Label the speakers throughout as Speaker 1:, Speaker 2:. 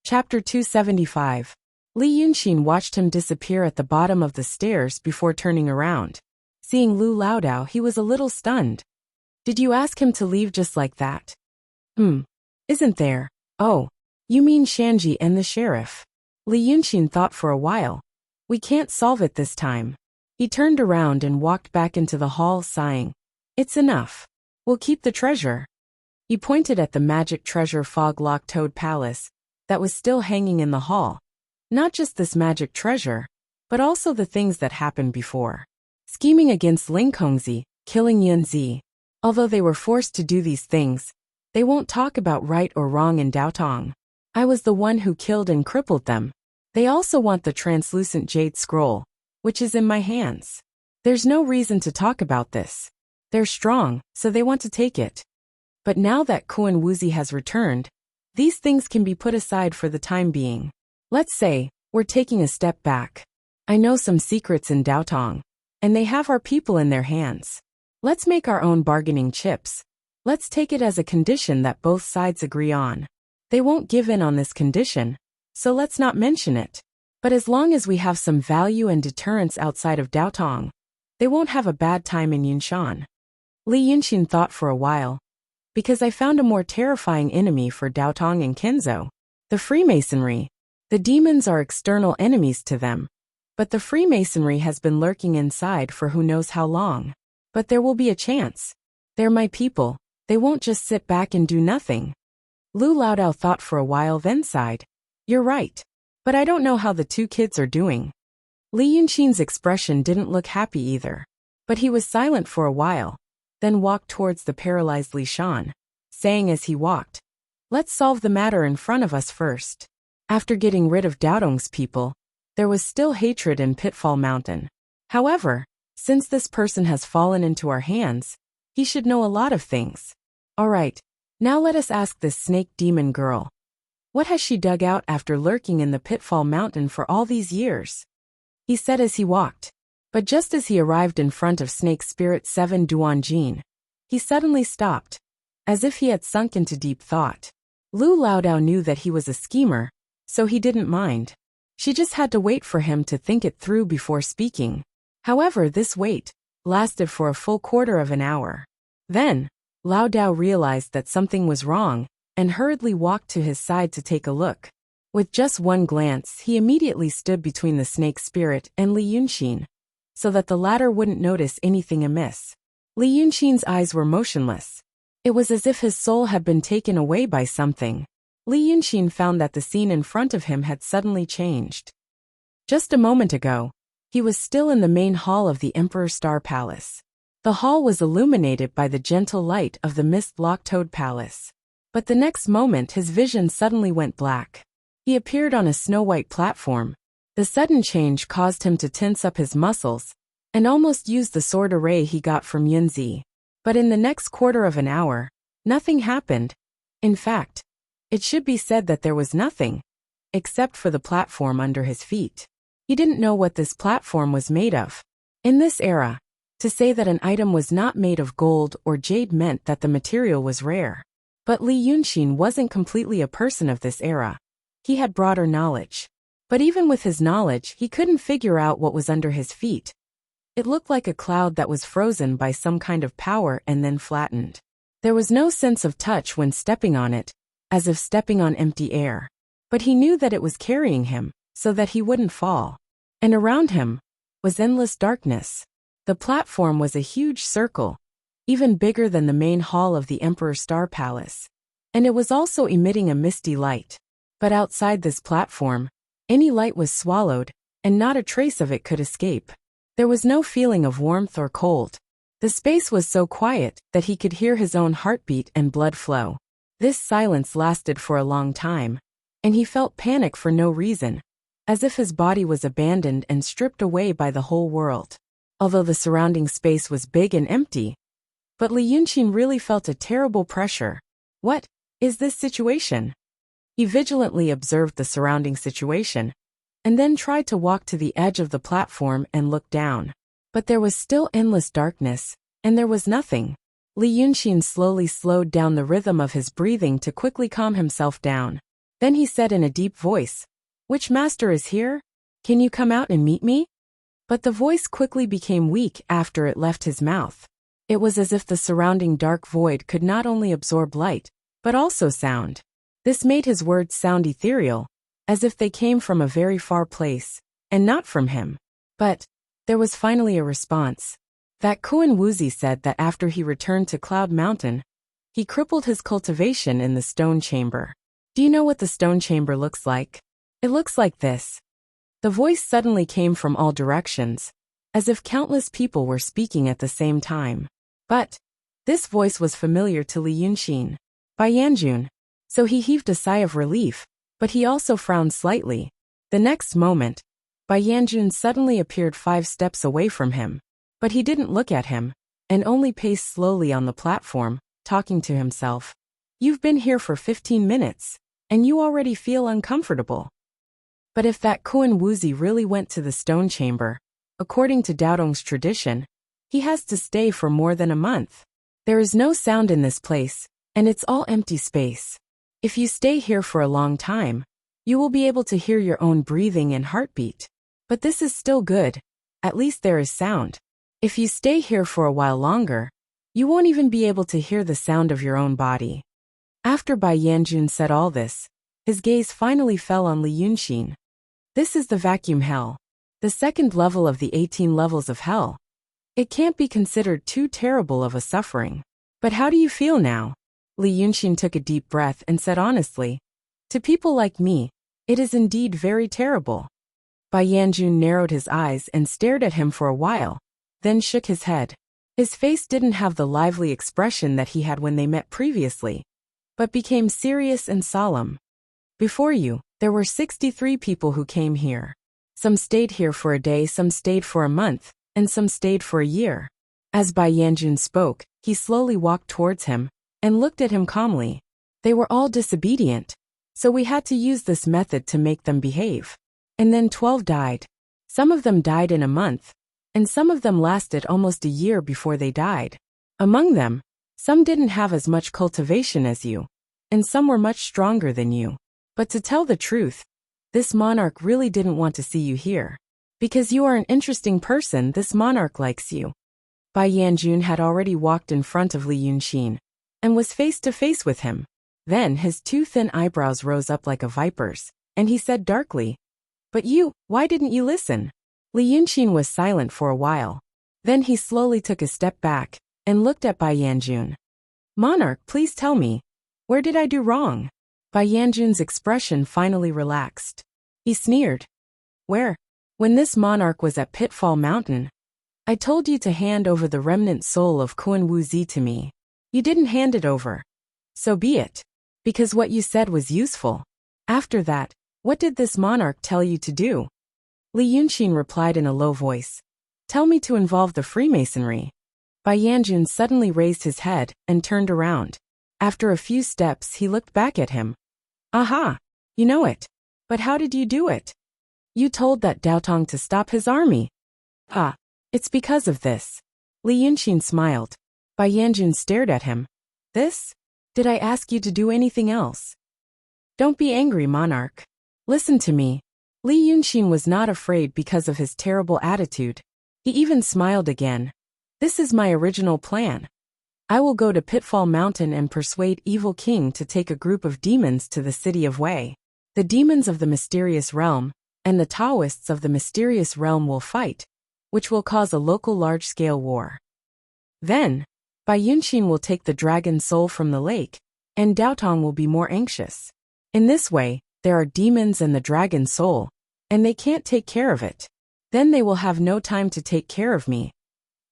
Speaker 1: Chapter 275. Li Yunxin watched him disappear at the bottom of the stairs before turning around. Seeing Lu Laodao, he was a little stunned. Did you ask him to leave just like that? Isn't there? Oh, you mean Shanji and the sheriff. Li Yunxin thought for a while. We can't solve it this time. He turned around and walked back into the hall, sighing. It's enough. We'll keep the treasure. He pointed at the magic treasure fog-locked toad palace that was still hanging in the hall. Not just this magic treasure, but also the things that happened before. Scheming against Ling Kongzi, killing Yunzi. Although they were forced to do these things, they won't talk about right or wrong in Daotong. I was the one who killed and crippled them. They also want the translucent jade scroll, which is in my hands. There's no reason to talk about this. They're strong, so they want to take it. But now that Kuan Wuxia has returned, these things can be put aside for the time being. Let's say, we're taking a step back. I know some secrets in Daotong, and they have our people in their hands. Let's make our own bargaining chips. Let's take it as a condition that both sides agree on. They won't give in on this condition, so let's not mention it. But as long as we have some value and deterrence outside of Daotong, they won't have a bad time in Yunshan. Li Yunxin thought for a while. Because I found a more terrifying enemy for Daotong and Kenzo. The Freemasonry. The demons are external enemies to them. But the Freemasonry has been lurking inside for who knows how long. But there will be a chance. They're my people. They won't just sit back and do nothing. Lu Laodao thought for a while, then sighed. You're right. But I don't know how the two kids are doing. Li Yunxin's expression didn't look happy either. But he was silent for a while, then walked towards the paralyzed Li Shan, saying as he walked, let's solve the matter in front of us first. After getting rid of Daotong's people, there was still hatred in Pitfall Mountain. However, since this person has fallen into our hands, he should know a lot of things. Alright, now let us ask this snake demon girl. What has she dug out after lurking in the Pitfall Mountain for all these years? He said as he walked. But just as he arrived in front of Snake Spirit 7 Duanjin, he suddenly stopped, as if he had sunk into deep thought. Lu Laodao knew that he was a schemer, so he didn't mind. She just had to wait for him to think it through before speaking. However, this wait lasted for a full quarter of an hour. Then, Laodao realized that something was wrong, and hurriedly walked to his side to take a look. With just one glance, he immediately stood between the snake spirit and Li Yunxin, so that the latter wouldn't notice anything amiss. Li Yunxin's eyes were motionless. It was as if his soul had been taken away by something. Li Yunxin found that the scene in front of him had suddenly changed. Just a moment ago, he was still in the main hall of the Emperor Star Palace. The hall was illuminated by the gentle light of the mist-locked Toad Palace. But the next moment his vision suddenly went black. He appeared on a snow-white platform. The sudden change caused him to tense up his muscles, and almost use the sword array he got from Yunzi. But in the next quarter of an hour, nothing happened. In fact, it should be said that there was nothing, except for the platform under his feet. He didn't know what this platform was made of. In this era, to say that an item was not made of gold or jade meant that the material was rare. But Li Yunxin wasn't completely a person of this era. He had broader knowledge. But even with his knowledge, he couldn't figure out what was under his feet. It looked like a cloud that was frozen by some kind of power and then flattened. There was no sense of touch when stepping on it, as if stepping on empty air. But he knew that it was carrying him, so that he wouldn't fall. And around him was endless darkness. The platform was a huge circle, even bigger than the main hall of the Emperor Star Palace. And it was also emitting a misty light. But outside this platform, any light was swallowed, and not a trace of it could escape. There was no feeling of warmth or cold. The space was so quiet that he could hear his own heartbeat and blood flow. This silence lasted for a long time, and he felt panic for no reason, as if his body was abandoned and stripped away by the whole world. Although the surrounding space was big and empty, but Li Yunxin really felt a terrible pressure. What is this situation? He vigilantly observed the surrounding situation, and then tried to walk to the edge of the platform and look down. But there was still endless darkness, and there was nothing. Li Yunxin slowly slowed down the rhythm of his breathing to quickly calm himself down. Then he said in a deep voice, "Which master is here? Can you come out and meet me?" But the voice quickly became weak after it left his mouth. It was as if the surrounding dark void could not only absorb light, but also sound. This made his words sound ethereal, as if they came from a very far place, and not from him. But there was finally a response. That Kuan Wuxia said that after he returned to Cloud Mountain, he crippled his cultivation in the stone chamber. Do you know what the stone chamber looks like? It looks like this. The voice suddenly came from all directions, as if countless people were speaking at the same time. But this voice was familiar to Li Yunxin. Bai Yanjun. So he heaved a sigh of relief, but he also frowned slightly. The next moment, Bai Yanjun suddenly appeared 5 steps away from him. But he didn't look at him, and only paced slowly on the platform, talking to himself. You've been here for 15 minutes, and you already feel uncomfortable. But if that Kuan Wuxia really went to the stone chamber, according to Daodong's tradition, he has to stay for more than a month. There is no sound in this place, and it's all empty space. If you stay here for a long time, you will be able to hear your own breathing and heartbeat. But this is still good. At least there is sound. If you stay here for a while longer, you won't even be able to hear the sound of your own body. After Bai Yanjun said all this, his gaze finally fell on Li Yunxin. This is the vacuum hell, the second level of the 18 levels of hell. It can't be considered too terrible of a suffering. But how do you feel now? Li Yunxin took a deep breath and said honestly, to people like me, it is indeed very terrible. Bai Yanjun narrowed his eyes and stared at him for a while, then shook his head. His face didn't have the lively expression that he had when they met previously, but became serious and solemn. Before you, there were 63 people who came here. Some stayed here for a day, some stayed for a month, and some stayed for a year. As Bai Yanjun spoke, he slowly walked towards him, and looked at him calmly. They were all disobedient, so we had to use this method to make them behave. And then 12 died. Some of them died in a month, and some of them lasted almost a year before they died. Among them, some didn't have as much cultivation as you, and some were much stronger than you. But to tell the truth, this monarch really didn't want to see you here. Because you are an interesting person, this monarch likes you. Bai Yanjun had already walked in front of Li Yunxin, and was face to face with him. Then his 2 thin eyebrows rose up like a viper's, and he said darkly, "But you, why didn't you listen?" Li Yunxin was silent for a while. Then he slowly took a step back, and looked at Bai Yanjun. "Monarch, please tell me, where did I do wrong?" Bai Yanjun's expression finally relaxed. He sneered. "Where? When this monarch was at Pitfall Mountain, I told you to hand over the remnant soul of Kuan Wuxia to me. You didn't hand it over. So be it. Because what you said was useful. After that, what did this monarch tell you to do?" Li Yunxin replied in a low voice. "Tell me to involve the Freemasonry." Bai Yanjun suddenly raised his head and turned around. After a few steps, he looked back at him. "Aha! You know it. But how did you do it?" "You told that Daotong to stop his army." "Ah, it's because of this." Li Yunxin smiled. Bai Yanjun stared at him. "This? Did I ask you to do anything else?" "Don't be angry, monarch. Listen to me." Li Yunxin was not afraid because of his terrible attitude. He even smiled again. "This is my original plan. I will go to Pitfall Mountain and persuade Evil King to take a group of demons to the city of Wei. The demons of the mysterious realm, and the Taoists of the mysterious realm will fight, which will cause a local large-scale war. Then, Bai Yunxin will take the dragon soul from the lake, and Daotong will be more anxious. In this way, there are demons and the dragon soul, and they can't take care of it. Then they will have no time to take care of me.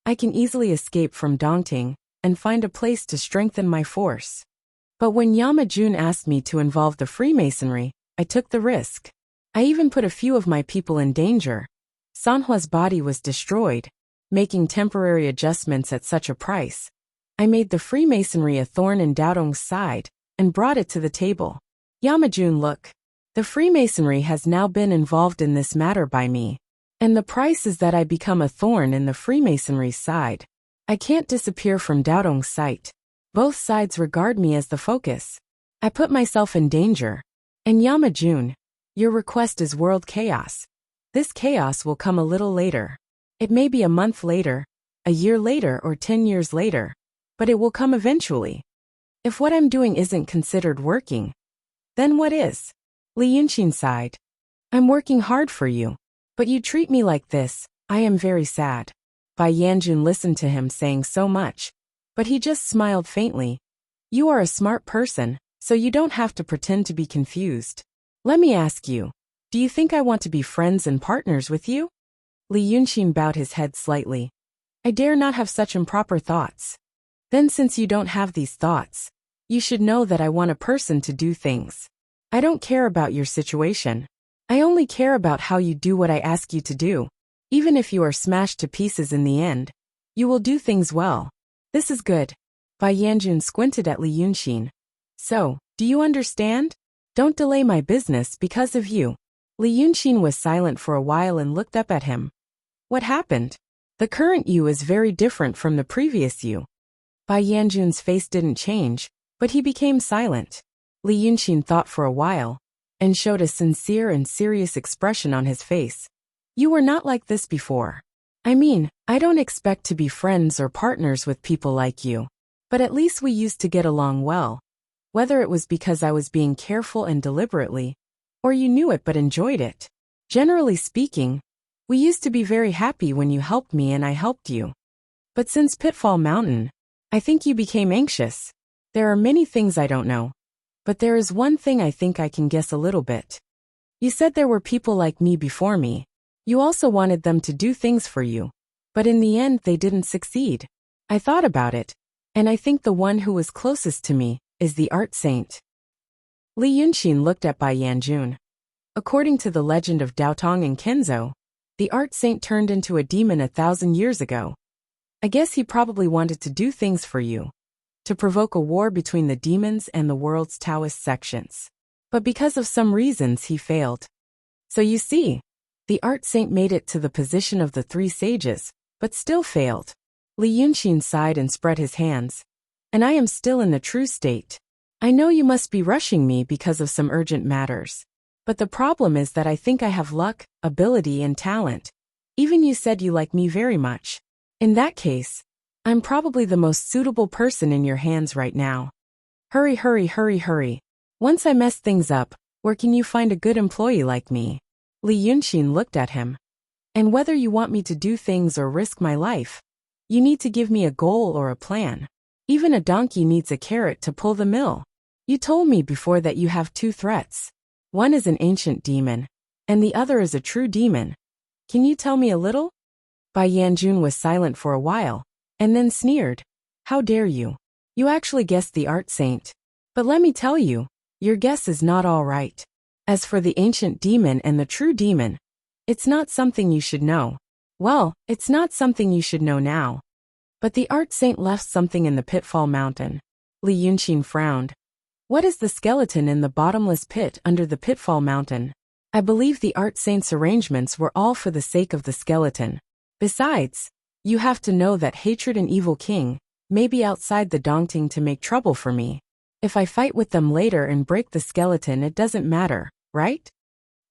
Speaker 1: I can easily escape from Dongting, and find a place to strengthen my force. But when Yama Jun asked me to involve the Freemasonry, I took the risk. I even put a few of my people in danger. Sanhua's body was destroyed. Making temporary adjustments at such a price, I made the Freemasonry a thorn in Daodong's side, and brought it to the table. Yamajun, look. The Freemasonry has now been involved in this matter by me. And the price is that I become a thorn in the Freemasonry's side. I can't disappear from Daodong's sight. Both sides regard me as the focus. I put myself in danger. And Yama-jun, your request is world chaos. This chaos will come a little later. It may be a month later, a year later, or 10 years later, but it will come eventually. If what I'm doing isn't considered working, then what is? Li Yunxin sighed. I'm working hard for you, but you treat me like this. I am very sad. Bai Yanjun listened to him saying so much, but he just smiled faintly. You are a smart person, so you don't have to pretend to be confused. Let me ask you, do you think I want to be friends and partners with you? Li Yunxin bowed his head slightly. I dare not have such improper thoughts. Then since you don't have these thoughts, you should know that I want a person to do things. I don't care about your situation. I only care about how you do what I ask you to do. Even if you are smashed to pieces in the end, you will do things well. This is good. Bai Yanjun squinted at Li Yunxin. So, do you understand? Don't delay my business because of you. Li Yunxin was silent for a while and looked up at him. What happened? The current you is very different from the previous you. Bai Yanjun's face didn't change, but he became silent. Li Yunxin thought for a while, and showed a sincere and serious expression on his face. You were not like this before. I mean, I don't expect to be friends or partners with people like you. But at least we used to get along well. Whether it was because I was being careful and deliberately, or you knew it but enjoyed it. Generally speaking, we used to be very happy when you helped me and I helped you. But since Pitfall Mountain, I think you became anxious. There are many things I don't know. But there is one thing I think I can guess a little bit. You said there were people like me before me. You also wanted them to do things for you. But in the end they didn't succeed. I thought about it, and I think the one who was closest to me is the art saint. Li Yunxin looked at Bai Yanjun. According to the legend of Daotong and Kenzo, the art saint turned into a demon 1,000 years ago. I guess he probably wanted to do things for you, to provoke a war between the demons and the world's Taoist sections. But because of some reasons he failed. So you see, the art saint made it to the position of the 3 sages, but still failed. Li Yunxin sighed and spread his hands. And I am still in the true state. I know you must be rushing me because of some urgent matters. But the problem is that I think I have luck, ability, and talent. Even you said you like me very much. In that case, I'm probably the most suitable person in your hands right now. Hurry, hurry, hurry, hurry. Once I mess things up, where can you find a good employee like me? Li Yunxin looked at him. And whether you want me to do things or risk my life, you need to give me a goal or a plan. Even a donkey needs a carrot to pull the mill. You told me before that you have 2 threats. One is an ancient demon, and the other is a true demon. Can you tell me a little? Bai Yanjun was silent for a while, and then sneered. How dare you? You actually guessed the art saint. But let me tell you, your guess is not all right. As for the ancient demon and the true demon, it's not something you should know. Well, it's not something you should know now. But the art saint left something in the Pitfall Mountain. Li Yunxin frowned. What is the skeleton in the bottomless pit under the Pitfall Mountain? I believe the art saint's arrangements were all for the sake of the skeleton. Besides, you have to know that hatred and evil king may be outside the Dongting to make trouble for me. If I fight with them later and break the skeleton, it doesn't matter, right?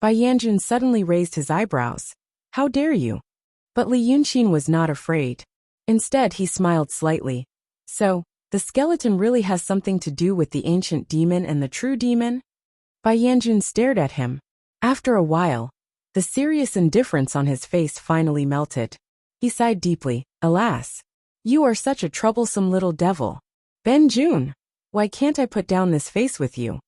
Speaker 1: Bai Yanjun suddenly raised his eyebrows. How dare you? But Li Yunxin was not afraid. Instead, he smiled slightly. So, the skeleton really has something to do with the ancient demon and the true demon? Bai Yanjun stared at him. After a while, the serious indifference on his face finally melted. He sighed deeply. Alas, you are such a troublesome little devil. Ben Jun, why can't I put down this face with you?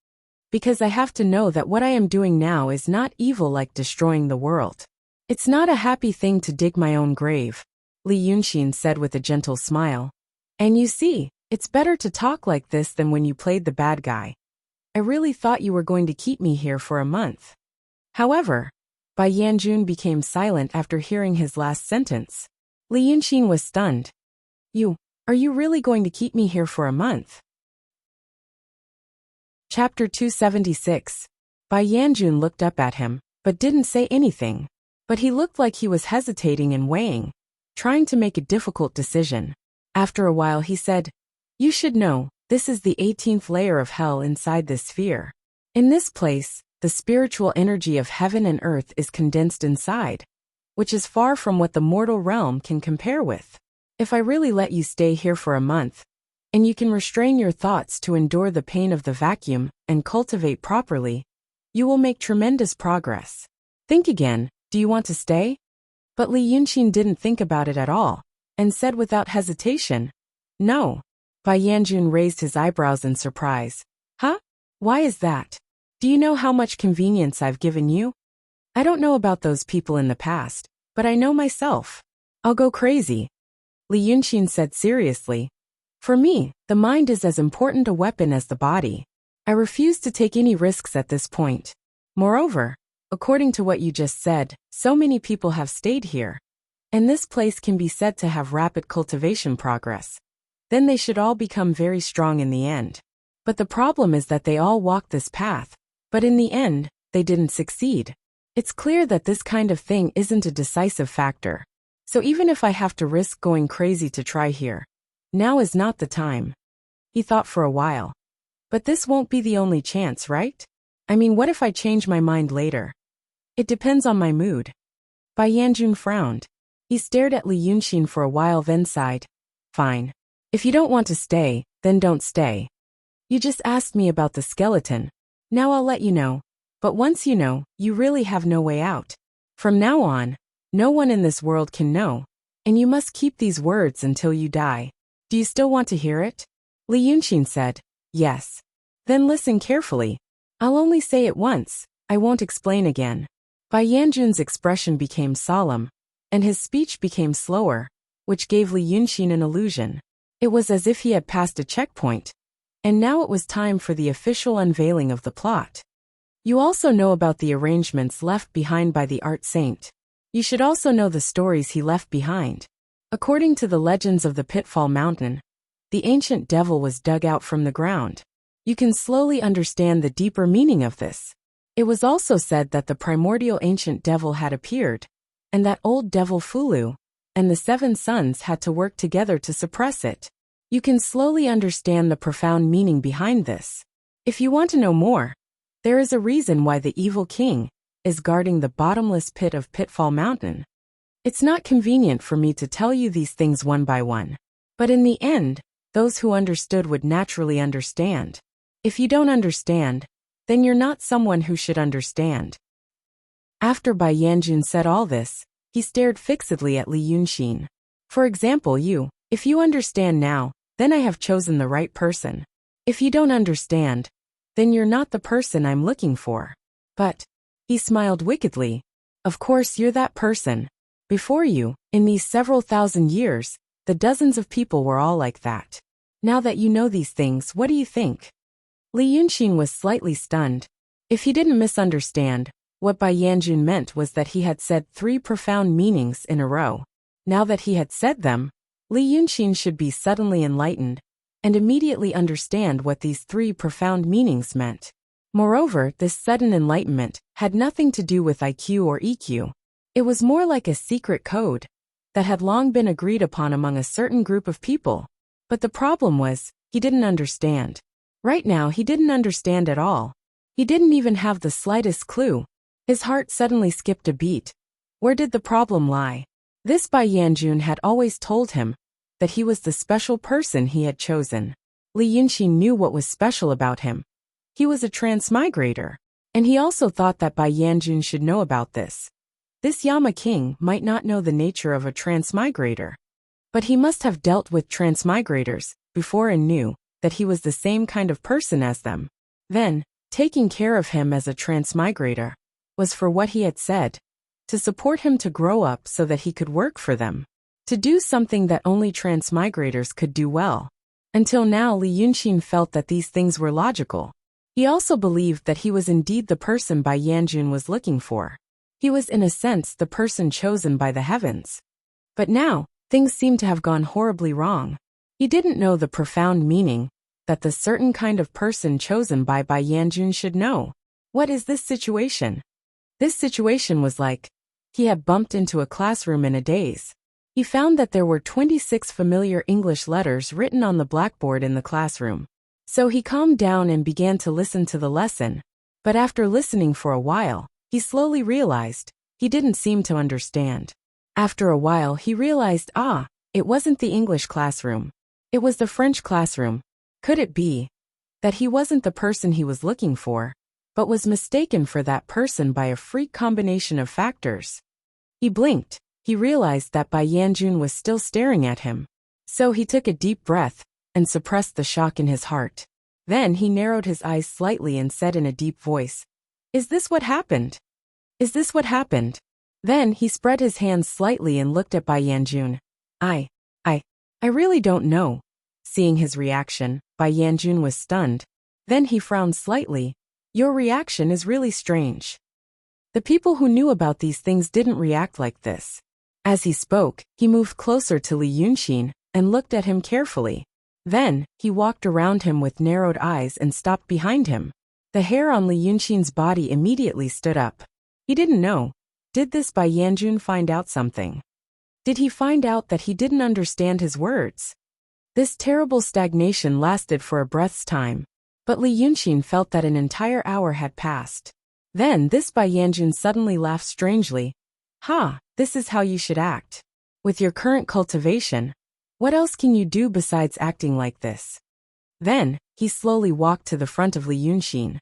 Speaker 1: Because I have to know that what I am doing now is not evil like destroying the world. It's not a happy thing to dig my own grave, Li Yunxin said with a gentle smile. And you see, it's better to talk like this than when you played the bad guy. I really thought you were going to keep me here for a month. However, Bai Yanjun became silent after hearing his last sentence. Li Yunxin was stunned. Are you really going to keep me here for a month? Chapter 276. Bai Yanjun looked up at him, but didn't say anything. But he looked like he was hesitating and weighing, trying to make a difficult decision. After a while he said, You should know, this is the 18th layer of hell inside this sphere. In this place, the spiritual energy of heaven and earth is condensed inside, which is far from what the mortal realm can compare with. If I really let you stay here for a month, and you can restrain your thoughts to endure the pain of the vacuum and cultivate properly, you will make tremendous progress. Think again, do you want to stay? But Li Yunqin didn't think about it at all, and said without hesitation, no. Bai Yanjun raised his eyebrows in surprise. Huh? Why is that? Do you know how much convenience I've given you? I don't know about those people in the past, but I know myself. I'll go crazy. Li Yunqin said seriously. For me, the mind is as important a weapon as the body. I refuse to take any risks at this point. Moreover, according to what you just said, so many people have stayed here, and this place can be said to have rapid cultivation progress. Then they should all become very strong in the end. But the problem is that they all walked this path, but in the end, they didn't succeed. It's clear that this kind of thing isn't a decisive factor. So even if I have to risk going crazy to try here, now is not the time. He thought for a while. But this won't be the only chance, right? I mean, what if I change my mind later? It depends on my mood. Bai Yanjun frowned. He stared at Li Yunqin for a while, then sighed. Fine. If you don't want to stay, then don't stay. You just asked me about the skeleton. Now I'll let you know. But once you know, you really have no way out. From now on, no one in this world can know, and you must keep these words until you die. Do you still want to hear it? Li Yunqin said, yes. Then listen carefully. I'll only say it once, I won't explain again. Bai Yanjun's expression became solemn, and his speech became slower, which gave Li Yunqin an illusion. It was as if he had passed a checkpoint, and now it was time for the official unveiling of the plot. You also know about the arrangements left behind by the art saint. You should also know the stories he left behind. According to the legends of the Pitfall Mountain, the ancient devil was dug out from the ground. You can slowly understand the deeper meaning of this. It was also said that the primordial ancient devil had appeared, and that old devil Fulu and the 7 sons had to work together to suppress it. You can slowly understand the profound meaning behind this. If you want to know more, there is a reason why the evil king is guarding the bottomless pit of Pitfall Mountain. It's not convenient for me to tell you these things one by one, but in the end, those who understood would naturally understand. If you don't understand, then you're not someone who should understand. After Bai Yanjun said all this, he stared fixedly at Li Yunqin. For example, if you understand now, then I have chosen the right person. If you don't understand, then you're not the person I'm looking for. But, he smiled wickedly, of course you're that person. Before you, in these several thousand years, the dozens of people were all like that. Now that you know these things, what do you think? Li Yunqin was slightly stunned. If he didn't misunderstand, what Bai Yanjun meant was that he had said 3 profound meanings in a row. Now that he had said them, Li Yunqin should be suddenly enlightened, and immediately understand what these 3 profound meanings meant. Moreover, this sudden enlightenment had nothing to do with IQ or EQ. It was more like a secret code that had long been agreed upon among a certain group of people. But the problem was, he didn't understand. Right now he didn't understand at all. He didn't even have the slightest clue. His heart suddenly skipped a beat. Where did the problem lie? This Bai Yanjun had always told him that he was the special person he had chosen. Li Yunqin knew what was special about him. He was a transmigrator, and he also thought that Bai Yanjun should know about this. This Yama king might not know the nature of a transmigrator, but he must have dealt with transmigrators before and knew that he was the same kind of person as them. Then, taking care of him as a transmigrator was for what he had said, to support him to grow up so that he could work for them, to do something that only transmigrators could do well. Until now, Li Yunqin felt that these things were logical. He also believed that he was indeed the person Bai Yanjun was looking for. He was in a sense the person chosen by the heavens. But now, things seemed to have gone horribly wrong. He didn't know the profound meaning that the certain kind of person chosen by Bai Yanjun should know. What is this situation? This situation was like, he had bumped into a classroom in a daze. He found that there were 26 familiar English letters written on the blackboard in the classroom. So he calmed down and began to listen to the lesson, But after listening for a while, he slowly realized he didn't seem to understand. After a while he realized, it wasn't the English classroom. It was the French classroom. Could it be that he wasn't the person he was looking for, but was mistaken for that person by a freak combination of factors? He blinked. He realized that Bai Yanjun was still staring at him. So he took a deep breath and suppressed the shock in his heart. Then he narrowed his eyes slightly and said in a deep voice, "Is this what happened? Is this what happened?" Then he spread his hands slightly and looked at Bai Yanjun. I really don't know." Seeing his reaction, Bai Yanjun was stunned. Then he frowned slightly. "Your reaction is really strange. The people who knew about these things didn't react like this." As he spoke, he moved closer to Li Yunxin and looked at him carefully. Then, he walked around him with narrowed eyes and stopped behind him. The hair on Li Yunxin's body immediately stood up. He didn't know. Did this Bai Yanjun find out something? Did he find out that he didn't understand his words? This terrible stagnation lasted for a breath's time. But Li Yunxin felt that an entire hour had passed. Then this Bai Yanjun suddenly laughed strangely. This is how you should act. With your current cultivation, what else can you do besides acting like this? Then, he slowly walked to the front of Li Yunxin.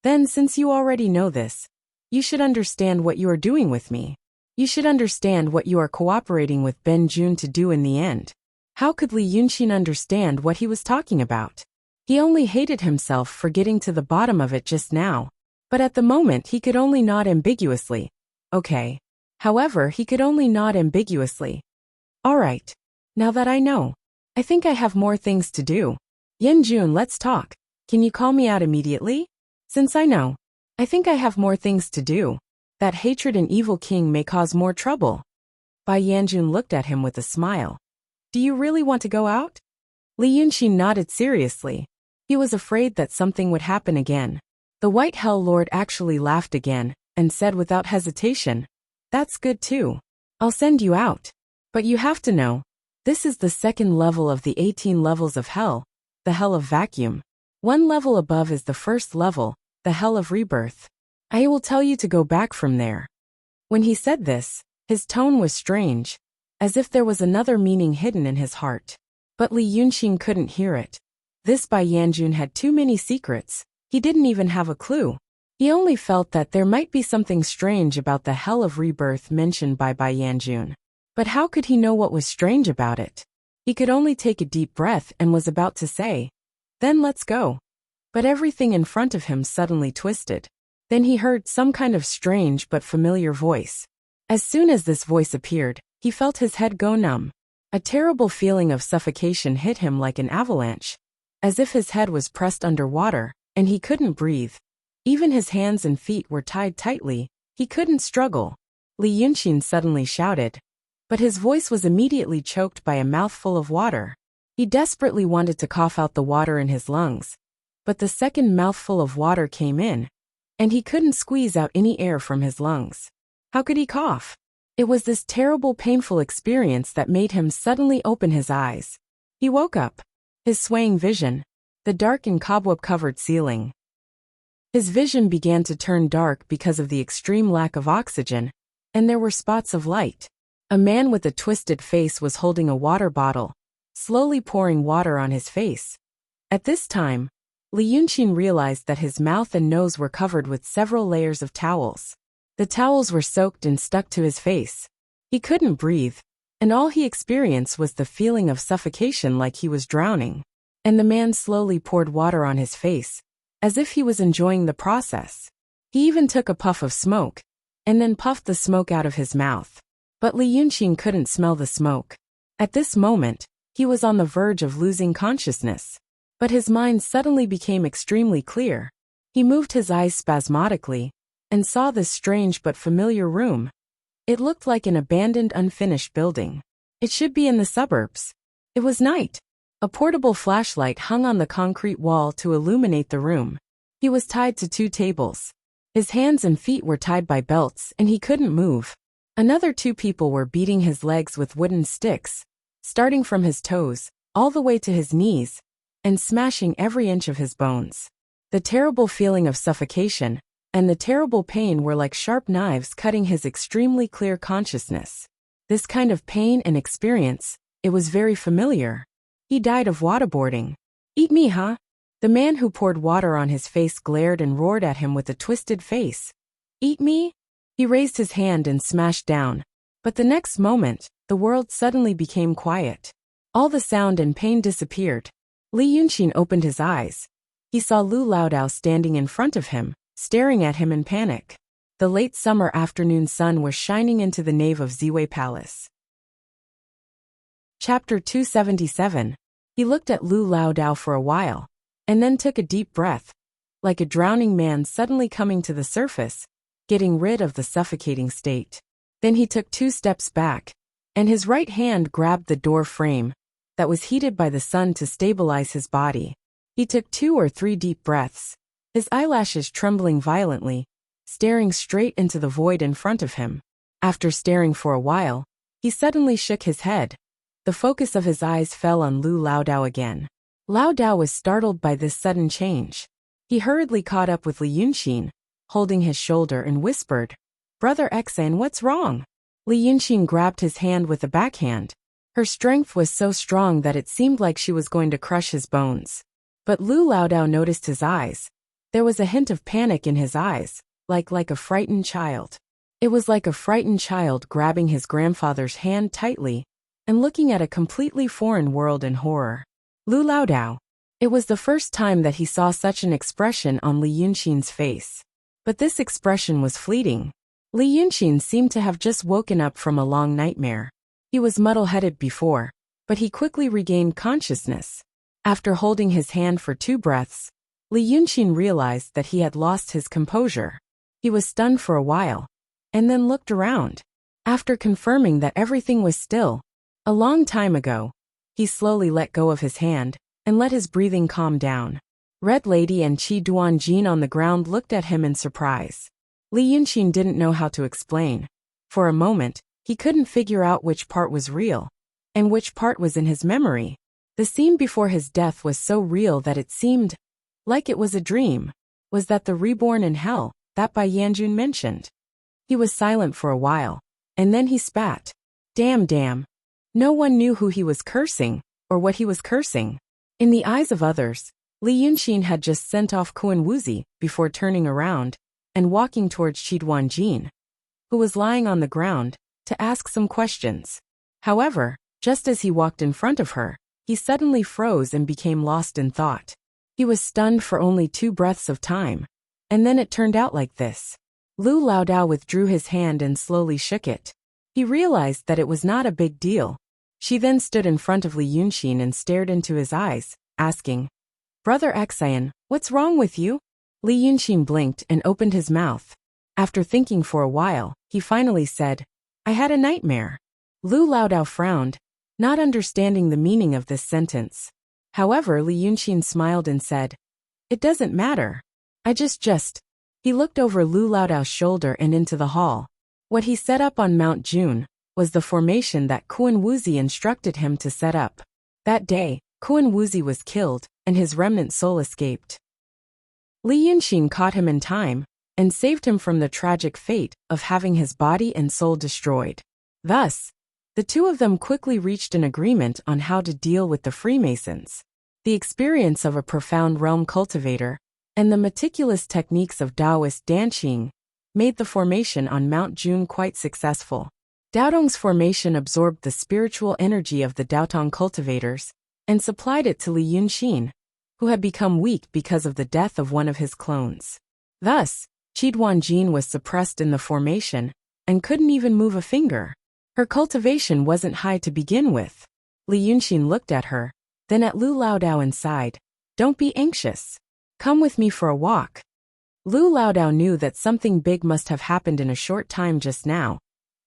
Speaker 1: Then since you already know this, you should understand what you are doing with me. You should understand what you are cooperating with Ben Jun to do in the end. How could Li Yunxin understand what he was talking about? He only hated himself for getting to the bottom of it just now. But at the moment he could only nod ambiguously. Okay. However, he could only nod ambiguously. Alright. Now that I know, I think I have more things to do. Yanjun, let's talk. Can you call me out immediately? Since I know, I think I have more things to do. That hatred and evil king may cause more trouble. Bai Yanjun looked at him with a smile. Do you really want to go out? Li Yunxin nodded seriously. He was afraid that something would happen again. The White Hell Lord actually laughed again, and said without hesitation, "That's good too. I'll send you out. But you have to know, this is the second level of the 18 levels of hell, the hell of vacuum. One level above is the first level, the hell of rebirth. I will tell you to go back from there." When he said this, his tone was strange, as if there was another meaning hidden in his heart. But Li Yunxin couldn't hear it. This Bai Yanjun had too many secrets. He didn't even have a clue. He only felt that there might be something strange about the hell of rebirth mentioned by Bai Yanjun. But how could he know what was strange about it? He could only take a deep breath and was about to say, "Then let's go." But everything in front of him suddenly twisted. Then he heard some kind of strange but familiar voice. As soon as this voice appeared, he felt his head go numb. A terrible feeling of suffocation hit him like an avalanche, as if his head was pressed under water, and he couldn't breathe. Even his hands and feet were tied tightly. He couldn't struggle. Li Yunxin suddenly shouted, but his voice was immediately choked by a mouthful of water. He desperately wanted to cough out the water in his lungs, but the second mouthful of water came in, and he couldn't squeeze out any air from his lungs. How could he cough? It was this terrible, painful experience that made him suddenly open his eyes. He woke up. His swaying vision, the dark and cobweb-covered ceiling. His vision began to turn dark because of the extreme lack of oxygen, and there were spots of light. A man with a twisted face was holding a water bottle, slowly pouring water on his face. At this time, Li Yunxin realized that his mouth and nose were covered with several layers of towels. The towels were soaked and stuck to his face. He couldn't breathe, and all he experienced was the feeling of suffocation like he was drowning. And the man slowly poured water on his face, as if he was enjoying the process. He even took a puff of smoke, and then puffed the smoke out of his mouth. But Li Yunxin couldn't smell the smoke. At this moment, he was on the verge of losing consciousness. But his mind suddenly became extremely clear. He moved his eyes spasmodically, and saw this strange but familiar room. It looked like an abandoned, unfinished building. It should be in the suburbs. It was night. A portable flashlight hung on the concrete wall to illuminate the room. He was tied to 2 tables. His hands and feet were tied by belts, and he couldn't move. Another 2 people were beating his legs with wooden sticks, starting from his toes, all the way to his knees, and smashing every inch of his bones. The terrible feeling of suffocation and the terrible pain were like sharp knives cutting his extremely clear consciousness. This kind of pain and experience, it was very familiar. He died of waterboarding. Eat me, huh? The man who poured water on his face glared and roared at him with a twisted face. Eat me? He raised his hand and smashed down. But the next moment, the world suddenly became quiet. All the sound and pain disappeared. Li Yunxin opened his eyes. He saw Lu Laodao standing in front of him, staring at him in panic. The late summer afternoon sun was shining into the nave of Ziwei Palace. Chapter 277. He looked at Lu Laodao for a while, and then took a deep breath, like a drowning man suddenly coming to the surface, getting rid of the suffocating state. Then he took 2 steps back, and his right hand grabbed the door frame that was heated by the sun to stabilize his body. He took 2 or 3 deep breaths, his eyelashes trembling violently, staring straight into the void in front of him. After staring for a while, he suddenly shook his head. The focus of his eyes fell on Lu Laodao again. Laodao was startled by this sudden change. He hurriedly caught up with Li Yunxin, holding his shoulder, and whispered, "Brother Xan, what's wrong?" Li Yunxin grabbed his hand with a backhand. Her strength was so strong that it seemed like she was going to crush his bones. But Lu Laodao noticed his eyes. There was a hint of panic in his eyes, like a frightened child. It was like a frightened child grabbing his grandfather's hand tightly and looking at a completely foreign world in horror. Lu Laodao. It was the first time that he saw such an expression on Li Yunxin's face. But this expression was fleeting. Li Yunxin seemed to have just woken up from a long nightmare. He was muddle-headed before, but he quickly regained consciousness. After holding his hand for 2 breaths, Li Yunxin realized that he had lost his composure. He was stunned for a while, and then looked around. After confirming that everything was still, a long time ago, he slowly let go of his hand and let his breathing calm down. Red Lady and Qi Duanjin on the ground looked at him in surprise. Li Yunxin didn't know how to explain. For a moment, he couldn't figure out which part was real and which part was in his memory. The scene before his death was so real that it seemed like it was a dream. Was that the reborn in hell that Bai Yanjun mentioned? He was silent for a while, and then he spat. Damn. No one knew who he was cursing, or what he was cursing. In the eyes of others, Li Yunxin had just sent off Kuan Wuzi before turning around and walking towards Qi Duanjin, who was lying on the ground, to ask some questions. However, just as he walked in front of her, he suddenly froze and became lost in thought. He was stunned for only 2 breaths of time, and then it turned out like this. Lu Laodao withdrew his hand and slowly shook it. He realized that it was not a big deal. She then stood in front of Li Yunxin and stared into his eyes, asking, "Brother Xan, what's wrong with you?" Li Yunxin blinked and opened his mouth. After thinking for a while, he finally said, "I had a nightmare." Lu Laodao frowned, not understanding the meaning of this sentence. However, Li Yunxin smiled and said, "It doesn't matter. I just." He looked over Lu Laodao's shoulder and into the hall. What he set up on Mount June was the formation that Kuan Wuzi instructed him to set up. That day, Kuan Wuzi was killed, and his remnant soul escaped. Li Yunxin caught him in time, and saved him from the tragic fate of having his body and soul destroyed. Thus, the 2 of them quickly reached an agreement on how to deal with the Freemasons. The experience of a profound realm cultivator, and the meticulous techniques of Taoist Danqing, made the formation on Mount June quite successful. Daotong's formation absorbed the spiritual energy of the Daotong cultivators, and supplied it to Li Yunxin, who had become weak because of the death of one of his clones. Thus, Qi Duanjin was suppressed in the formation, and couldn't even move a finger. Her cultivation wasn't high to begin with. Li Yunxin looked at her, then at Lu Laodao and sighed. "Don't be anxious. Come with me for a walk." Lu Laodao knew that something big must have happened in a short time just now.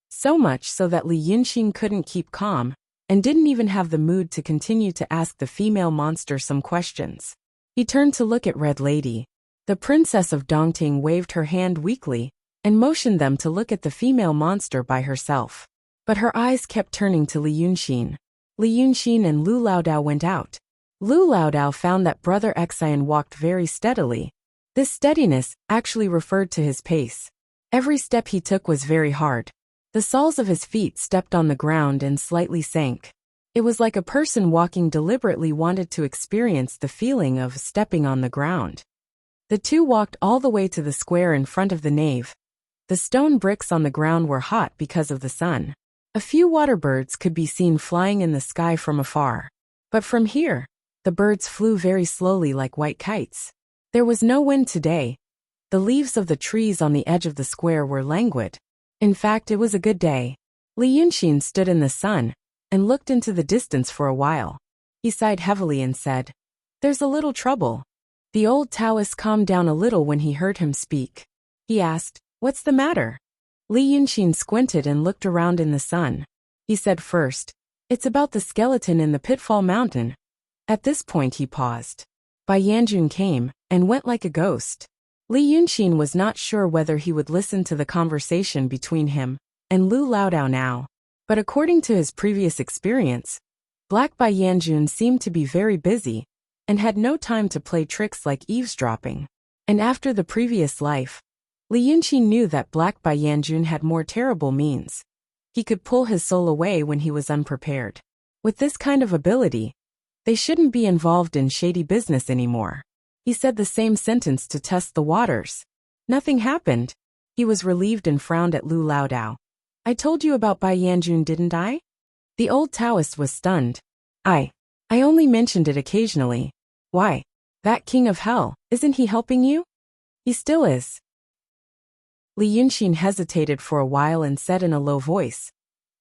Speaker 1: So much so that Li Yunxin couldn't keep calm, and didn't even have the mood to continue to ask the female monster some questions. He turned to look at Red Lady. The princess of Dongting waved her hand weakly, and motioned them to look at the female monster by herself. But her eyes kept turning to Li Yunxin. Li Yunxin and Lu Laodao went out. Lu Laodao found that Brother Xan walked very steadily, This steadiness actually referred to his pace. Every step he took was very hard. The soles of his feet stepped on the ground and slightly sank. It was like a person walking deliberately wanted to experience the feeling of stepping on the ground. The two walked all the way to the square in front of the nave. The stone bricks on the ground were hot because of the sun. A few water birds could be seen flying in the sky from afar. But from here, the birds flew very slowly like white kites. There was no wind today. The leaves of the trees on the edge of the square were languid. In fact, it was a good day. Li Yunxin stood in the sun and looked into the distance for a while. He sighed heavily and said, "There's a little trouble." The old Taoist calmed down a little when he heard him speak. He asked, "What's the matter?" Li Yunxin squinted and looked around in the sun. He said first, "It's about the skeleton in the Pitfall Mountain." At this point he paused. Bai Yanjun came and went like a ghost. Li Yunxin was not sure whether he would listen to the conversation between him and Lu Laodao now. But according to his previous experience, Black Bai Yanjun seemed to be very busy and had no time to play tricks like eavesdropping. And after the previous life, Li Yunxin knew that Black Bai Yanjun had more terrible means. He could pull his soul away when he was unprepared. With this kind of ability, they shouldn't be involved in shady business anymore. He said the same sentence to test the waters. Nothing happened. He was relieved and frowned at Lu Laodao. "I told you about Bai Yanjun, didn't I?" The old Taoist was stunned. I only mentioned it occasionally." "Why? That king of hell, isn't he helping you?" "He still is." Li Yunxin hesitated for a while and said in a low voice,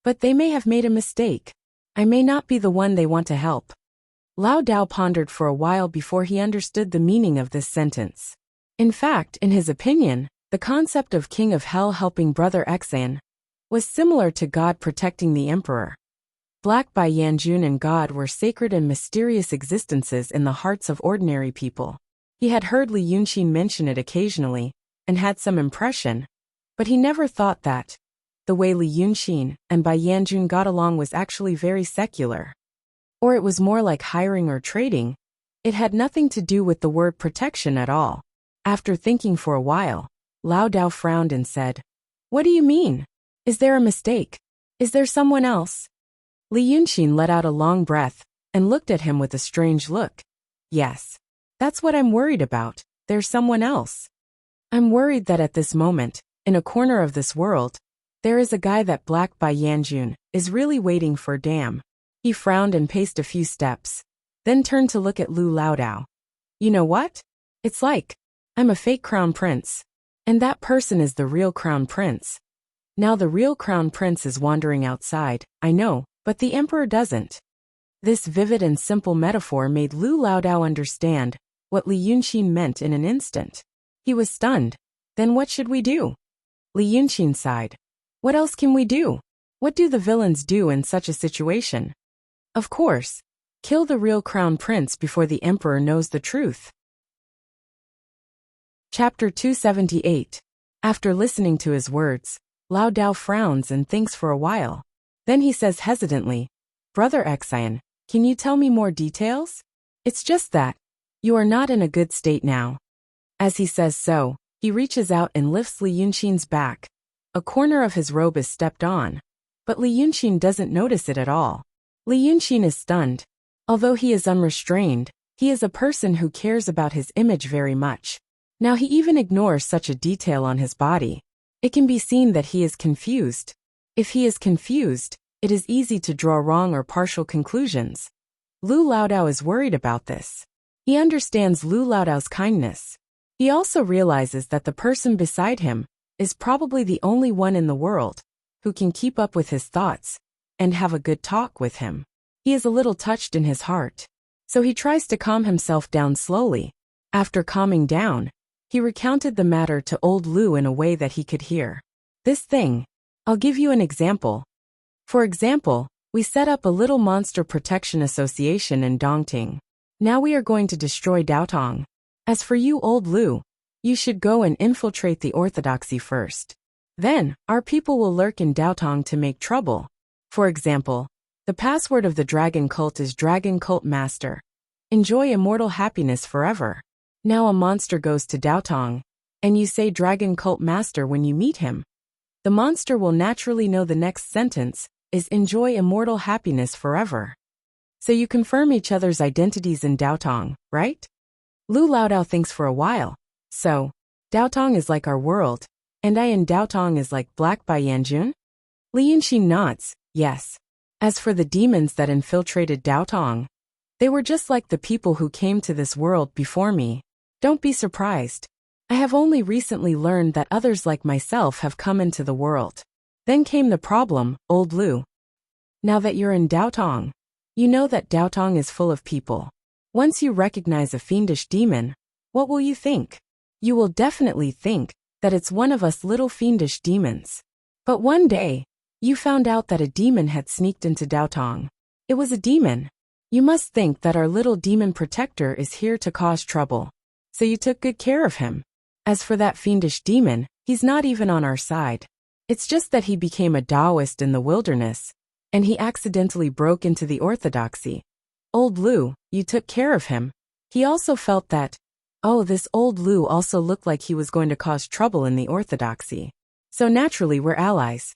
Speaker 1: "But they may have made a mistake. I may not be the one they want to help." Lao Dao pondered for a while before he understood the meaning of this sentence. In fact, in his opinion, the concept of King of Hell helping Brother Xan was similar to God protecting the Emperor. Black Bai Yanjun and God were sacred and mysterious existences in the hearts of ordinary people. He had heard Li Yunxin mention it occasionally and had some impression, but he never thought that the way Li Yunxin and Bai Yanjun got along was actually very secular. Or it was more like hiring or trading. It had nothing to do with the word protection at all. After thinking for a while, Lao Dao frowned and said, "What do you mean? Is there a mistake? Is there someone else?" Li Yunxin let out a long breath and looked at him with a strange look. "Yes. That's what I'm worried about. There's someone else. I'm worried that at this moment, in a corner of this world, there is a guy that Black Bai Yanjun is really waiting for. Damn." He frowned and paced a few steps, then turned to look at Lu Laodao. "You know what? It's like I'm a fake crown prince, and that person is the real crown prince. Now the real crown prince is wandering outside, I know, but the emperor doesn't." This vivid and simple metaphor made Lu Laodao understand what Li Yunxin meant in an instant. He was stunned. "Then what should we do?" Li Yunxin sighed. "What else can we do? What do the villains do in such a situation? Of course, kill the real crown prince before the emperor knows the truth." Chapter 278. After listening to his words, Lao Dao frowns and thinks for a while. Then he says hesitantly, "Brother Xan, can you tell me more details? It's just that you are not in a good state now." As he says so, he reaches out and lifts Li Yunxin's back. A corner of his robe is stepped on, but Li Yunxin doesn't notice it at all. Li Yunxin is stunned. Although he is unrestrained, he is a person who cares about his image very much. Now he even ignores such a detail on his body. It can be seen that he is confused. If he is confused, it is easy to draw wrong or partial conclusions. Lu Laodao is worried about this. He understands Lu Laodao's kindness. He also realizes that the person beside him is probably the only one in the world who can keep up with his thoughts and have a good talk with him. He is a little touched in his heart. So he tries to calm himself down slowly. After calming down, he recounted the matter to old Lu in a way that he could hear. "This thing, I'll give you an example. For example, we set up a little monster protection association in Dongting. Now we are going to destroy Daotong. As for you, old Lu, you should go and infiltrate the orthodoxy first. Then, our people will lurk in Daotong to make trouble. For example, the password of the dragon cult is Dragon Cult Master. Enjoy immortal happiness forever. Now a monster goes to Daotong, and you say Dragon Cult Master when you meet him. The monster will naturally know the next sentence is enjoy immortal happiness forever. So you confirm each other's identities in Daotong, right? Lu Laodao thinks for a while. So, Daotong is like our world, and I in Daotong is like Black Bai Yanjun? Li Yunxin nods, yes. As for the demons that infiltrated Daotong, they were just like the people who came to this world before me. Don't be surprised. I have only recently learned that others like myself have come into the world. Then came the problem, old Lu. Now that you're in Daotong, you know that Daotong is full of people. Once you recognize a fiendish demon, what will you think? You will definitely think that it's one of us little fiendish demons. But one day, you found out that a demon had sneaked into Daotong. It was a demon. You must think that our little demon protector is here to cause trouble. So you took good care of him. As for that fiendish demon, he's not even on our side. It's just that he became a Taoist in the wilderness, and he accidentally broke into the orthodoxy. Old Lu, you took care of him. He also felt that, oh, this old Lu also looked like he was going to cause trouble in the orthodoxy. So naturally we're allies.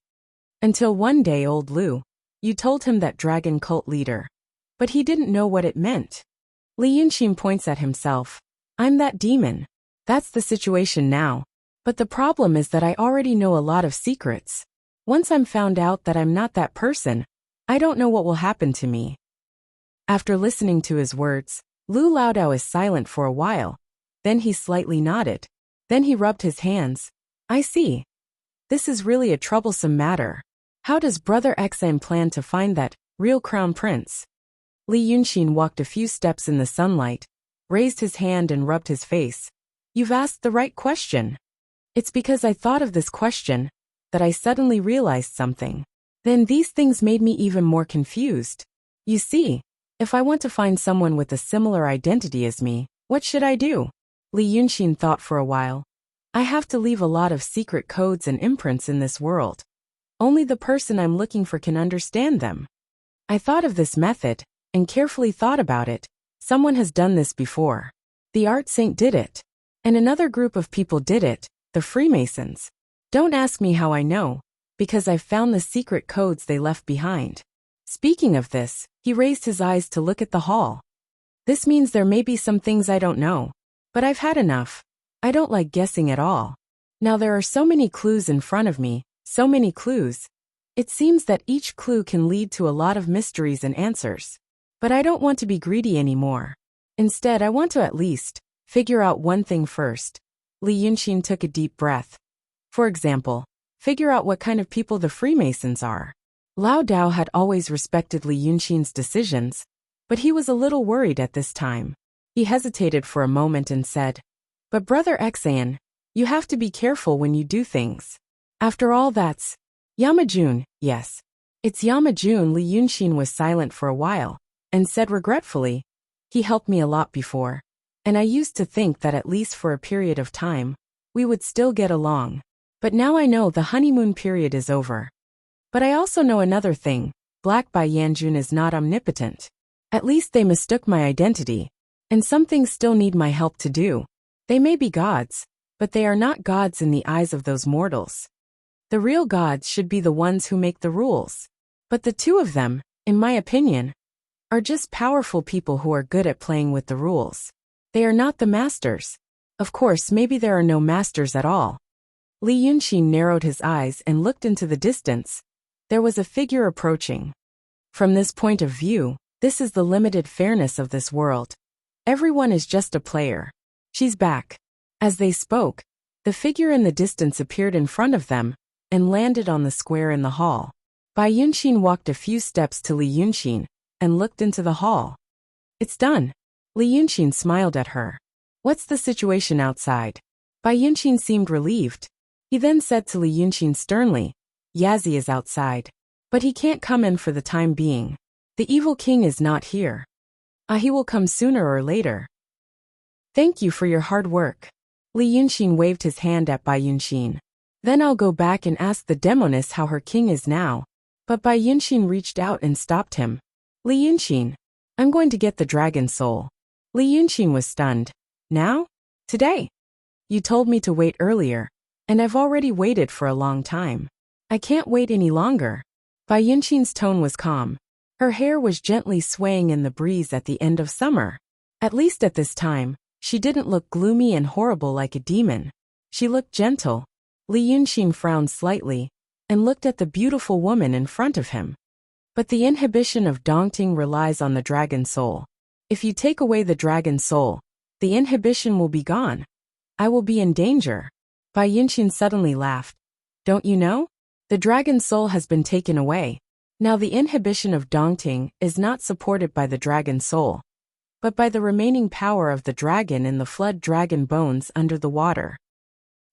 Speaker 1: Until one day old Lu, you told him that dragon cult leader. But he didn't know what it meant. Li Yunxin points at himself. I'm that demon. That's the situation now. But the problem is that I already know a lot of secrets. Once I'm found out that I'm not that person, I don't know what will happen to me. After listening to his words, Lu Laodao is silent for a while. Then he slightly nodded. Then he rubbed his hands. I see. This is really a troublesome matter. How does Brother Xan plan to find that real crown prince? Li Yunxin walked a few steps in the sunlight, raised his hand and rubbed his face. You've asked the right question. It's because I thought of this question that I suddenly realized something. Then these things made me even more confused. You see, if I want to find someone with a similar identity as me, what should I do? Li Yunxin thought for a while. I have to leave a lot of secret codes and imprints in this world. Only the person I'm looking for can understand them. I thought of this method, and carefully thought about it. Someone has done this before. The Art Saint did it. And another group of people did it, the Freemasons. Don't ask me how I know, because I've found the secret codes they left behind. Speaking of this, he raised his eyes to look at the hall. This means there may be some things I don't know. But I've had enough. I don't like guessing at all. Now there are so many clues in front of me, so many clues. It seems that each clue can lead to a lot of mysteries and answers. But I don't want to be greedy anymore. Instead, I want to at least figure out one thing first. Li Yunxin took a deep breath. For example, figure out what kind of people the Freemasons are. Lao Dao had always respected Li Yunxin's decisions, but he was a little worried at this time. He hesitated for a moment and said, But Brother Xan, you have to be careful when you do things. After all that's Yamajun, yes. It's Yamajun. Li Yunxin was silent for a while, and said regretfully, he helped me a lot before. And I used to think that at least for a period of time, we would still get along. But now I know the honeymoon period is over. But I also know another thing, Black Bai Yanjun is not omnipotent. At least they mistook my identity. And some things still need my help to do. They may be gods, but they are not gods in the eyes of those mortals. The real gods should be the ones who make the rules. But the two of them, in my opinion, are just powerful people who are good at playing with the rules. They are not the masters. Of course, maybe there are no masters at all. Li Yunxin narrowed his eyes and looked into the distance. There was a figure approaching. From this point of view, this is the limited fairness of this world. Everyone is just a player. She's back. As they spoke, the figure in the distance appeared in front of them and landed on the square in the hall. Bai Yunxin walked a few steps to Li Yunxin and looked into the hall. It's done. Li Yunxin smiled at her. What's the situation outside? Bai Yunxin seemed relieved. He then said to Li Yunxin sternly, Yazi is outside. But he can't come in for the time being. The evil king is not here. He will come sooner or later. Thank you for your hard work. Li Yunxin waved his hand at Bai Yunxin. Then I'll go back and ask the demoness how her king is now. But Bai Yunxin reached out and stopped him. Li Yunxin, I'm going to get the dragon soul. Li Yunxin was stunned. Now? Today. You told me to wait earlier, and I've already waited for a long time. I can't wait any longer. Bai Yunshin's tone was calm. Her hair was gently swaying in the breeze at the end of summer. At least at this time, she didn't look gloomy and horrible like a demon. She looked gentle. Li Yunshin frowned slightly and looked at the beautiful woman in front of him. But the inhibition of Dongting relies on the dragon soul. If you take away the dragon soul, the inhibition will be gone. I will be in danger. Bai Yunshin suddenly laughed. Don't you know? The dragon soul has been taken away. Now the inhibition of Dongting is not supported by the dragon soul, but by the remaining power of the dragon in the flood dragon bones under the water.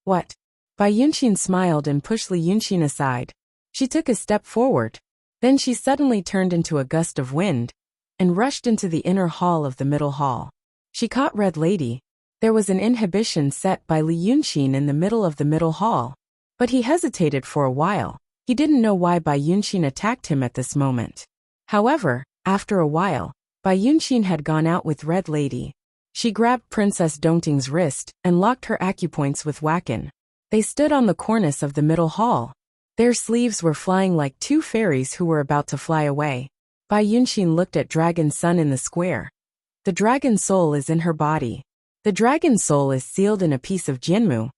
Speaker 1: What? Bai Yunshin smiled and pushed Li Yunshin aside. She took a step forward. Then she suddenly turned into a gust of wind and rushed into the inner hall of the middle hall. She caught Red Lady. There was an inhibition set by Li Yunshin in the middle of the middle hall, but he hesitated for a while. He didn't know why Bai Yunshin attacked him at this moment. However, after a while, Bai Yunshin had gone out with Red Lady. She grabbed Princess Dongting's wrist and locked her acupoints with Wacken. They stood on the cornice of the middle hall. Their sleeves were flying like two fairies who were about to fly away. Bai Yunshin looked at Dragon Sun in the square. The dragon soul is in her body. The dragon soul is sealed in a piece of Jianmu,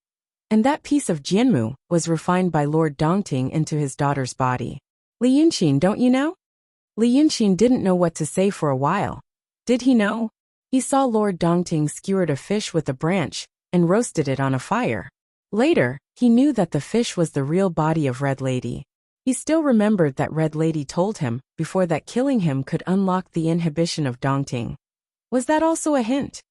Speaker 1: and that piece of Jianmu was refined by Lord Dongting into his daughter's body. Li Yunshin, don't you know? Li Yunshin didn't know what to say for a while. Did he know? He saw Lord Dongting skewered a fish with a branch and roasted it on a fire. Later, he knew that the fish was the real body of Red Lady. He still remembered that Red Lady told him before that killing him could unlock the inhibition of Dongting. Was that also a hint?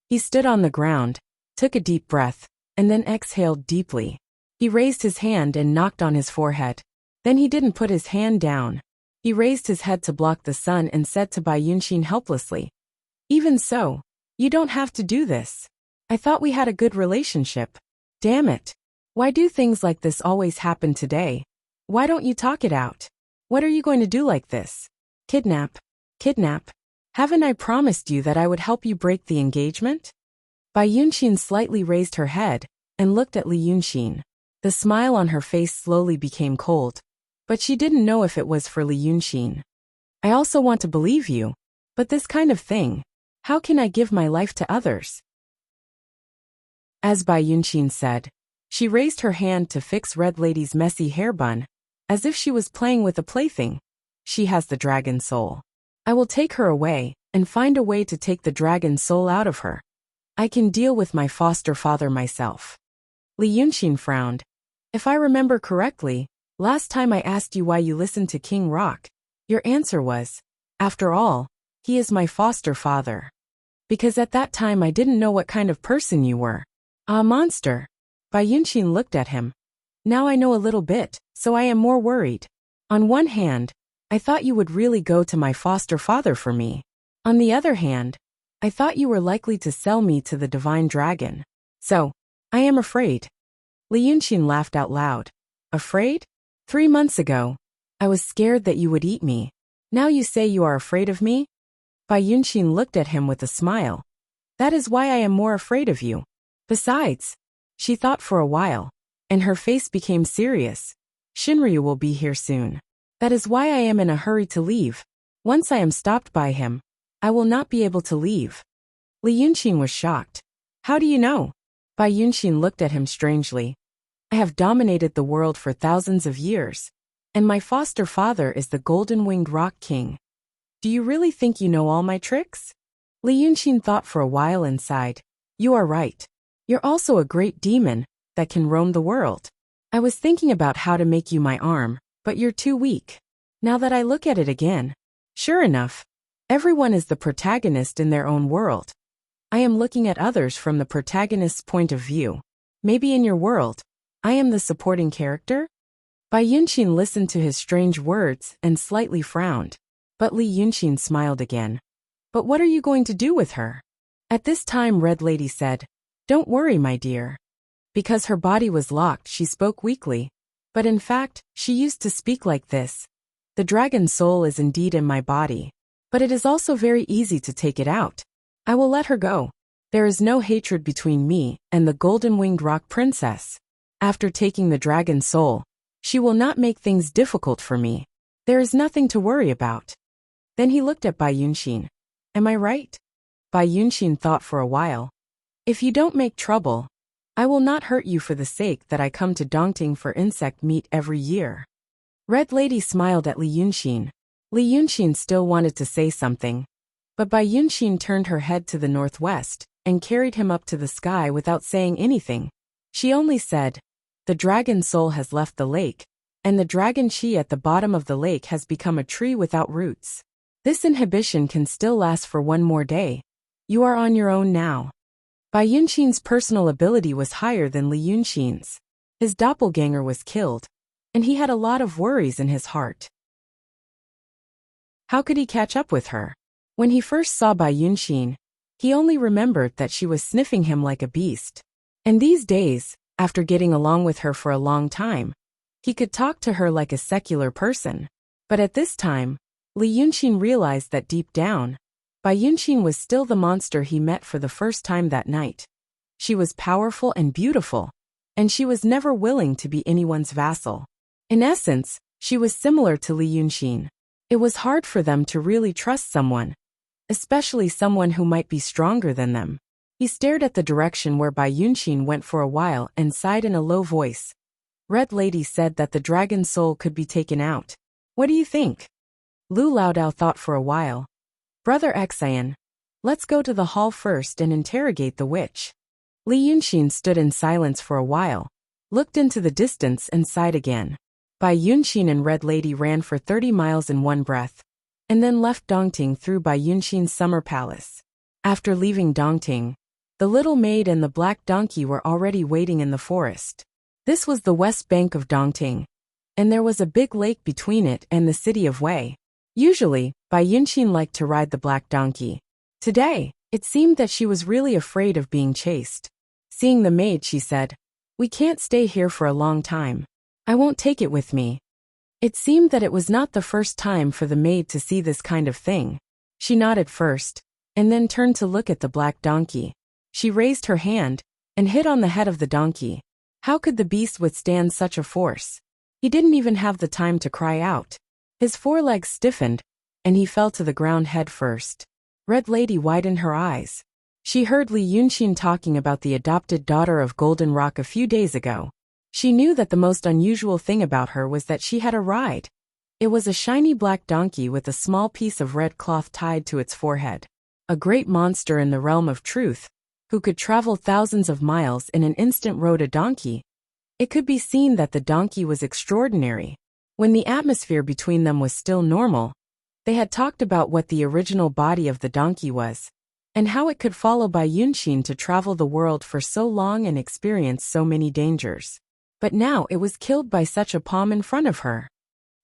Speaker 1: He stood on the ground, took a deep breath, and then exhaled deeply. He raised his hand and knocked on his forehead. Then he didn't put his hand down. He raised his head to block the sun and said to Bai Yunshin helplessly, "Even so, you don't have to do this. I thought we had a good relationship. Damn it. Why do things like this always happen today? Why don't you talk it out? What are you going to do like this? Kidnap? Kidnap? Haven't I promised you that I would help you break the engagement?" Bai Yunshin slightly raised her head and looked at Li Yunshin. The smile on her face slowly became cold, but she didn't know if it was for Li Yunshin. "I also want to believe you, but this kind of thing, how can I give my life to others?" As Bai Yunshin said, she raised her hand to fix Red Lady's messy hair bun, as if she was playing with a plaything. "She has the dragon soul. I will take her away and find a way to take the dragon soul out of her. I can deal with my foster father myself." Li Yunshin frowned. "If I remember correctly, last time I asked you why you listened to King Rock, your answer was, 'After all, he is my foster father.' Because at that time I didn't know what kind of person you were. A monster." Bai Yunshin looked at him. "Now I know a little bit, so I am more worried. On one hand, I thought you would really go to my foster father for me. On the other hand, I thought you were likely to sell me to the divine dragon. So, I am afraid." Li Yunshin laughed out loud. "Afraid? 3 months ago, I was scared that you would eat me. Now you say you are afraid of me?" Bai Yunshin looked at him with a smile. "That is why I am more afraid of you. Besides," she thought for a while, and her face became serious, "Shinryu will be here soon. That is why I am in a hurry to leave. Once I am stopped by him, I will not be able to leave." Li Yunshin was shocked. "How do you know?" Bai Yunshin looked at him strangely. "I have dominated the world for thousands of years, and my foster father is the golden-winged rock king. Do you really think you know all my tricks?" Li Yunshin thought for a while and sighed. "You are right. You're also a great demon that can roam the world. I was thinking about how to make you my arm, but you're too weak. Now that I look at it again, sure enough, everyone is the protagonist in their own world. I am looking at others from the protagonist's point of view. Maybe in your world, I am the supporting character?" Bai Yunshin listened to his strange words and slightly frowned, but Li Yunshin smiled again. "But what are you going to do with her?" At this time Red Lady said, "Don't worry, my dear." Because her body was locked, she spoke weakly, but in fact, she used to speak like this. "The dragon soul is indeed in my body, but it is also very easy to take it out. I will let her go. There is no hatred between me and the golden-winged rock princess. After taking the dragon's soul, she will not make things difficult for me. There is nothing to worry about. Then he looked at Bai Yunxin. Am I right? Bai Yunxin thought for a while. If you don't make trouble, I will not hurt you for the sake that I come to Dongting for insect meat every year. Red Lady smiled at Li Yunxin. Li Yunxin still wanted to say something, but Bai Yunxin turned her head to the northwest and carried him up to the sky without saying anything. She only said, the dragon soul has left the lake, and the dragon chi at the bottom of the lake has become a tree without roots. This inhibition can still last for one more day. You are on your own now. Bai Yunxin's personal ability was higher than Li Yunxin's. His doppelganger was killed, and he had a lot of worries in his heart. How could he catch up with her? When he first saw Bai Yunxin, he only remembered that she was sniffing him like a beast. And these days, after getting along with her for a long time, he could talk to her like a secular person. But at this time, Li Yunxin realized that deep down, Bai Yunxin was still the monster he met for the first time that night. She was powerful and beautiful, and she was never willing to be anyone's vassal. In essence, she was similar to Li Yunxin. It was hard for them to really trust someone, especially someone who might be stronger than them. He stared at the direction where Bai Yunxin went for a while and sighed in a low voice. Red Lady said that the dragon's soul could be taken out. What do you think? Lu Laodao thought for a while. Brother Xian, let's go to the hall first and interrogate the witch. Li Yunxin stood in silence for a while, looked into the distance and sighed again. Bai Yunxin and Red Lady ran for 30 miles in one breath, and then left Dongting through Bai Yunxin's summer palace. After leaving Dongting, the little maid and the black donkey were already waiting in the forest. This was the west bank of Dongting, and there was a big lake between it and the city of Wei. Usually, Bai Yunxin liked to ride the black donkey. Today, it seemed that she was really afraid of being chased. Seeing the maid, she said, "We can't stay here for a long time. I won't take it with me." It seemed that it was not the first time for the maid to see this kind of thing. She nodded first, and then turned to look at the black donkey. She raised her hand and hit on the head of the donkey. How could the beast withstand such a force? He didn't even have the time to cry out. His forelegs stiffened, and he fell to the ground head first. Red Lady widened her eyes. She heard Li Yunxin talking about the adopted daughter of Golden Rock a few days ago. She knew that the most unusual thing about her was that she had a ride. It was a shiny black donkey with a small piece of red cloth tied to its forehead. A great monster in the realm of truth, who could travel thousands of miles in an instant, rode a donkey. It could be seen that the donkey was extraordinary. When the atmosphere between them was still normal, they had talked about what the original body of the donkey was, and how it could follow Bai Yunxin to travel the world for so long and experience so many dangers. But now it was killed by such a palm in front of her.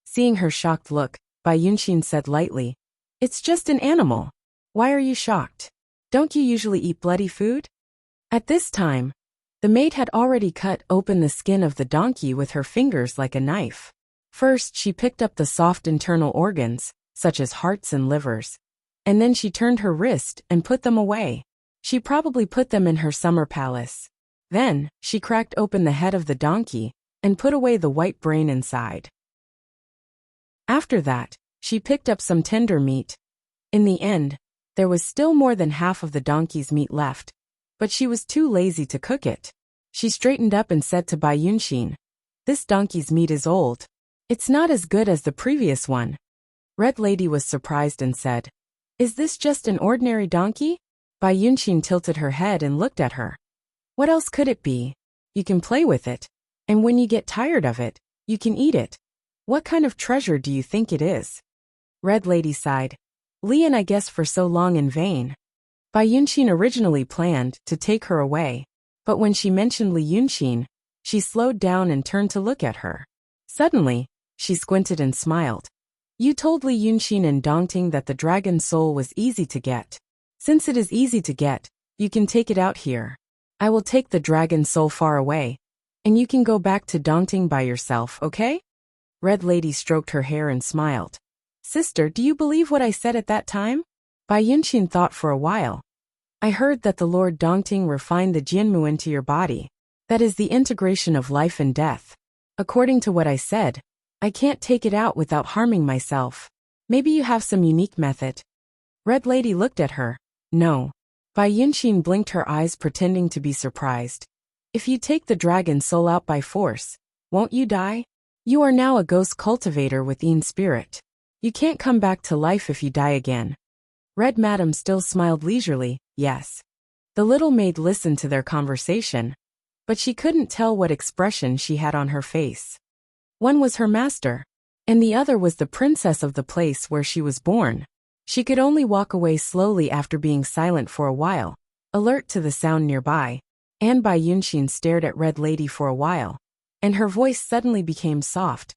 Speaker 1: Seeing her shocked look, Bai Yunxin said lightly, "It's just an animal. Why are you shocked? Don't you usually eat bloody food?" At this time, the maid had already cut open the skin of the donkey with her fingers like a knife. First, she picked up the soft internal organs, such as hearts and livers, and then she turned her wrist and put them away. She probably put them in her summer palace. Then, she cracked open the head of the donkey and put away the white brain inside. After that, she picked up some tender meat. In the end, there was still more than half of the donkey's meat left, but she was too lazy to cook it. She straightened up and said to Bai Yunxin, "This donkey's meat is old. It's not as good as the previous one." Red Lady was surprised and said, "Is this just an ordinary donkey?" Bai Yunxin tilted her head and looked at her. "What else could it be? You can play with it, and when you get tired of it, you can eat it. What kind of treasure do you think it is?" Red Lady sighed. "Li and I guessed for so long in vain." Bai Yunxin originally planned to take her away, but when she mentioned Li Yunxin, she slowed down and turned to look at her. Suddenly, she squinted and smiled. "You told Li Yunxin in Dongting that the dragon soul was easy to get. Since it is easy to get, you can take it out here. I will take the dragon soul far away, and you can go back to Dongting by yourself, okay?" Red Lady stroked her hair and smiled. "Sister, do you believe what I said at that time?" Bai Yunxin thought for a while. I heard that the Lord Dongting refined the Jianmu into your body. That is the integration of life and death. According to what I said, I can't take it out without harming myself. Maybe you have some unique method. Red Lady looked at her. No. Bai Yunxin blinked her eyes pretending to be surprised. If you take the dragon soul out by force, won't you die? You are now a ghost cultivator with Yin spirit. You can't come back to life if you die again. Red Madam still smiled leisurely, yes. The little maid listened to their conversation, but she couldn't tell what expression she had on her face. One was her master, and the other was the princess of the place where she was born. She could only walk away slowly after being silent for a while, alert to the sound nearby. And Bai Yunxin stared at Red Lady for a while, and her voice suddenly became soft.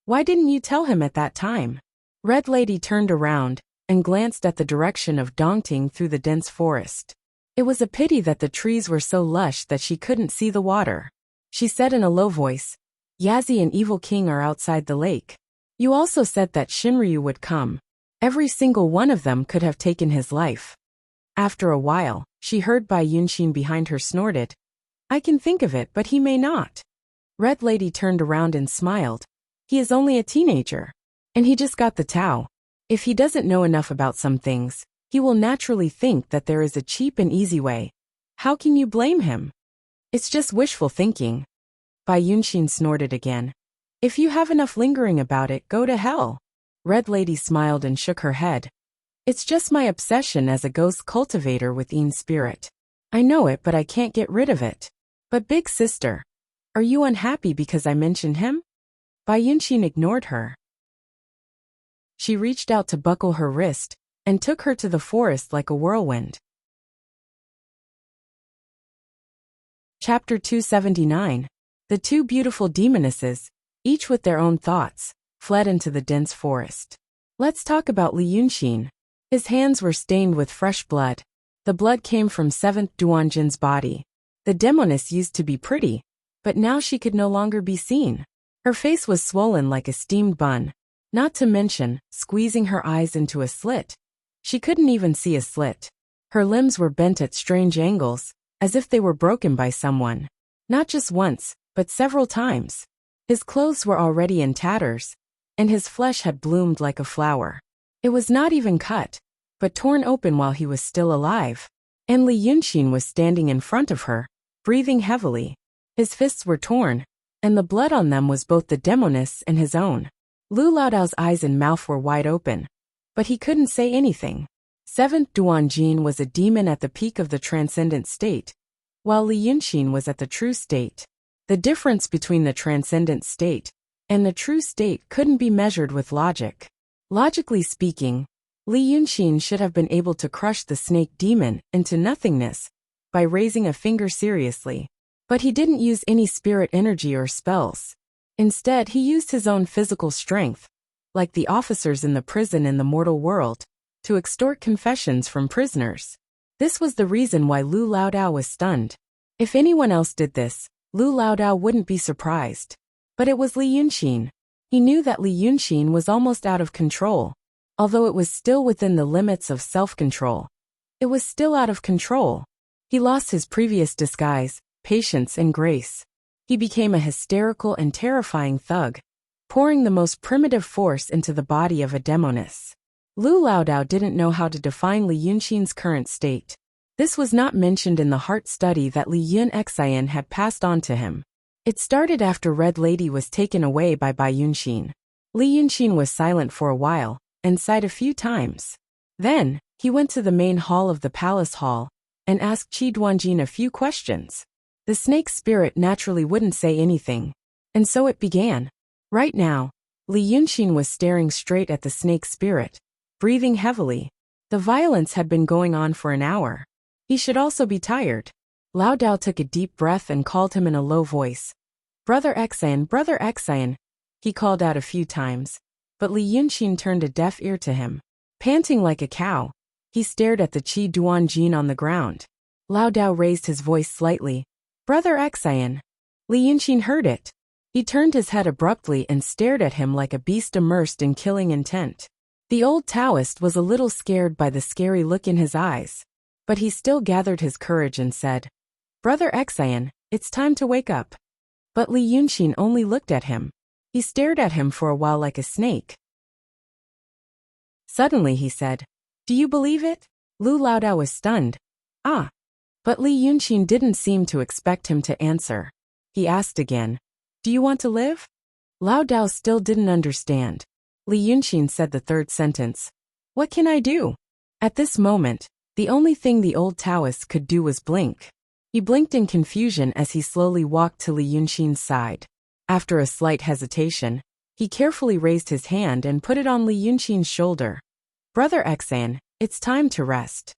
Speaker 1: Why didn't you tell him at that time? Red Lady turned around and glanced at the direction of Dongting through the dense forest. It was a pity that the trees were so lush that she couldn't see the water. She said in a low voice, Yazi and Evil King are outside the lake. You also said that Shinryu would come. Every single one of them could have taken his life. After a while, she heard Bai Yunxin behind her snorted. I can think of it, but he may not. Red Lady turned around and smiled. He is only a teenager. And he just got the Tao. If he doesn't know enough about some things, he will naturally think that there is a cheap and easy way. How can you blame him? It's just wishful thinking. Bai Yunxin snorted again. If you have enough lingering about it, go to hell. Red Lady smiled and shook her head. It's just my obsession as a ghost cultivator with Yin spirit. I know it, but I can't get rid of it. But big sister, are you unhappy because I mentioned him? Bai Yunxin ignored her. She reached out to buckle her wrist and took her to the forest like a whirlwind. Chapter 279. The two beautiful demonesses, each with their own thoughts, fled into the dense forest. Let's talk about Li Yunxin. His hands were stained with fresh blood. The blood came from 7th Duanjin's body. The demoness used to be pretty, but now she could no longer be seen. Her face was swollen like a steamed bun, not to mention squeezing her eyes into a slit. She couldn't even see a slit. Her limbs were bent at strange angles, as if they were broken by someone. Not just once, but several times. His clothes were already in tatters, and his flesh had bloomed like a flower. It was not even cut, but torn open while he was still alive. And Li Yunxin was standing in front of her, breathing heavily. His fists were torn, and the blood on them was both the demoness and his own. Lu Laodao's eyes and mouth were wide open, but he couldn't say anything. 7th Duanjin was a demon at the peak of the transcendent state, while Li Yunxin was at the true state. The difference between the transcendent state and the true state couldn't be measured with logic. Logically speaking, Li Yunxin should have been able to crush the snake demon into nothingness by raising a finger seriously. But he didn't use any spirit energy or spells. Instead, he used his own physical strength, like the officers in the prison in the mortal world, to extort confessions from prisoners. This was the reason why Lu Laodao was stunned. If anyone else did this, Lu Laodao wouldn't be surprised. But it was Li Yunxin. He knew that Li Yunxin was almost out of control, although it was still within the limits of self-control. It was still out of control. He lost his previous disguise, patience and grace. He became a hysterical and terrifying thug, pouring the most primitive force into the body of a demoness. Lu Laodao didn't know how to define Li Yunxin's current state. This was not mentioned in the heart study that Li Yun Xian had passed on to him. It started after Red Lady was taken away by Bai Yunxin. Li Yunxin was silent for a while, and sighed a few times. Then, he went to the main hall of the palace hall, and asked Qi Duanjin a few questions. The snake spirit naturally wouldn't say anything, and so it began. Right now, Li Yunxin was staring straight at the snake spirit, breathing heavily. The violence had been going on for an hour. He should also be tired. Lao Dao took a deep breath and called him in a low voice. Brother Xian, he called out a few times, but Li Yunxin turned a deaf ear to him. Panting like a cow, he stared at the Qi Duanjin on the ground. Lao Dao raised his voice slightly. Brother Xian. Li Yunxin heard it. He turned his head abruptly and stared at him like a beast immersed in killing intent. The old Taoist was a little scared by the scary look in his eyes. But he still gathered his courage and said, "Brother Xian, it's time to wake up." But Li Yunxin only looked at him. He stared at him for a while like a snake. Suddenly he said, "Do you believe it?" Lu Laodao was stunned. "Ah." But Li Yunxin didn't seem to expect him to answer. He asked again, "Do you want to live?" Laodao still didn't understand. Li Yunxin said the third sentence, "What can I do?" At this moment, the only thing the old Taoist could do was blink. He blinked in confusion as he slowly walked to Li Yunxin's side. After a slight hesitation, he carefully raised his hand and put it on Li Yunxin's shoulder. "Brother Xian, it's time to rest."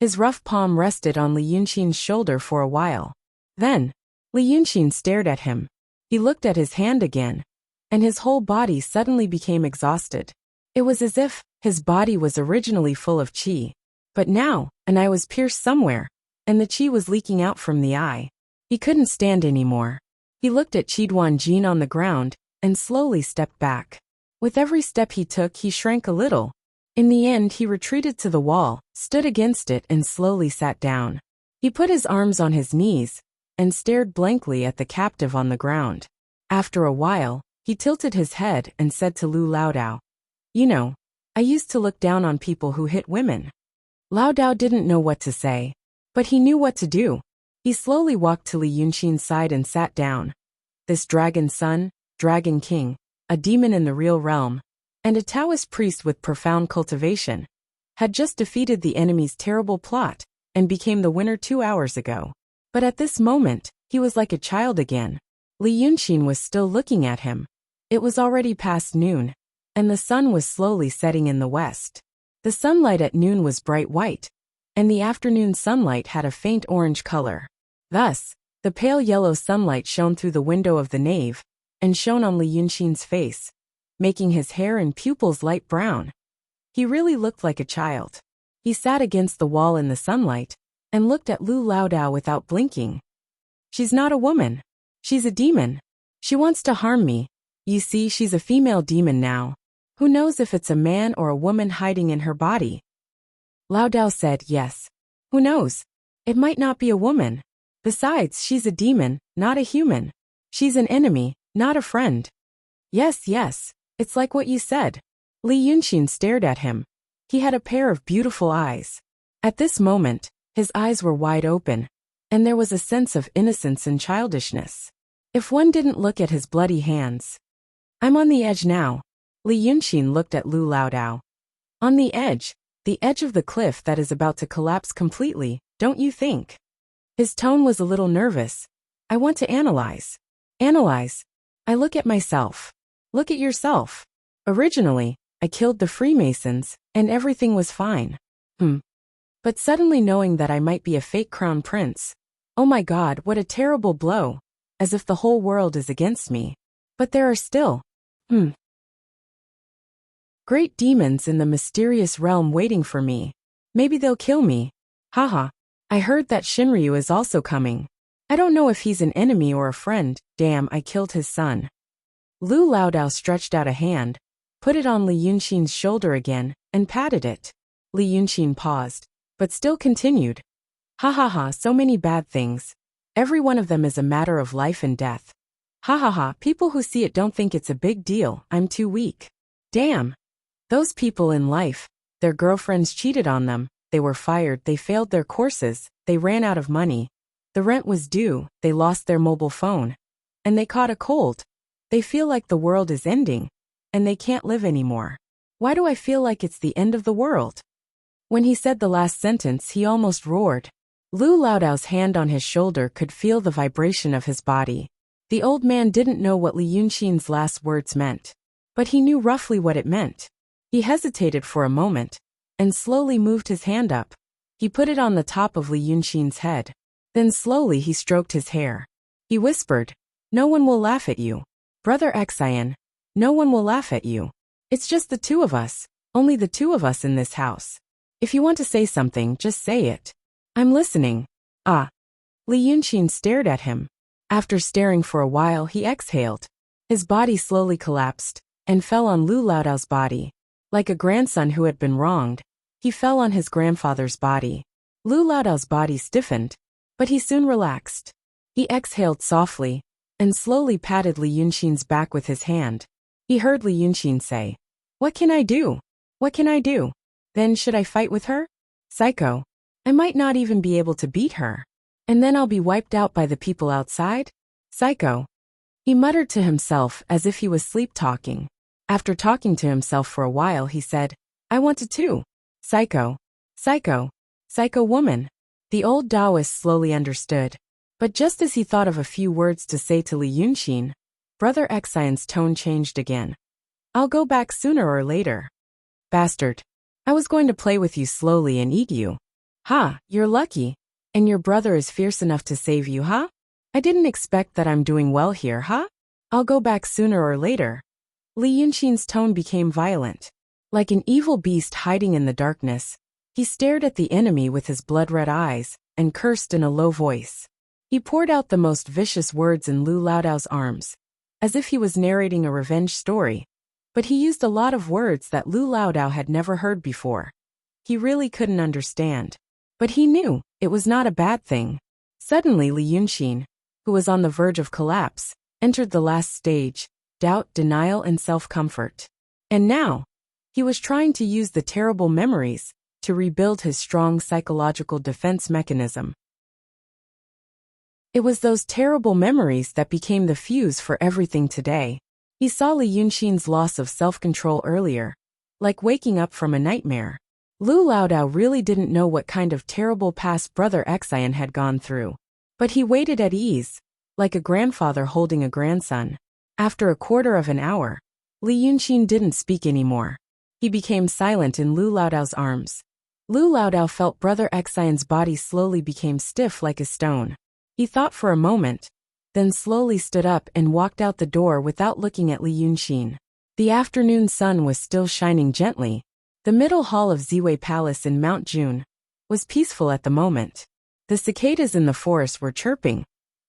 Speaker 1: His rough palm rested on Li Yunxin's shoulder for a while. Then, Li Yunxin stared at him. He looked at his hand again, and his whole body suddenly became exhausted. It was as if his body was originally full of qi, but now an eye was pierced somewhere, and the qi was leaking out from the eye. He couldn't stand anymore. He looked at Qi Jin on the ground and slowly stepped back. With every step he took, he shrank a little. In the end, he retreated to the wall, stood against it, and slowly sat down. He put his arms on his knees and stared blankly at the captive on the ground. After a while, he tilted his head and said to Lu Laodao, "You know, I used to look down on people who hit women." Laodao didn't know what to say, but he knew what to do. He slowly walked to Li Yunxin's side and sat down. This dragon son, dragon king, a demon in the real realm, and a Taoist priest with profound cultivation, had just defeated the enemy's terrible plot and became the winner 2 hours ago. But at this moment, he was like a child again. Li Yunxin was still looking at him. It was already past noon, and the sun was slowly setting in the west. The sunlight at noon was bright white, and the afternoon sunlight had a faint orange color. Thus, the pale yellow sunlight shone through the window of the nave and shone on Li Yunxin's face, making his hair and pupils light brown. He really looked like a child. He sat against the wall in the sunlight and looked at Lu Laodao without blinking. "She's not a woman. She's a demon. She wants to harm me. You see, she's a female demon now. Who knows if it's a man or a woman hiding in her body?" Laodao said, "Yes. Who knows? It might not be a woman. Besides, she's a demon, not a human. She's an enemy, not a friend." "Yes, yes, it's like what you said." Li Yunxin stared at him. He had a pair of beautiful eyes. At this moment, his eyes were wide open, and there was a sense of innocence and childishness. If one didn't look at his bloody hands. "I'm on the edge now." Li Yunxin looked at Lu Laodao. "On the edge of the cliff that is about to collapse completely, don't you think?" His tone was a little nervous. "I want to analyze." "Analyze? I look at myself." "Look at yourself." "Originally, I killed the Freemasons, and everything was fine. But suddenly knowing that I might be a fake crown prince, oh my God, what a terrible blow, as if the whole world is against me. But there are still, great demons in the mysterious realm waiting for me. Maybe they'll kill me. Haha. I heard that Shinryu is also coming. I don't know if he's an enemy or a friend. Damn, I killed his son." Lu Laodao stretched out a hand, put it on Li Yunxin's shoulder again, and patted it. Li Yunxin paused, but still continued. "Ha ha ha, so many bad things. Every one of them is a matter of life and death. Ha ha ha, people who see it don't think it's a big deal. I'm too weak. Damn. Those people in life, their girlfriends cheated on them, they were fired, they failed their courses, they ran out of money. The rent was due, they lost their mobile phone. And they caught a cold. They feel like the world is ending, and they can't live anymore. Why do I feel like it's the end of the world?" When he said the last sentence, he almost roared. Lu Laodao's hand on his shoulder could feel the vibration of his body. The old man didn't know what Li Yunxin's last words meant, but he knew roughly what it meant. He hesitated for a moment, and slowly moved his hand up. He put it on the top of Li Yunxin's head. Then slowly he stroked his hair. He whispered, "No one will laugh at you. Brother Xian, no one will laugh at you. It's just the two of us, only the two of us in this house. If you want to say something, just say it. I'm listening." "Ah." Li Yunxin stared at him. After staring for a while, he exhaled. His body slowly collapsed, and fell on Lu Laodao's body. Like a grandson who had been wronged, he fell on his grandfather's body. Lu Laodao's body stiffened, but he soon relaxed. He exhaled softly, and slowly patted Li Yunxin's back with his hand. He heard Li Yunxin say, "What can I do? What can I do? Then should I fight with her? Psycho. I might not even be able to beat her. And then I'll be wiped out by the people outside? Psycho." He muttered to himself as if he was sleep-talking. After talking to himself for a while, he said, "I want to too. Psycho. Psycho. Psycho woman." The old Taoist slowly understood. But just as he thought of a few words to say to Li Yunxin, Brother Xian's tone changed again. "I'll go back sooner or later. Bastard. I was going to play with you slowly and eat you. Ha, you're lucky. And your brother is fierce enough to save you, huh? I didn't expect that I'm doing well here, huh? I'll go back sooner or later." Li Yunxin's tone became violent. Like an evil beast hiding in the darkness, he stared at the enemy with his blood-red eyes and cursed in a low voice. He poured out the most vicious words in Lu Laodao's arms, as if he was narrating a revenge story. But he used a lot of words that Lu Laodao had never heard before. He really couldn't understand. But he knew it was not a bad thing. Suddenly Li Yunxin, who was on the verge of collapse, entered the last stage: doubt, denial, and self-comfort. And now, he was trying to use the terrible memories to rebuild his strong psychological defense mechanism. It was those terrible memories that became the fuse for everything today. He saw Li Yunxin's loss of self-control earlier, like waking up from a nightmare. Lu Laodao really didn't know what kind of terrible past Brother Xian had gone through. But he waited at ease, like a grandfather holding a grandson. After a quarter of an hour, Li Yunxin didn't speak anymore. He became silent in Lu Laodao's arms. Lu Laodao felt Brother Xian's body slowly became stiff like a stone. He thought for a moment, then slowly stood up and walked out the door without looking at Li Yunxin. The afternoon sun was still shining gently. The middle hall of Ziwei Palace in Mount June was peaceful at the moment. The cicadas in the forest were chirping.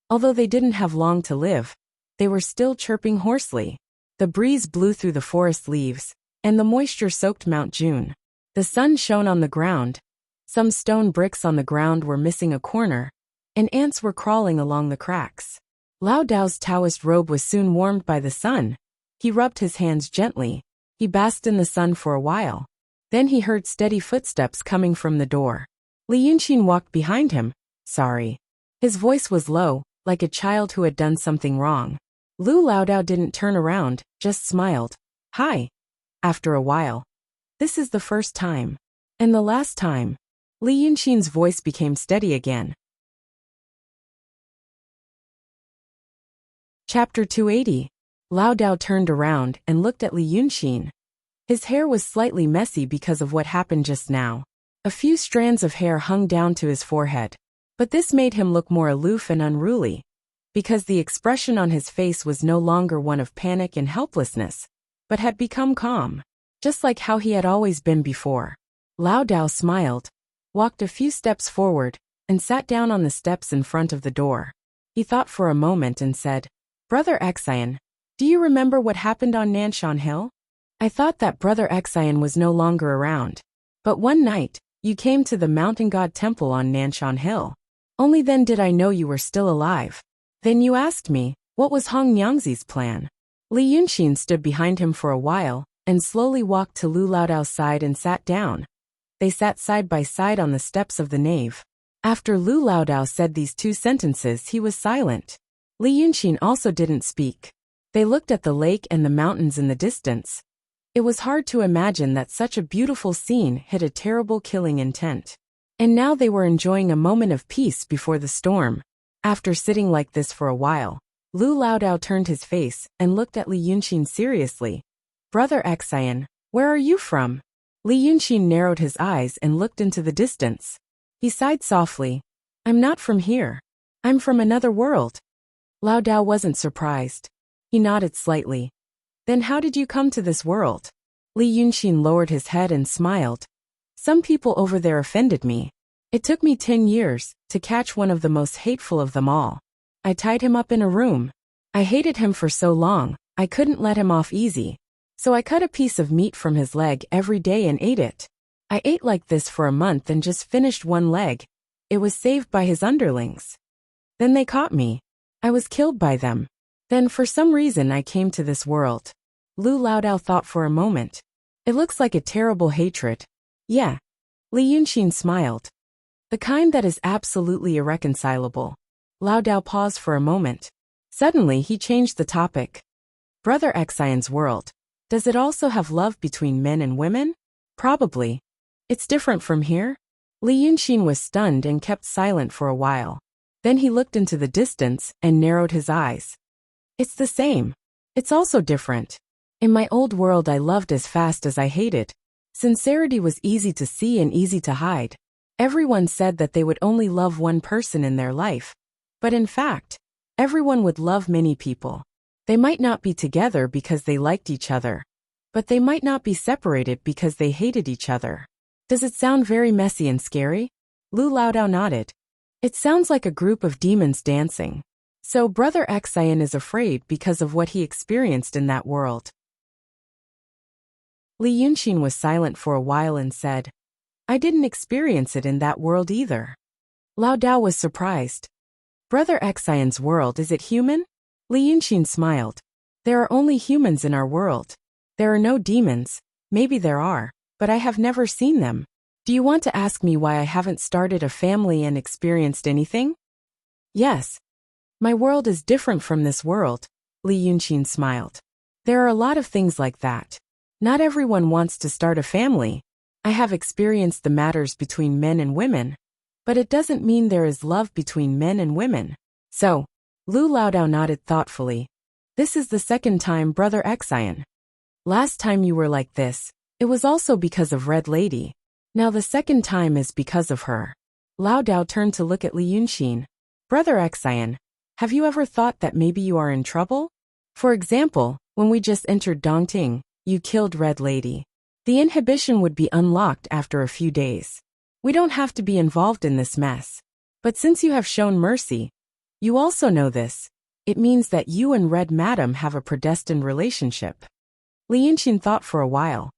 Speaker 1: Although they didn't have long to live, they were still chirping hoarsely. The breeze blew through the forest leaves, and the moisture soaked Mount June. The sun shone on the ground. Some stone bricks on the ground were missing a corner, and ants were crawling along the cracks. Lao Dao's Taoist robe was soon warmed by the sun. He rubbed his hands gently. He basked in the sun for a while. Then he heard steady footsteps coming from the door. Li Yunxin walked behind him. "Sorry." His voice was low, like a child who had done something wrong. Lu Laodao didn't turn around, just smiled. "Hi." After a while. "This is the first time. And the last time." Li Yunxin's voice became steady again. Chapter 280. Lao Dao turned around and looked at Li Yunxin. His hair was slightly messy because of what happened just now. A few strands of hair hung down to his forehead. But this made him look more aloof and unruly, because the expression on his face was no longer one of panic and helplessness, but had become calm, just like how he had always been before. Lao Dao smiled, walked a few steps forward, and sat down on the steps in front of the door. He thought for a moment and said, "Brother Xian, do you remember what happened on Nanshan Hill? I thought that Brother Xian was no longer around. But one night, you came to the Mountain God Temple on Nanshan Hill. Only then did I know you were still alive. Then you asked me, what was Hong Nyangzi's plan?" Li Yunxin stood behind him for a while, and slowly walked to Lu Laodao's side and sat down. They sat side by side on the steps of the nave. After Lu Laodao said these two sentences, he was silent. Li Yunxin also didn't speak. They looked at the lake and the mountains in the distance. It was hard to imagine that such a beautiful scene hid a terrible killing intent. And now they were enjoying a moment of peace before the storm. After sitting like this for a while, Lu Laodao turned his face and looked at Li Yunxin seriously. "Brother Xian, where are you from?" Li Yunxin narrowed his eyes and looked into the distance. He sighed softly. "I'm not from here. I'm from another world." Lao Dao wasn't surprised. He nodded slightly. "Then how did you come to this world?" Li Yunxin lowered his head and smiled. "Some people over there offended me. It took me 10 years to catch one of the most hateful of them all. I tied him up in a room. I hated him for so long, I couldn't let him off easy. So I cut a piece of meat from his leg every day and ate it. I ate like this for a month and just finished one leg. It was saved by his underlings. Then they caught me. I was killed by them. Then for some reason I came to this world. Lu Laodao thought for a moment. It looks like a terrible hatred. Yeah. Li Yunxin smiled. The kind that is absolutely irreconcilable. Laodao paused for a moment. Suddenly he changed the topic. Brother Xian's world. Does it also have love between men and women? Probably. It's different from here? Li Yunxin was stunned and kept silent for a while. Then he looked into the distance and narrowed his eyes. It's the same. It's also different. In my old world I loved as fast as I hated. Sincerity was easy to see and easy to hide. Everyone said that they would only love one person in their life. But in fact, everyone would love many people. They might not be together because they liked each other. But they might not be separated because they hated each other. Does it sound very messy and scary? Lu Laodao nodded. It sounds like a group of demons dancing. So Brother Xian is afraid because of what he experienced in that world. Li Yunxin was silent for a while and said, I didn't experience it in that world either. Laodao was surprised. Brother Xian's world, is it human? Li Yunxin smiled. There are only humans in our world. There are no demons. Maybe there are, but I have never seen them. Do you want to ask me why I haven't started a family and experienced anything? Yes. My world is different from this world, Li Yunxin smiled. There are a lot of things like that. Not everyone wants to start a family. I have experienced the matters between men and women, but it doesn't mean there is love between men and women. So, Lu Laodao nodded thoughtfully. This is the second time, Brother Xian. Last time you were like this, it was also because of Red Lady. Now the second time is because of her. Laodao turned to look at Li Yunxin. Brother Xian, have you ever thought that maybe you are in trouble? For example, when we just entered Dongting, you killed Red Lady. The inhibition would be unlocked after a few days. We don't have to be involved in this mess. But since you have shown mercy, you also know this. It means that you and Red Madam have a predestined relationship. Li Yunxin thought for a while.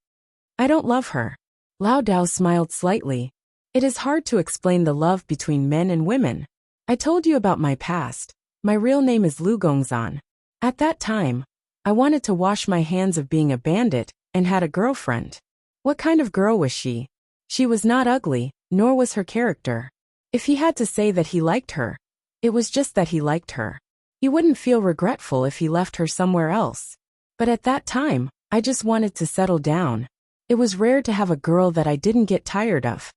Speaker 1: I don't love her. Laodao smiled slightly. It is hard to explain the love between men and women. I told you about my past. My real name is Lu Gongzan. At that time, I wanted to wash my hands of being a bandit and had a girlfriend. What kind of girl was she? She was not ugly, nor was her character. If he had to say that he liked her, it was just that he liked her. He wouldn't feel regretful if he left her somewhere else. But at that time, I just wanted to settle down. It was rare to have a girl that I didn't get tired of.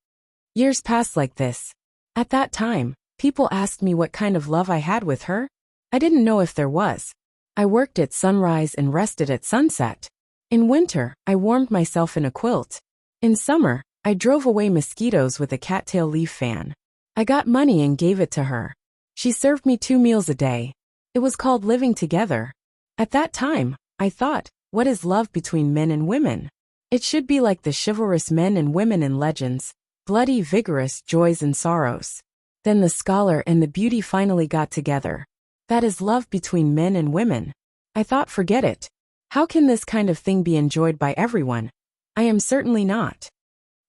Speaker 1: Years passed like this. At that time, people asked me what kind of love I had with her. I didn't know if there was. I worked at sunrise and rested at sunset. In winter, I warmed myself in a quilt. In summer, I drove away mosquitoes with a cattail leaf fan. I got money and gave it to her. She served me 2 meals a day. It was called living together. At that time, I thought, what is love between men and women? It should be like the chivalrous men and women in legends, bloody, vigorous joys and sorrows. Then the scholar and the beauty finally got together. That is love between men and women. I thought, forget it. How can this kind of thing be enjoyed by everyone? I am certainly not.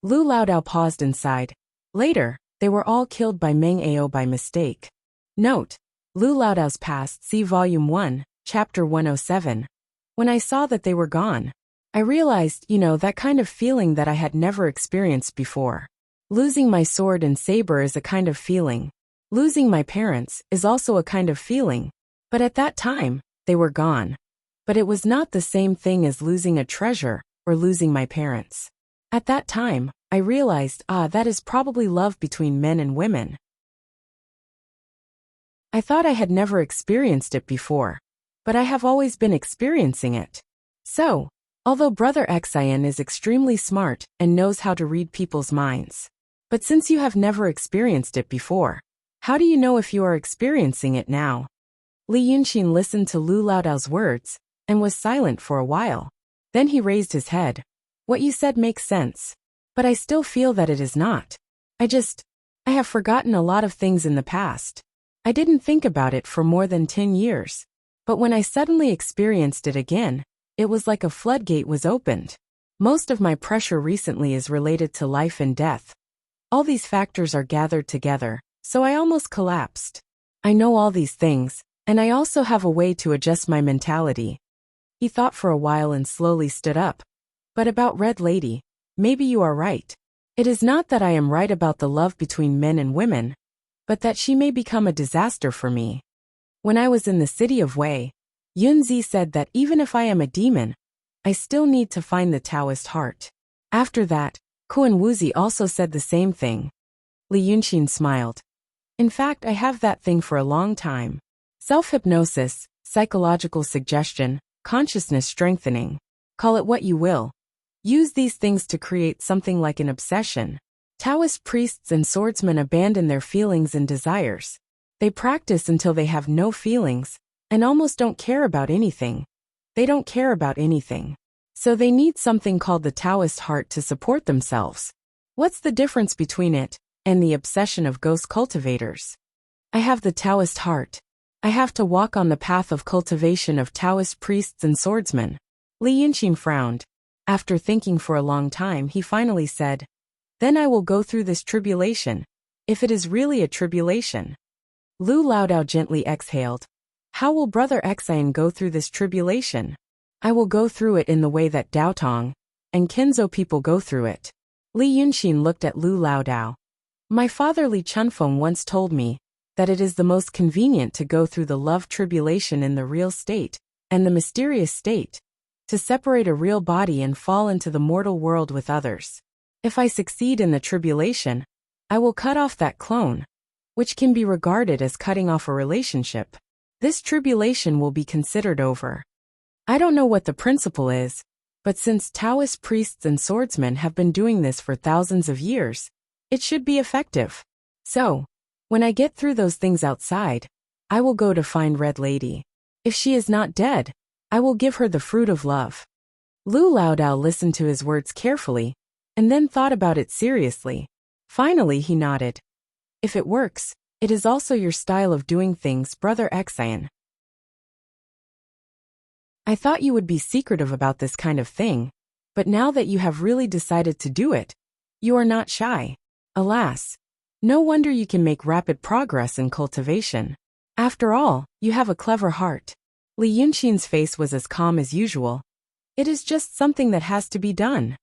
Speaker 1: Lu Laodao paused and sighed. Later, they were all killed by Meng Ao by mistake. Note, Lu Laodao's past, see Volume 1, Chapter 107. When I saw that they were gone, I realized, that kind of feeling that I had never experienced before. Losing my sword and saber is a kind of feeling. Losing my parents is also a kind of feeling. But at that time, they were gone. But it was not the same thing as losing a treasure or losing my parents. At that time, I realized, that is probably love between men and women. I thought I had never experienced it before. But I have always been experiencing it. So, although Brother Xian is extremely smart and knows how to read people's minds, but since you have never experienced it before, how do you know if you are experiencing it now? Li Yunxin listened to Lu Laodao's words and was silent for a while. Then he raised his head. What you said makes sense. But I still feel that it is not. I have forgotten a lot of things in the past. I didn't think about it for more than 10 years. But when I suddenly experienced it again, it was like a floodgate was opened. Most of my pressure recently is related to life and death. All these factors are gathered together, so I almost collapsed. I know all these things, and I also have a way to adjust my mentality. He thought for a while and slowly stood up. But about Red Lady, maybe you are right. It is not that I am right about the love between men and women, but that she may become a disaster for me. When I was in the city of Wei, Yunzi said that even if I am a demon, I still need to find the Taoist heart. After that, Kuan Wuzi also said the same thing. Li Yunxin smiled. In fact, I have that thing for a long time. Self-hypnosis, psychological suggestion, consciousness strengthening. Call it what you will. Use these things to create something like an obsession. Taoist priests and swordsmen abandon their feelings and desires. They practice until they have no feelings, and almost don't care about anything. They don't care about anything. So they need something called the Taoist heart to support themselves. What's the difference between it and the obsession of ghost cultivators? I have the Taoist heart. I have to walk on the path of cultivation of Taoist priests and swordsmen. Li Yunxin frowned. After thinking for a long time, he finally said, "Then I will go through this tribulation, if it is really a tribulation." Lu Laodao gently exhaled. How will Brother Xian go through this tribulation? I will go through it in the way that Daotong and Kenzo people go through it. Li Yunxin looked at Lu Laodao. My father Li Chunfeng once told me that it is the most convenient to go through the love tribulation in the real state and the mysterious state, to separate a real body and fall into the mortal world with others. If I succeed in the tribulation, I will cut off that clone, which can be regarded as cutting off a relationship. This tribulation will be considered over. I don't know what the principle is, but since Taoist priests and swordsmen have been doing this for thousands of years, it should be effective. So, when I get through those things outside, I will go to find Red Lady. If she is not dead, I will give her the fruit of love. Lu Laodao listened to his words carefully, and then thought about it seriously. Finally he nodded. If it works, it is also your style of doing things, Brother Xian. I thought you would be secretive about this kind of thing, but now that you have really decided to do it, you are not shy. Alas, no wonder you can make rapid progress in cultivation. After all, you have a clever heart. Li Yunxin's face was as calm as usual. It is just something that has to be done.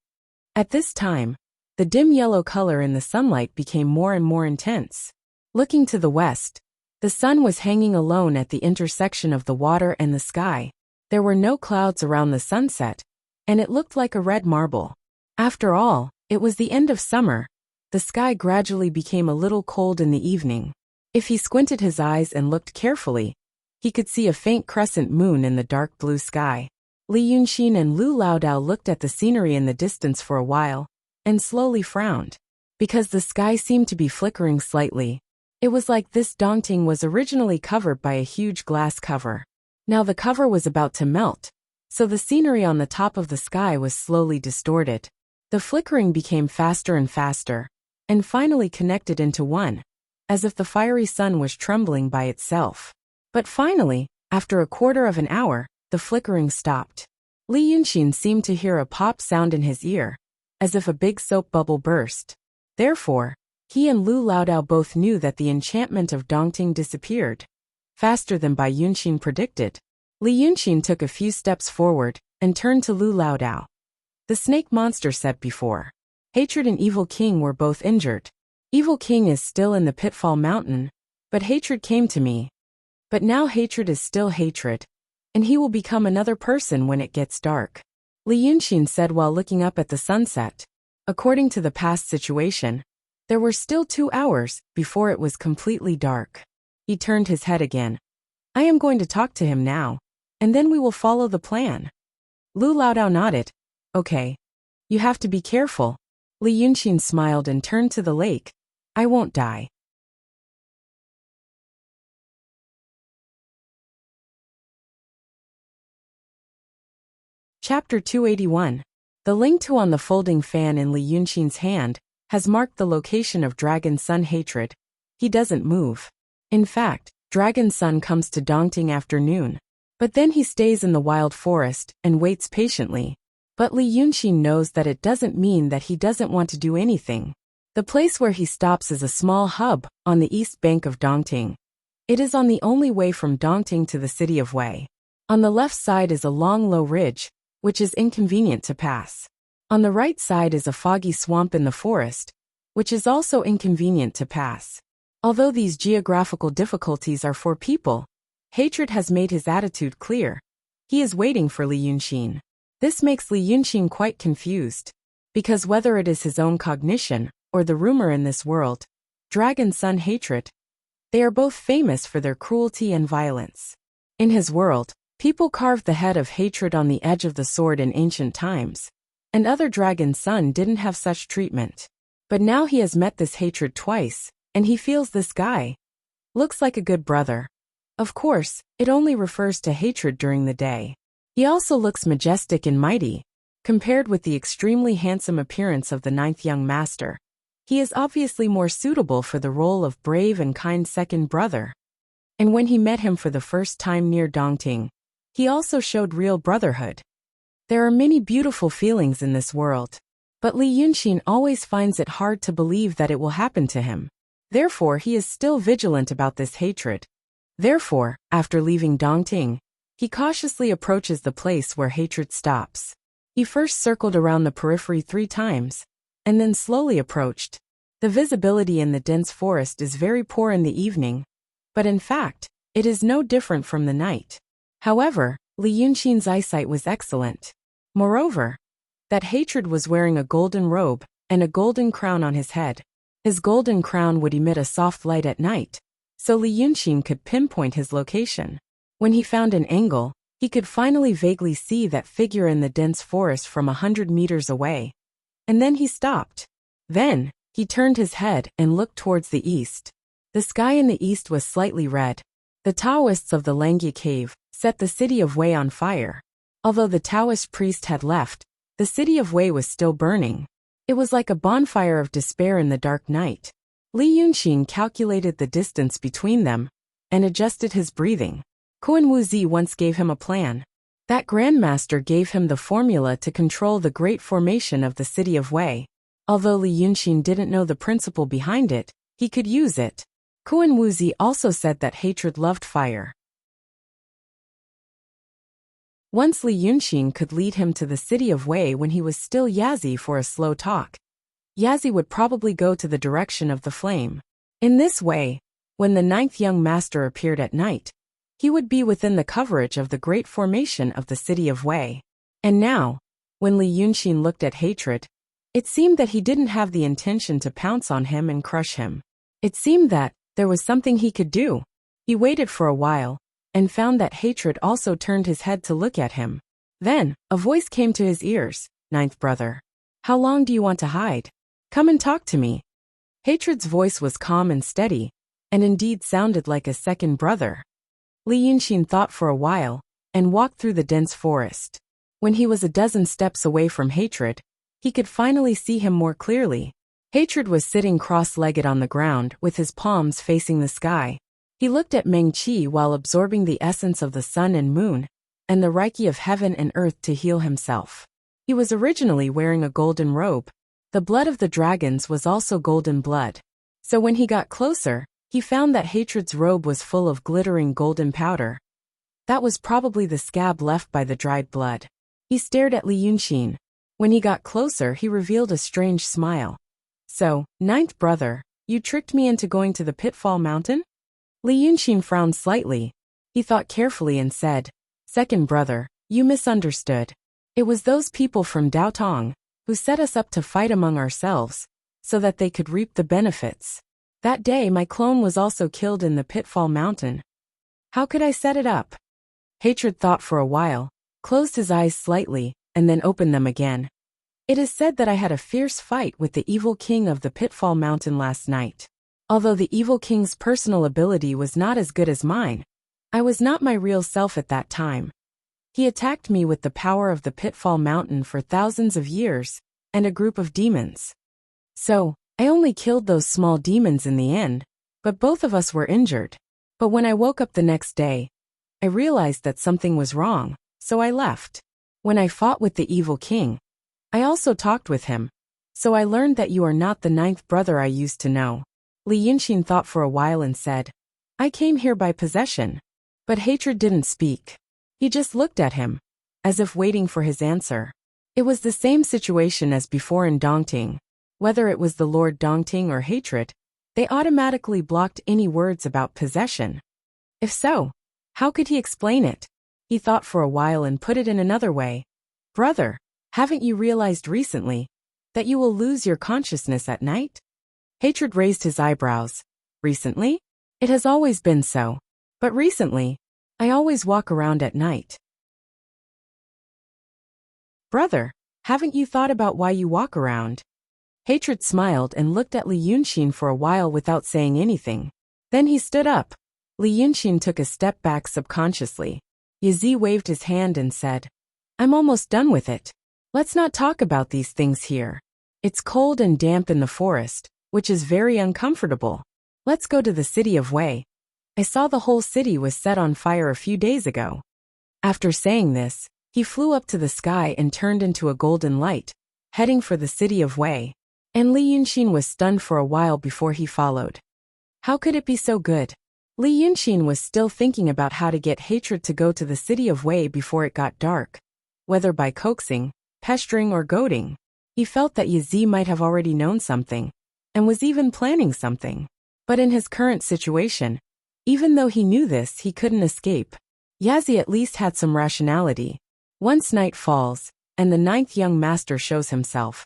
Speaker 1: At this time, the dim yellow color in the sunlight became more and more intense. Looking to the west, the sun was hanging alone at the intersection of the water and the sky. There were no clouds around the sunset, and it looked like a red marble. After all, it was the end of summer. The sky gradually became a little cold in the evening. If he squinted his eyes and looked carefully, he could see a faint crescent moon in the dark blue sky. Li Yunxin and Lu Laodao looked at the scenery in the distance for a while, and slowly frowned. Because the sky seemed to be flickering slightly. It was like this Dongting was originally covered by a huge glass cover. Now the cover was about to melt, so the scenery on the top of the sky was slowly distorted. The flickering became faster and faster, and finally connected into one, as if the fiery sun was trembling by itself. But finally, after a quarter of an hour, the flickering stopped. Li Yunxin seemed to hear a pop sound in his ear, as if a big soap bubble burst. Therefore, he and Lu Laodao both knew that the enchantment of Dongting disappeared, faster than Bai Yunxin predicted. Li Yunxin took a few steps forward, and turned to Lu Laodao. The snake monster said before. Hatred and Evil King were both injured. Evil King is still in the Pitfall Mountain, but hatred came to me. But now hatred is still hatred, and he will become another person when it gets dark. Li Yunxin said while looking up at the sunset. According to the past situation, there were still 2 hours before it was completely dark. He turned his head again. I am going to talk to him now, and then we will follow the plan. Lu Laodao nodded. Okay. You have to be careful. Li Yunxin smiled and turned to the lake. I won't die. Chapter 281. The Lingtu on the folding fan in Li Yunxin's hand has marked the location of Dragon Sun hatred. He doesn't move. In fact, Dragon Sun comes to Dongting after noon. But then he stays in the wild forest and waits patiently. But Li Yunxin knows that it doesn't mean that he doesn't want to do anything. The place where he stops is a small hub on the east bank of Dongting. It is on the only way from Dongting to the city of Wei. On the left side is a long low ridge, which is inconvenient to pass. On the right side is a foggy swamp in the forest, which is also inconvenient to pass. Although these geographical difficulties are for people, hatred has made his attitude clear. He is waiting for Li Yunxin. This makes Li Yunxin quite confused, because whether it is his own cognition or the rumor in this world, Dragon Sun hatred, they are both famous for their cruelty and violence. In his world, people carved the head of hatred on the edge of the sword in ancient times, and other Dragon Sun didn't have such treatment. But now he has met this hatred twice, and he feels this guy looks like a good brother. Of course, it only refers to hatred during the day. He also looks majestic and mighty. Compared with the extremely handsome appearance of the ninth young master, he is obviously more suitable for the role of brave and kind second brother. And when he met him for the first time near Dongting, he also showed real brotherhood. There are many beautiful feelings in this world, but Li Yunxin always finds it hard to believe that it will happen to him. Therefore, he is still vigilant about this hatred. Therefore, after leaving Dongting, he cautiously approaches the place where hatred stops. He first circled around the periphery 3 times, and then slowly approached. The visibility in the dense forest is very poor in the evening, but in fact, it is no different from the night. However, Li Yunxin's eyesight was excellent. Moreover, that hatred was wearing a golden robe and a golden crown on his head. His golden crown would emit a soft light at night, so Li Yunxin could pinpoint his location. When he found an angle, he could finally vaguely see that figure in the dense forest from 100 meters away. And then he stopped. Then, he turned his head and looked towards the east. The sky in the east was slightly red. The Taoists of the Langya cave set the city of Wei on fire. Although the Taoist priest had left, the city of Wei was still burning. It was like a bonfire of despair in the dark night. Li Yunxin calculated the distance between them and adjusted his breathing. Quan Wuxia once gave him a plan. That grandmaster gave him the formula to control the great formation of the city of Wei. Although Li Yunxin didn't know the principle behind it, he could use it. Quan Wuxia also said that hatred loved fire. Once Li Yunxin could lead him to the city of Wei when he was still Yazi for a slow talk. Yazi would probably go to the direction of the flame. In this way, when the ninth young master appeared at night, he would be within the coverage of the great formation of the city of Wei. And now, when Li Yunxin looked at hatred, it seemed that he didn't have the intention to pounce on him and crush him. It seemed that there was something he could do. He waited for a while, and found that hatred also turned his head to look at him. Then, a voice came to his ears, "Ninth brother. How long do you want to hide? Come and talk to me." Hatred's voice was calm and steady, and indeed sounded like a second brother. Li Yunxin thought for a while, and walked through the dense forest. When he was a dozen steps away from hatred, he could finally see him more clearly. Hatred was sitting cross-legged on the ground with his palms facing the sky. He looked at Meng Qi while absorbing the essence of the sun and moon, and the Reiki of heaven and earth to heal himself. He was originally wearing a golden robe. The blood of the dragons was also golden blood. So when he got closer, he found that hatred's robe was full of glittering golden powder. That was probably the scab left by the dried blood. He stared at Li Yunxin. When he got closer, he revealed a strange smile. "So, ninth brother, you tricked me into going to the Pitfall Mountain?" Li Yunxin frowned slightly. He thought carefully and said, "Second brother, you misunderstood. It was those people from Daotong who set us up to fight among ourselves, so that they could reap the benefits. That day my clone was also killed in the Pitfall Mountain. How could I set it up?" Hatred thought for a while, closed his eyes slightly, and then opened them again. "It is said that I had a fierce fight with the evil king of the Pitfall Mountain last night. Although the evil king's personal ability was not as good as mine, I was not my real self at that time. He attacked me with the power of the Pitfall Mountain for thousands of years, and a group of demons. So, I only killed those small demons in the end, but both of us were injured. But when I woke up the next day, I realized that something was wrong, so I left. When I fought with the evil king, I also talked with him. So I learned that you are not the ninth brother I used to know. Li Yunxin thought for a while and said, I came here by possession. But hatred didn't speak. He just looked at him, as if waiting for his answer. It was the same situation as before in Dongting. Whether it was the Lord Dongting or hatred, they automatically blocked any words about possession. If so, how could he explain it? He thought for a while and put it in another way. Brother, haven't you realized recently that you will lose your consciousness at night? Hatred raised his eyebrows. Recently? It has always been so. But recently, I always walk around at night. Brother, haven't you thought about why you walk around? Hatred smiled and looked at Li Yunxin for a while without saying anything. Then he stood up. Li Yunxin took a step back subconsciously. Yazi waved his hand and said, I'm almost done with it. Let's not talk about these things here. It's cold and damp in the forest, which is very uncomfortable. Let's go to the city of Wei. I saw the whole city was set on fire a few days ago. After saying this, he flew up to the sky and turned into a golden light, heading for the city of Wei. And Li Yunxin was stunned for a while before he followed. How could it be so good? Li Yunxin was still thinking about how to get hatred to go to the city of Wei before it got dark. Whether by coaxing, pestering or goading, he felt that Yazi might have already known something, and was even planning something. But in his current situation, even though he knew this, he couldn't escape. Yazi at least had some rationality. Once night falls, and the ninth young master shows himself,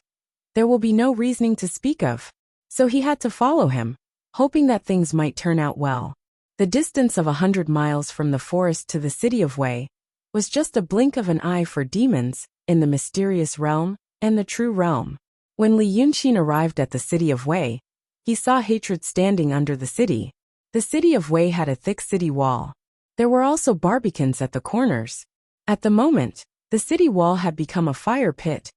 Speaker 1: there will be no reasoning to speak of. So he had to follow him, hoping that things might turn out well. The distance of 100 miles from the forest to the city of Wei was just a blink of an eye for demons in the mysterious realm and the true realm. When Li Yunxin arrived at the city of Wei, he saw hatred standing under the city. The city of Wei had a thick city wall. There were also barbicans at the corners. At the moment, the city wall had become a fire pit.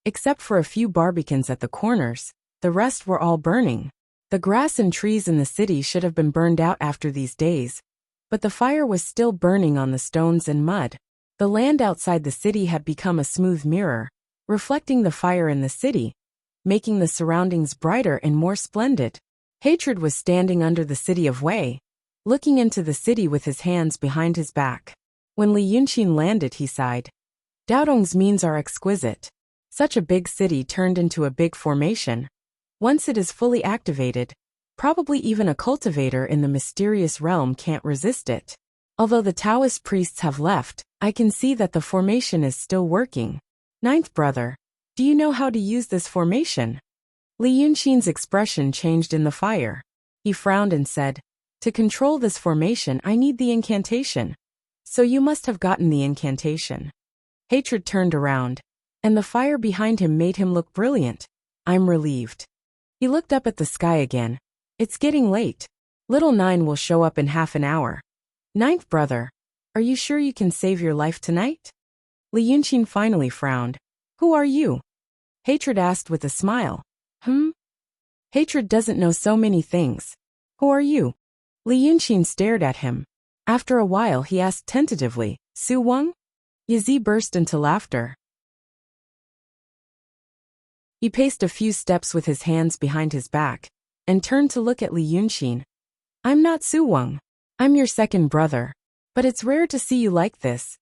Speaker 1: Except for a few barbicans at the corners, the rest were all burning. The grass and trees in the city should have been burned out after these days, but the fire was still burning on the stones and mud. The land outside the city had become a smooth mirror, reflecting the fire in the city, making the surroundings brighter and more splendid. Hatred was standing under the city of Wei, looking into the city with his hands behind his back. When Li Yunxin landed, he sighed. Daodong's means are exquisite. Such a big city turned into a big formation. Once it is fully activated, probably even a cultivator in the mysterious realm can't resist it. Although the Taoist priests have left, I can see that the formation is still working. Ninth brother, do you know how to use this formation? Li Yunxin's expression changed in the fire. He frowned and said, to control this formation I need the incantation. So you must have gotten the incantation. Hatred turned around, and the fire behind him made him look brilliant. I'm relieved. He looked up at the sky again. It's getting late. Little Nine will show up in half an hour. Ninth brother, are you sure you can save your life tonight? Li Yunxin finally frowned. Who are you? Hatred asked with a smile. Hatred doesn't know so many things. Who are you? Li Yunxin stared at him. After a while he asked tentatively, Su Wang? Yazi burst into laughter. He paced a few steps with his hands behind his back, and turned to look at Li Yunxin. I'm not Su Wang. I'm your second brother. But it's rare to see you like this.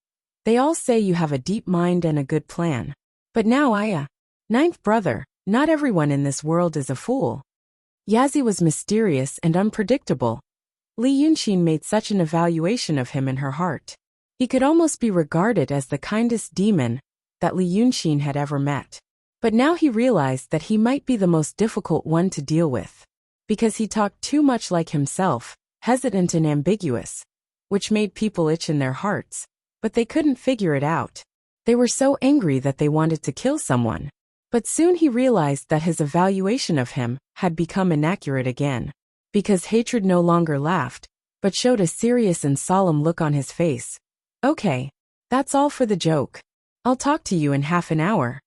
Speaker 1: They all say you have a deep mind and a good plan. But now ninth brother, not everyone in this world is a fool. Yazi was mysterious and unpredictable. Li Yunxin made such an evaluation of him in her heart. He could almost be regarded as the kindest demon that Li Yunxin had ever met. But now he realized that he might be the most difficult one to deal with, because he talked too much like himself, hesitant and ambiguous, which made people itch in their hearts, but they couldn't figure it out. They were so angry that they wanted to kill someone. But soon he realized that his evaluation of him had become inaccurate again, because hatred no longer laughed, but showed a serious and solemn look on his face. Okay, that's all for the joke. I'll talk to you in half an hour.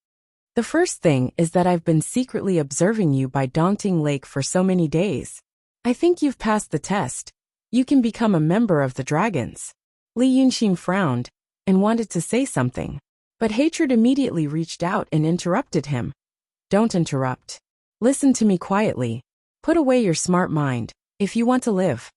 Speaker 1: The first thing is that I've been secretly observing you by Dongting Lake for so many days. I think you've passed the test. You can become a member of the dragons. Li Yunxin frowned and wanted to say something. But hatred immediately reached out and interrupted him. Don't interrupt. Listen to me quietly. Put away your smart mind, if you want to live.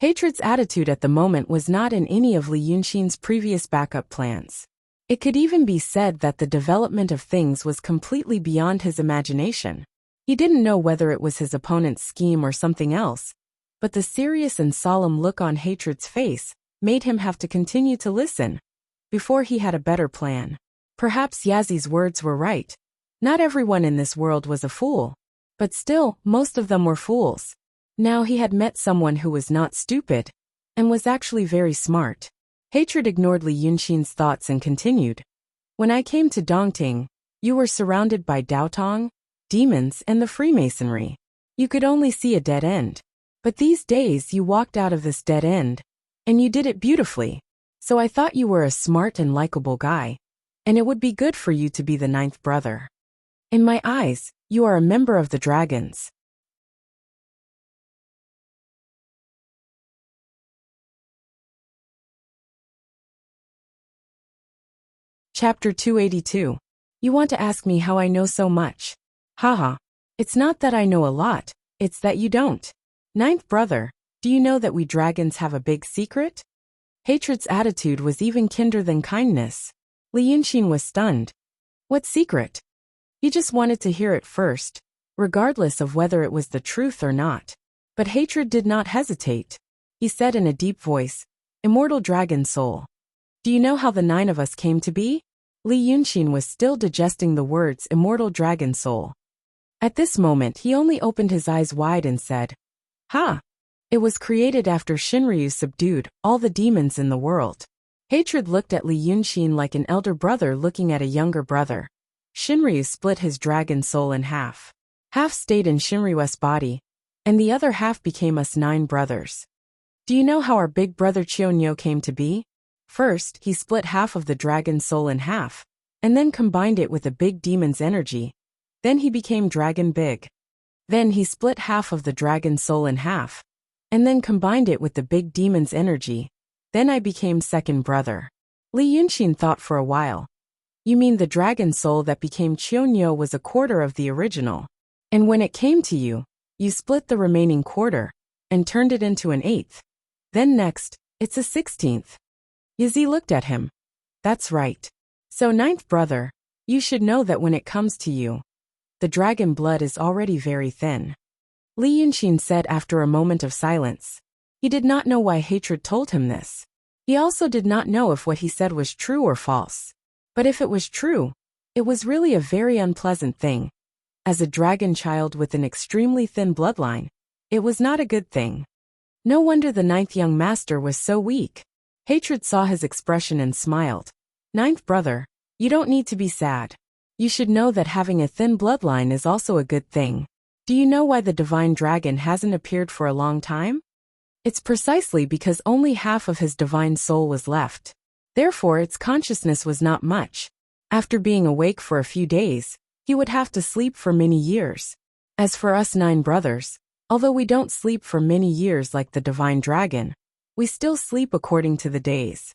Speaker 1: Hatred's attitude at the moment was not in any of Li Yunxin's previous backup plans. It could even be said that the development of things was completely beyond his imagination. He didn't know whether it was his opponent's scheme or something else, but the serious and solemn look on Hatred's face made him have to continue to listen. Before he had a better plan. Perhaps Yazi's words were right. Not everyone in this world was a fool. But still, most of them were fools. Now he had met someone who was not stupid, and was actually very smart. Hatred ignored Li Yunxin's thoughts and continued. When I came to Dongting, you were surrounded by Daotong, demons, and the Freemasonry. You could only see a dead end. But these days you walked out of this dead end, and you did it beautifully. So I thought you were a smart and likable guy, and it would be good for you to be the 9th brother. In my eyes, you are a member of the dragons. Chapter 282. You want to ask me how I know so much? Haha. It's not that I know a lot, it's that you don't. 9th brother, do you know that we dragons have a big secret? Hatred's attitude was even kinder than kindness. Li Yunxin was stunned. What secret? He just wanted to hear it first, regardless of whether it was the truth or not. But Hatred did not hesitate. He said in a deep voice, Immortal dragon soul. Do you know how the 9 of us came to be? Li Yunxin was still digesting the words immortal dragon soul. At this moment he only opened his eyes wide and said, Ha! It was created after Shinryu subdued all the demons in the world. Hatred looked at Li Yunxin like an elder brother looking at a younger brother. Shinryu split his dragon soul in half. Half stayed in Shinryu's body, and the other half became us 9 brothers. Do you know how our big brother Chionyo came to be? First, he split half of the dragon soul in half, and then combined it with a big demon's energy. Then he became Dragon Big. Then he split half of the dragon soul in half, and then combined it with the big demon's energy. Then I became second brother. Li Yunxin thought for a while. You mean the dragon soul that became Chionyo was a quarter of the original. And when it came to you, you split the remaining quarter, and turned it into an 8th. Then next, it's a 16th. Yazi looked at him. That's right. So 9th brother, you should know that when it comes to you, the dragon blood is already very thin. Li Yunxin said after a moment of silence. He did not know why Hatred told him this. He also did not know if what he said was true or false. But if it was true, it was really a very unpleasant thing. As a dragon child with an extremely thin bloodline, it was not a good thing. No wonder the 9th young master was so weak. Hatred saw his expression and smiled. 9th brother, you don't need to be sad. You should know that having a thin bloodline is also a good thing. Do you know why the divine dragon hasn't appeared for a long time? It's precisely because only half of his divine soul was left. Therefore its consciousness was not much. After being awake for a few days, he would have to sleep for many years. As for us 9 brothers, although we don't sleep for many years like the divine dragon, we still sleep according to the days.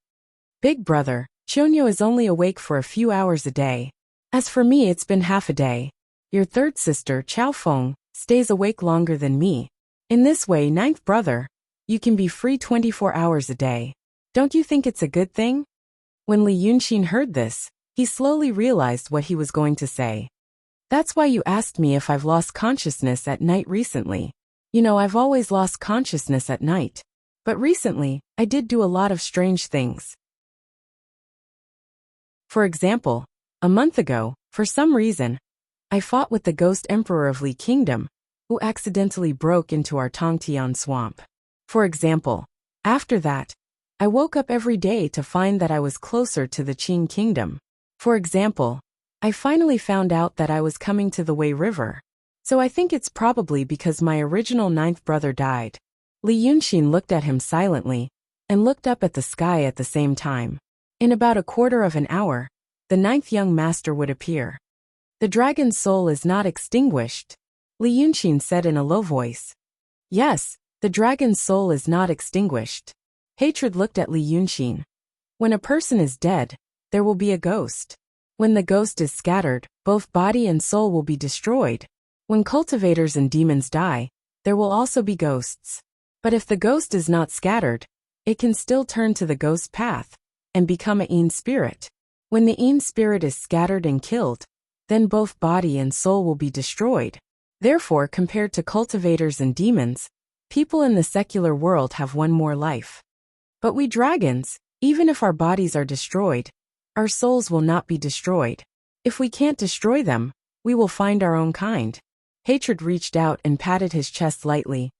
Speaker 1: Big brother, Chionyo is only awake for a few hours a day. As for me, it's been half a day. Your third sister, Chaofeng, stays awake longer than me. In this way, 9th brother, you can be free 24 hours a day. Don't you think it's a good thing? When Li Yunxin heard this, he slowly realized what he was going to say. That's why you asked me if I've lost consciousness at night recently. You know, I've always lost consciousness at night. But recently, I did do a lot of strange things. For example, a month ago, for some reason, I fought with the ghost emperor of Li Kingdom, who accidentally broke into our Tongtian swamp. For example, after that, I woke up every day to find that I was closer to the Qing Kingdom. For example, I finally found out that I was coming to the Wei River. So I think it's probably because my original 9th brother died. Li Yunxin looked at him silently, and looked up at the sky at the same time. In about a quarter of an hour, the 9th young master would appear. The dragon's soul is not extinguished, Li Yunxin said in a low voice. Yes, the dragon's soul is not extinguished. Hatred looked at Li Yunxin. When a person is dead, there will be a ghost. When the ghost is scattered, both body and soul will be destroyed. When cultivators and demons die, there will also be ghosts. But if the ghost is not scattered, it can still turn to the ghost path and become a Een spirit. When the Een spirit is scattered and killed, then both body and soul will be destroyed. Therefore, compared to cultivators and demons, people in the secular world have one more life. But we dragons, even if our bodies are destroyed, our souls will not be destroyed. If we can't destroy them, we will find our own kind. Hatred reached out and patted his chest lightly.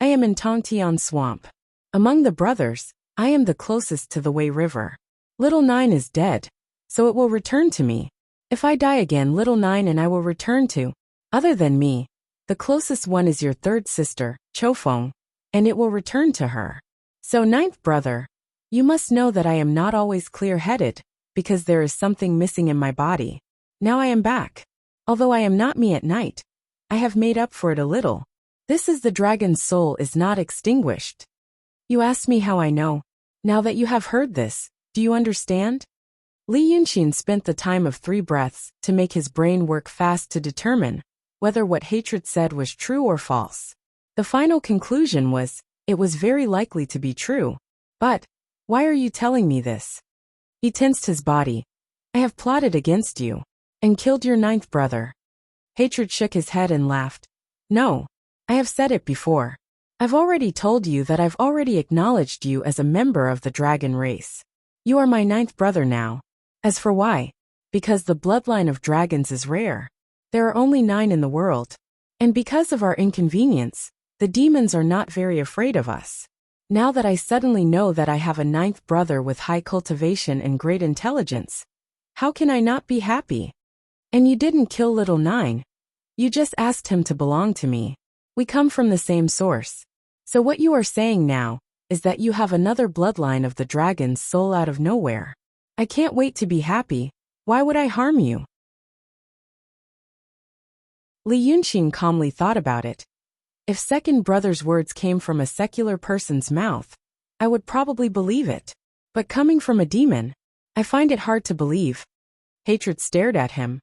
Speaker 1: I am in Tongtian Swamp. Among the brothers, I am the closest to the Wei River. Little Nine is dead, so it will return to me. If I die again, Little Nine and I will return to. Other than me, the closest one is your third sister, Chofeng, and it will return to her. So ninth brother, you must know that I am not always clear-headed, because there is something missing in my body. Now I am back. Although I am not me at night, I have made up for it a little. This is the dragon's soul is not extinguished. You ask me how I know. Now that you have heard this, do you understand? Li Yunxin spent the time of 3 breaths to make his brain work fast to determine whether what Hatred said was true or false. The final conclusion was, it was very likely to be true. But, why are you telling me this? He tensed his body. I have plotted against you, and killed your 9th brother. Hatred shook his head and laughed. No, I have said it before. I've already told you that I've already acknowledged you as a member of the dragon race. You are my 9th brother now. As for why? Because the bloodline of dragons is rare. There are only 9 in the world. And because of our inconvenience, the demons are not very afraid of us. Now that I suddenly know that I have a 9th brother with high cultivation and great intelligence, how can I not be happy? And you didn't kill Little Nine. You just asked him to belong to me. We come from the same source. So what you are saying now is that you have another bloodline of the dragon's soul out of nowhere. I can't wait to be happy. Why would I harm you? Li Yunxin calmly thought about it. If second brother's words came from a secular person's mouth, I would probably believe it. But coming from a demon, I find it hard to believe. Hatred stared at him.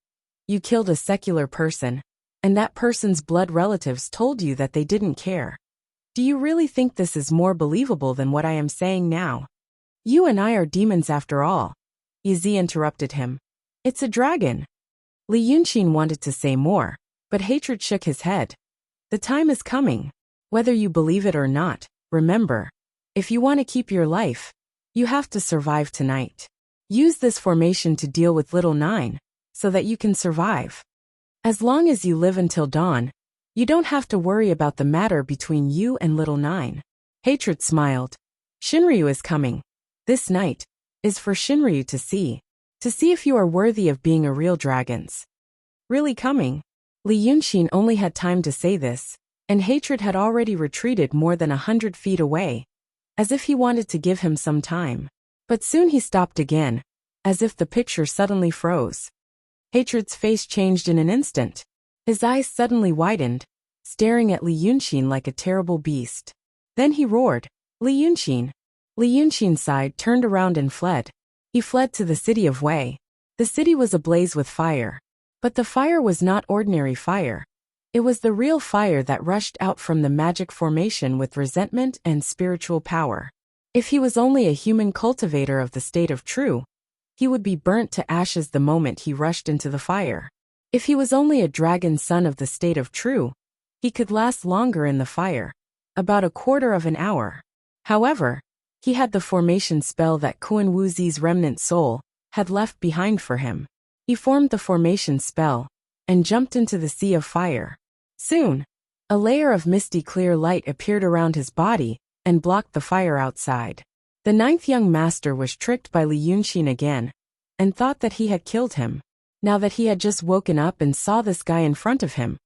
Speaker 1: You killed a secular person, and that person's blood relatives told you that they didn't care. Do you really think this is more believable than what I am saying now? You and I are demons after all. Yizi interrupted him. It's a dragon. Li Yunxin wanted to say more, but Hatred shook his head. The time is coming. Whether you believe it or not, remember, if you want to keep your life, you have to survive tonight. Use this formation to deal with Little Nine, so that you can survive. As long as you live until dawn, you don't have to worry about the matter between you and Little Nine. Hatred smiled. Shinryu is coming. This night is for Shinryu to see if you are worthy of being a real dragon's. Really coming? Li Yunxin only had time to say this, and Hatred had already retreated more than 100 feet away, as if he wanted to give him some time. But soon he stopped again, as if the picture suddenly froze. Hatred's face changed in an instant. His eyes suddenly widened, staring at Li Yunxin like a terrible beast. Then he roared, Li Yunxin. Li Yunxin sighed, turned around and fled. He fled to the city of Wei. The city was ablaze with fire. But the fire was not ordinary fire. It was the real fire that rushed out from the magic formation with resentment and spiritual power. If he was only a human cultivator of the state of true, he would be burnt to ashes the moment he rushed into the fire. If he was only a dragon son of the state of true, he could last longer in the fire, about a quarter of an hour. However, he had the formation spell that Kuan Wuzi's remnant soul had left behind for him. He formed the formation spell and jumped into the sea of fire. Soon, a layer of misty clear light appeared around his body and blocked the fire outside. The 9th young master was tricked by Li Yunxin again and thought that he had killed him. Now that he had just woken up and saw this guy in front of him,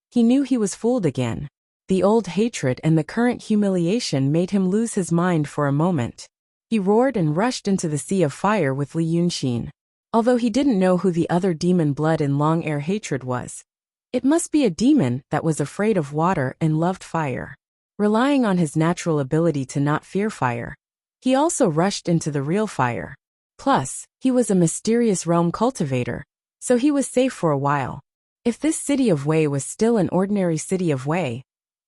Speaker 1: he knew he was fooled again. The old hatred and the current humiliation made him lose his mind for a moment. He roared and rushed into the sea of fire with Li Yunxin. Although he didn't know who the other demon blood in long air hatred was. It must be a demon that was afraid of water and loved fire. Relying on his natural ability to not fear fire, he also rushed into the real fire. Plus, He was a mysterious realm cultivator, so he was safe for a while. If this city of Wei was still an ordinary city of Wei,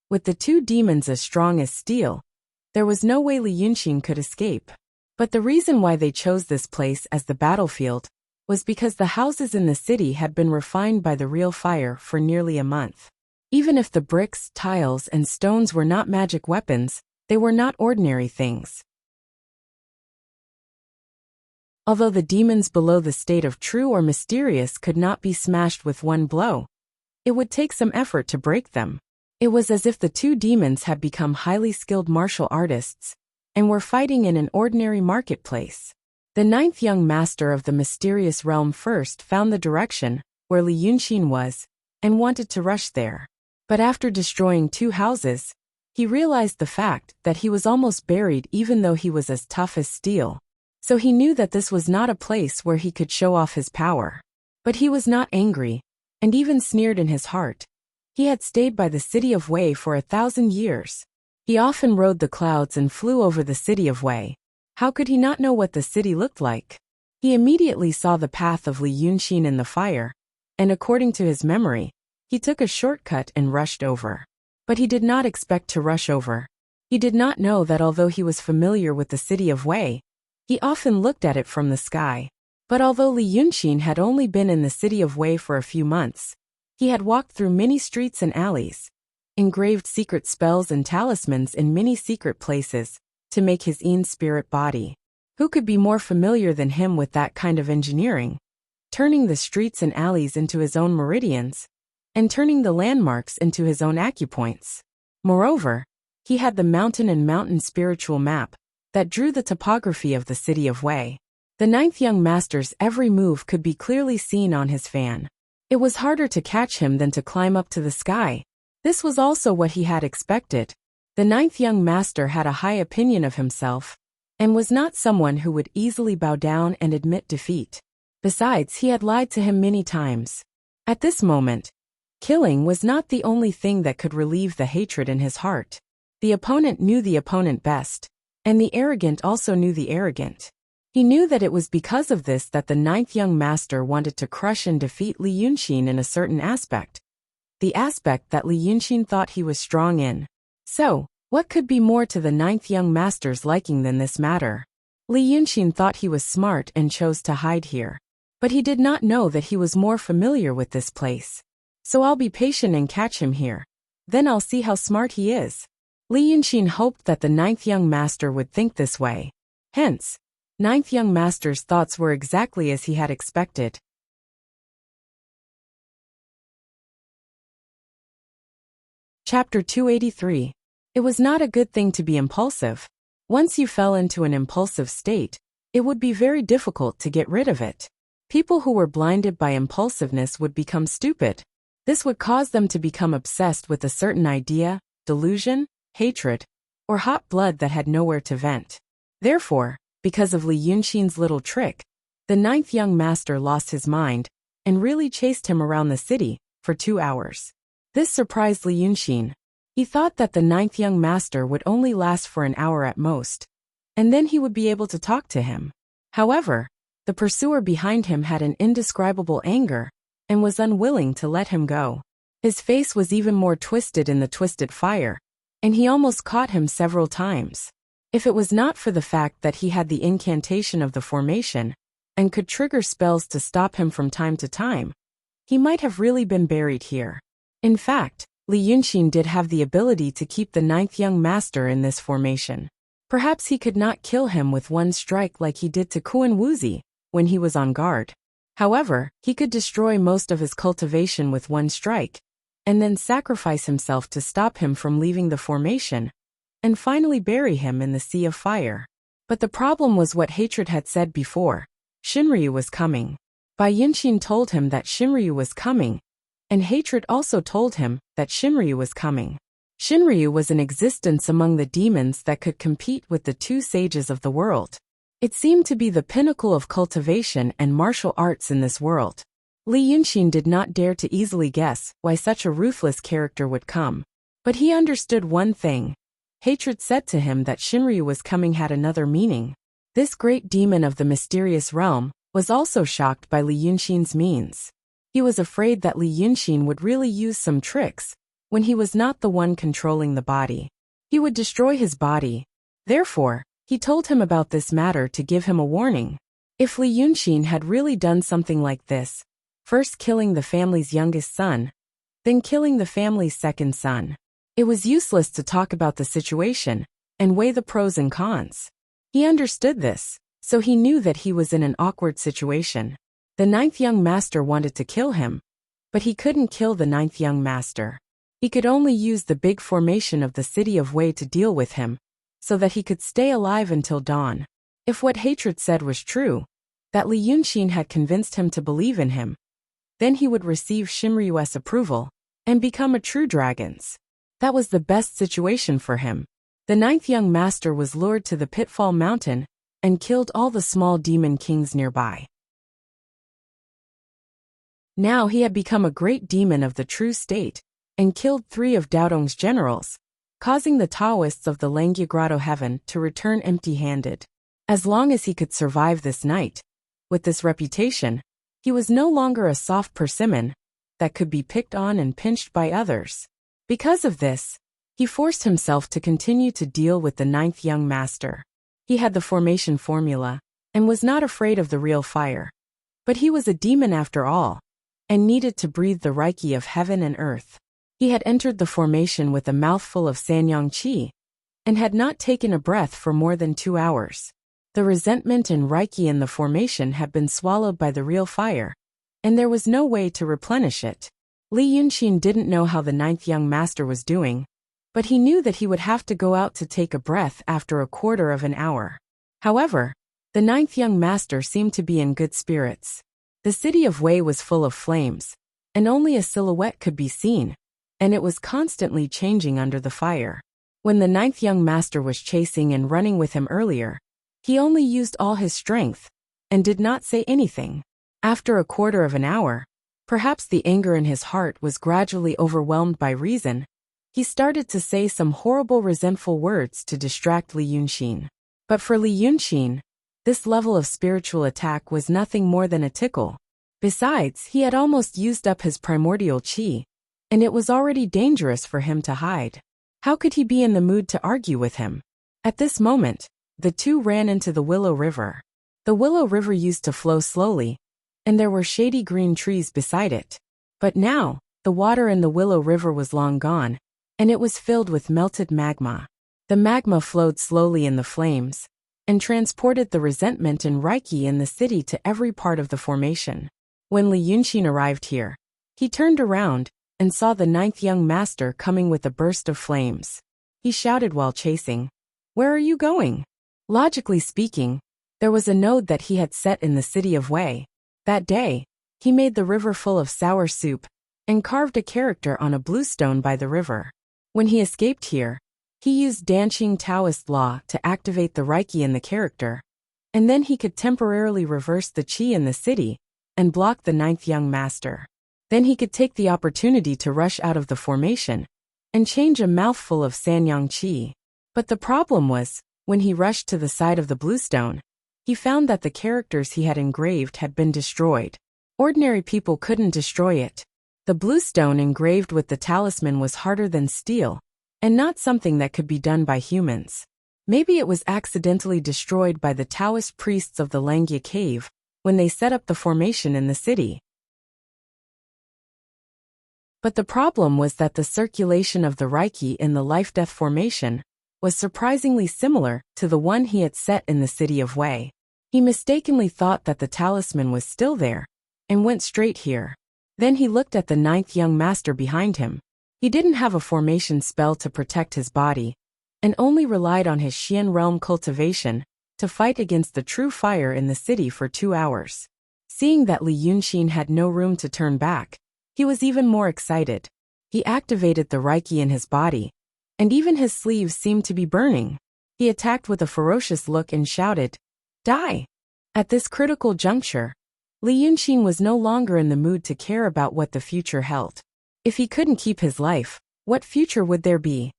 Speaker 1: with the two demons as strong as steel, there was no way Li Yunxin could escape. But the reason why they chose this place as the battlefield was because the houses in the city had been refined by the real fire for nearly a month. Even if the bricks, tiles, and stones were not magic weapons, they were not ordinary things. Although the demons below the state of true or mysterious could not be smashed with one blow, it would take some effort to break them. It was as if the two demons had become highly skilled martial artists and were fighting in an ordinary marketplace. The ninth young master of the mysterious realm first found the direction where Li Yunxin was and wanted to rush there. But after destroying two houses, he realized the fact that he was almost buried even though he was as tough as steel. So he knew that this was not a place where he could show off his power. But he was not angry, and even sneered in his heart. He had stayed by the city of Wei for 1,000 years. He often rode the clouds and flew over the city of Wei. How could he not know what the city looked like? He immediately saw the path of Li Yunxin in the fire, and according to his memory, he took a shortcut and rushed over. But he did not expect to rush over. He did not know that although he was familiar with the city of Wei, he often looked at it from the sky. But although Li Yunxin had only been in the city of Wei for a few months, he had walked through many streets and alleys, engraved secret spells and talismans in many secret places to make his own spirit body. Who could be more familiar than him with that kind of engineering, turning the streets and alleys into his own meridians, and turning the landmarks into his own acupoints? Moreover, he had the mountain and mountain spiritual map that drew the topography of the city of Wei. The ninth young master's every move could be clearly seen on his fan. It was harder to catch him than to climb up to the sky. This was also what he had expected. The ninth young master had a high opinion of himself, and was not someone who would easily bow down and admit defeat. Besides, he had lied to him many times. At this moment, killing was not the only thing that could relieve the hatred in his heart. The opponent knew the opponent best, and the arrogant also knew the arrogant. He knew that it was because of this that the ninth young master wanted to crush and defeat Li Yunxin in a certain aspect, the aspect that Li Yunxin thought he was strong in. So, what could be more to the ninth young master's liking than this matter? Li Yunxin thought he was smart and chose to hide here. But he did not know that he was more familiar with this place. So I'll be patient and catch him here. Then I'll see how smart he is. Li Yunxin hoped that the ninth young master would think this way. Hence, ninth young master's thoughts were exactly as he had expected. Chapter 283. It was not a good thing to be impulsive. Once you fell into an impulsive state, it would be very difficult to get rid of it. People who were blinded by impulsiveness would become stupid. This would cause them to become obsessed with a certain idea, delusion, hatred, or hot blood that had nowhere to vent. Therefore, because of Li Yunxin's little trick, the ninth young master lost his mind and really chased him around the city for 2 hours. This surprised Li Yunxin. He thought that the ninth young master would only last for an hour at most, and then he would be able to talk to him. However, the pursuer behind him had an indescribable anger and was unwilling to let him go. His face was even more twisted in the twisted fire, and he almost caught him several times. If it was not for the fact that he had the incantation of the formation and could trigger spells to stop him from time to time, he might have really been buried here. In fact, Li Yunxin did have the ability to keep the ninth young master in this formation. Perhaps he could not kill him with one strike like he did to Kuan Wuzi when he was on guard. However, he could destroy most of his cultivation with one strike, and then sacrifice himself to stop him from leaving the formation, and finally bury him in the sea of fire. But the problem was what hatred had said before. Shinryu was coming. Bai Yunxin told him that Shinryu was coming, and hatred also told him that Shinryu was coming. Shinryu was in existence among the demons that could compete with the two sages of the world. It seemed to be the pinnacle of cultivation and martial arts in this world. Li Yunxin did not dare to easily guess why such a ruthless character would come. But he understood one thing. Hatred said to him that Shinryu was coming had another meaning. This great demon of the mysterious realm was also shocked by Li Yunxin's means. He was afraid that Li Yunxin would really use some tricks when he was not the one controlling the body. He would destroy his body. Therefore, he told him about this matter to give him a warning. If Li Yunxin had really done something like this, first killing the family's youngest son, then killing the family's second son, it was useless to talk about the situation and weigh the pros and cons. He understood this, so he knew that he was in an awkward situation. The ninth young master wanted to kill him, but he couldn't kill the ninth young master. He could only use the big formation of the city of Wei to deal with him, so that he could stay alive until dawn. If what hatred said was true, that Li Yunxin had convinced him to believe in him, then he would receive Shimryue's approval and become a true dragon. That was the best situation for him. The ninth young master was lured to the Pitfall Mountain and killed all the small demon kings nearby. Now he had become a great demon of the true state and killed 3 of Daodong's generals, causing the Taoists of the Langya Grotto heaven to return empty-handed. As long as he could survive this night, with this reputation, he was no longer a soft persimmon that could be picked on and pinched by others. Because of this, he forced himself to continue to deal with the ninth young master. He had the formation formula and was not afraid of the real fire. But he was a demon after all, and needed to breathe the Reiki of heaven and earth. He had entered the formation with a mouthful of Sanyang Qi, and had not taken a breath for more than 2 hours. The resentment and Reiki in the formation had been swallowed by the real fire, and there was no way to replenish it. Li Yunxin didn't know how the ninth young master was doing, but he knew that he would have to go out to take a breath after a quarter of an hour. However, the ninth young master seemed to be in good spirits. The city of Wei was full of flames, and only a silhouette could be seen, and it was constantly changing under the fire. When the ninth young master was chasing and running with him earlier, he only used all his strength, and did not say anything. After a quarter of an hour, perhaps the anger in his heart was gradually overwhelmed by reason, he started to say some horrible resentful words to distract Li Yunxin. But for Li Yunxin, this level of spiritual attack was nothing more than a tickle. Besides, he had almost used up his primordial qi, and it was already dangerous for him to hide. How could he be in the mood to argue with him? At this moment, the two ran into the Willow River. The Willow River used to flow slowly, and there were shady green trees beside it. But now, the water in the Willow River was long gone, and it was filled with melted magma. The magma flowed slowly in the flames, and transported the resentment and Reiki in the city to every part of the formation. When Li Yunxin arrived here, he turned around and saw the ninth young master coming with a burst of flames. He shouted while chasing, "Where are you going?" Logically speaking, there was a node that he had set in the city of Wei. That day, he made the river full of sour soup, and carved a character on a blue stone by the river. When he escaped here, he used Danqing Taoist law to activate the Reiki in the character, and then he could temporarily reverse the qi in the city and block the ninth young master. Then he could take the opportunity to rush out of the formation and change a mouthful of Sanyang Qi. But the problem was, when he rushed to the side of the blue stone, he found that the characters he had engraved had been destroyed. Ordinary people couldn't destroy it. The blue stone engraved with the talisman was harder than steel, and not something that could be done by humans. Maybe it was accidentally destroyed by the Taoist priests of the Langya cave when they set up the formation in the city. But the problem was that the circulation of the Reiki in the life-death formation was surprisingly similar to the one he had set in the city of Wei. He mistakenly thought that the talisman was still there, and went straight here. Then he looked at the ninth young master behind him. He didn't have a formation spell to protect his body, and only relied on his Xian realm cultivation to fight against the true fire in the city for 2 hours. Seeing that Li Yunxin had no room to turn back, he was even more excited. He activated the Reiki in his body, and even his sleeves seemed to be burning. He attacked with a ferocious look and shouted, "Die!" At this critical juncture, Li Yunxin was no longer in the mood to care about what the future held. If he couldn't keep his life, what future would there be?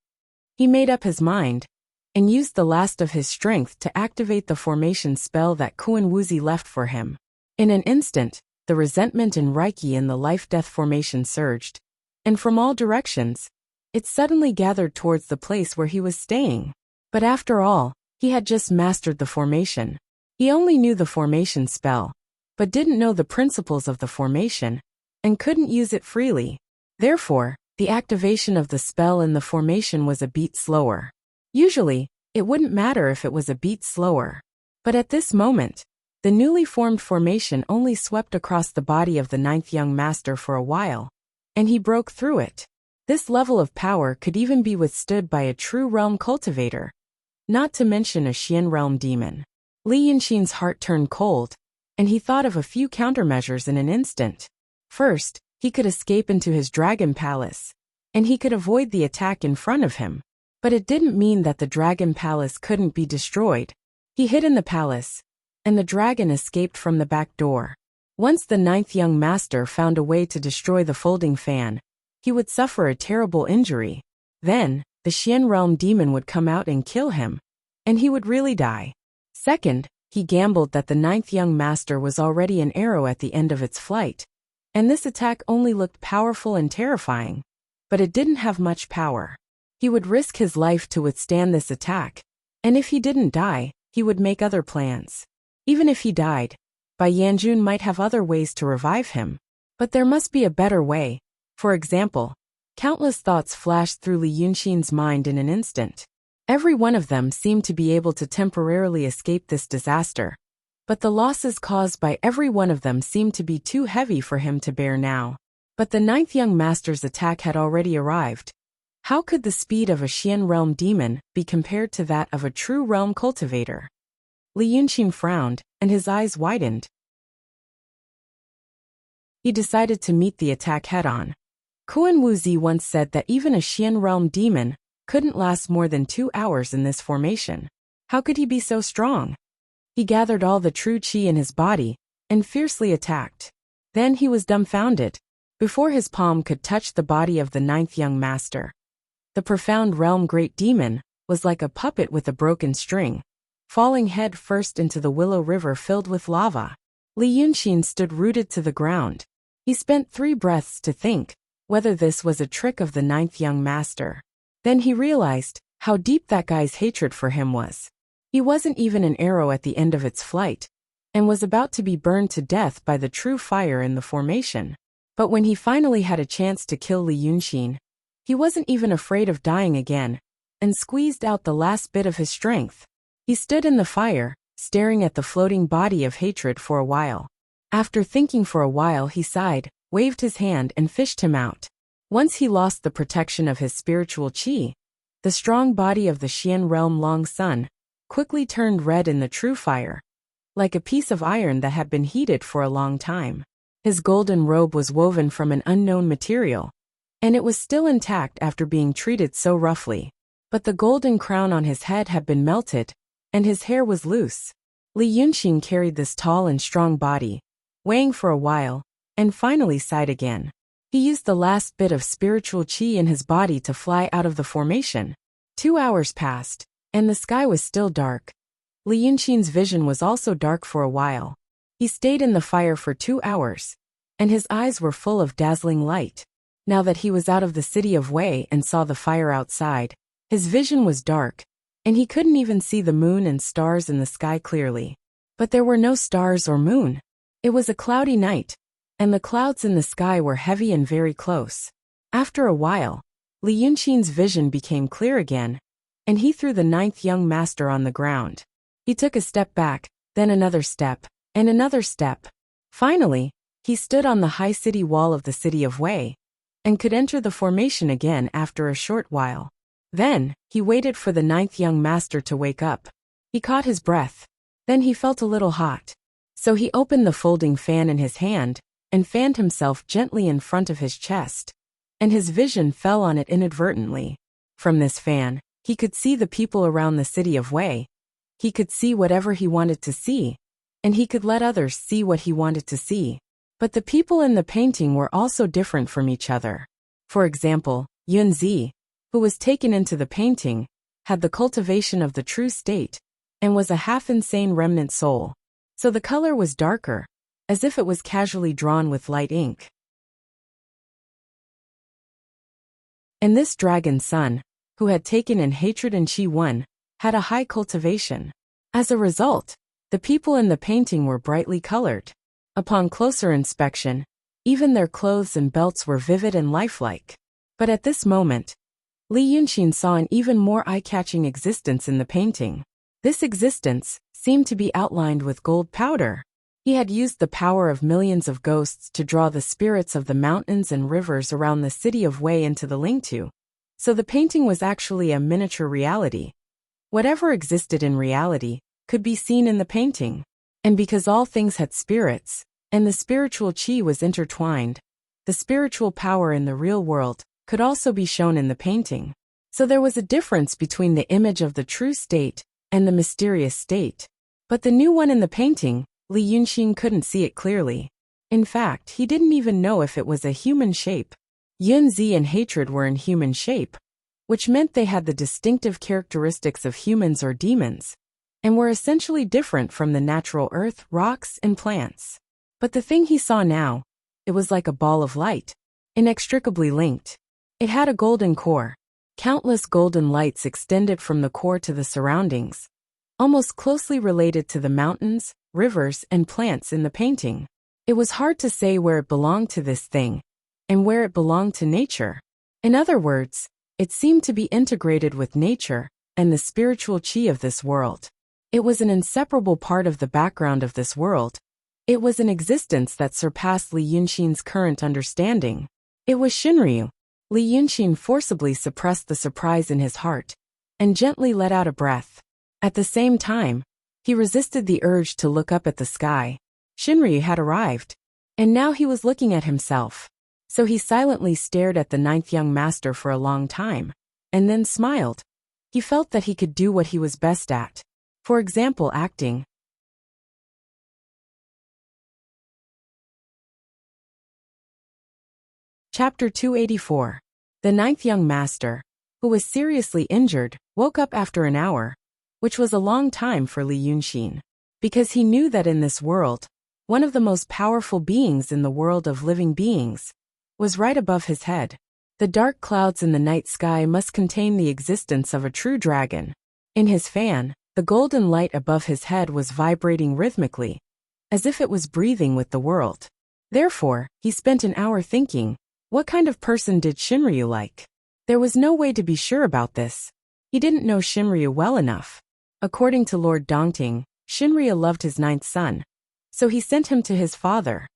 Speaker 1: He made up his mind, and used the last of his strength to activate the formation spell that Kuan Wuzi left for him. In an instant, the resentment and Reiki in the life-death formation surged, and from all directions, it suddenly gathered towards the place where he was staying. But after all, he had just mastered the formation. He only knew the formation spell, but didn't know the principles of the formation, and couldn't use it freely. Therefore, the activation of the spell in the formation was a beat slower. Usually, it wouldn't matter if it was a beat slower. But at this moment, the newly formed formation only swept across the body of the ninth young master for a while, and he broke through it. This level of power could even be withstood by a true realm cultivator, not to mention a Xian realm demon. Li Yunxin's heart turned cold, and he thought of a few countermeasures in an instant. First, he could escape into his dragon palace, and he could avoid the attack in front of him. But it didn't mean that the dragon palace couldn't be destroyed. He hid in the palace, and the dragon escaped from the back door. Once the ninth young master found a way to destroy the folding fan, he would suffer a terrible injury. Then, the Xian realm demon would come out and kill him, and he would really die. Second, he gambled that the ninth young master was already an arrow at the end of its flight, and this attack only looked powerful and terrifying, but it didn't have much power. He would risk his life to withstand this attack, and if he didn't die, he would make other plans. Even if he died, Bai Yanjun might have other ways to revive him. But there must be a better way. For example, countless thoughts flashed through Li Yunxin's mind in an instant. Every one of them seemed to be able to temporarily escape this disaster, but the losses caused by every one of them seemed to be too heavy for him to bear now. But the ninth young master's attack had already arrived. How could the speed of a Xian realm demon be compared to that of a true realm cultivator? Li Yunxin frowned, and his eyes widened. He decided to meet the attack head-on. Kuan Wuzi once said that even a Xian realm demon couldn't last more than 2 hours in this formation. How could he be so strong? He gathered all the true qi in his body and fiercely attacked. Then he was dumbfounded. Before his palm could touch the body of the ninth young master, the profound realm great demon was like a puppet with a broken string, falling head first into the willow river filled with lava. Li Yunxin stood rooted to the ground. He spent 3 breaths to think whether this was a trick of the ninth young master. Then he realized how deep that guy's hatred for him was. He wasn't even an arrow at the end of its flight, and was about to be burned to death by the true fire in the formation. But when he finally had a chance to kill Li Yunxin, he wasn't even afraid of dying again, and squeezed out the last bit of his strength. He stood in the fire, staring at the floating body of hatred for a while. After thinking for a while, he sighed, waved his hand and fished him out. Once he lost the protection of his spiritual qi, the strong body of the Xian realm Long Sun quickly turned red in the true fire, like a piece of iron that had been heated for a long time. His golden robe was woven from an unknown material, and it was still intact after being treated so roughly. But the golden crown on his head had been melted, and his hair was loose. Li Yunxin carried this tall and strong body, weighing for a while, and finally sighed again. He used the last bit of spiritual qi in his body to fly out of the formation. 2 hours passed, and the sky was still dark. Li Yunxin's vision was also dark for a while. He stayed in the fire for 2 hours, and his eyes were full of dazzling light. Now that he was out of the city of Wei and saw the fire outside, his vision was dark, and he couldn't even see the moon and stars in the sky clearly. But there were no stars or moon. It was a cloudy night, and the clouds in the sky were heavy and very close. After a while, Li Yunxin's vision became clear again, and he threw the ninth young master on the ground. He took a step back, then another step, and another step. Finally, he stood on the high city wall of the city of Wei, and could enter the formation again after a short while. Then, he waited for the ninth young master to wake up. He caught his breath. Then he felt a little hot. So he opened the folding fan in his hand, and fanned himself gently in front of his chest, and his vision fell on it inadvertently. From this fan, he could see the people around the city of Wei. He could see whatever he wanted to see, and he could let others see what he wanted to see. But the people in the painting were also different from each other. For example, Yunzi, who was taken into the painting, had the cultivation of the true state, and was a half-insane remnant soul. So the color was darker, as if it was casually drawn with light ink. And this dragon's son, who had taken in hatred and Qi Wen, had a high cultivation. As a result, the people in the painting were brightly colored. Upon closer inspection, even their clothes and belts were vivid and lifelike. But at this moment, Li Yunxin saw an even more eye-catching existence in the painting. This existence seemed to be outlined with gold powder. He had used the power of millions of ghosts to draw the spirits of the mountains and rivers around the city of Wei into the Lingtu. So the painting was actually a miniature reality. Whatever existed in reality could be seen in the painting. And because all things had spirits, and the spiritual qi was intertwined, the spiritual power in the real world could also be shown in the painting. So there was a difference between the image of the true state and the mysterious state. But the new one in the painting, Li Yunxin couldn't see it clearly. In fact, he didn't even know if it was a human shape. Yunzi and hatred were in human shape, which meant they had the distinctive characteristics of humans or demons, and were essentially different from the natural earth, rocks, and plants. But the thing he saw now, it was like a ball of light, inextricably linked. It had a golden core. Countless golden lights extended from the core to the surroundings, almost closely related to the mountains, rivers, and plants in the painting. It was hard to say where it belonged to this thing, and where it belonged to nature. In other words, it seemed to be integrated with nature and the spiritual qi of this world. It was an inseparable part of the background of this world. It was an existence that surpassed Li Yunxin's current understanding. It was Shinryu. Li Yunxin forcibly suppressed the surprise in his heart and gently let out a breath. At the same time, he resisted the urge to look up at the sky. Shinryu had arrived, and now he was looking at himself. So he silently stared at the ninth young master for a long time, and then smiled. He felt that he could do what he was best at. For example, acting. Chapter 284. The ninth young master, who was seriously injured, woke up after an hour, which was a long time for Li Yunxin, because he knew that in this world, one of the most powerful beings in the world of living beings was right above his head. The dark clouds in the night sky must contain the existence of a true dragon. In his fan, the golden light above his head was vibrating rhythmically, as if it was breathing with the world. Therefore, he spent an hour thinking, what kind of person did Shinryu like? There was no way to be sure about this. He didn't know Shinryu well enough. According to Lord Dongting, Shinryu loved his ninth son, so he sent him to his father.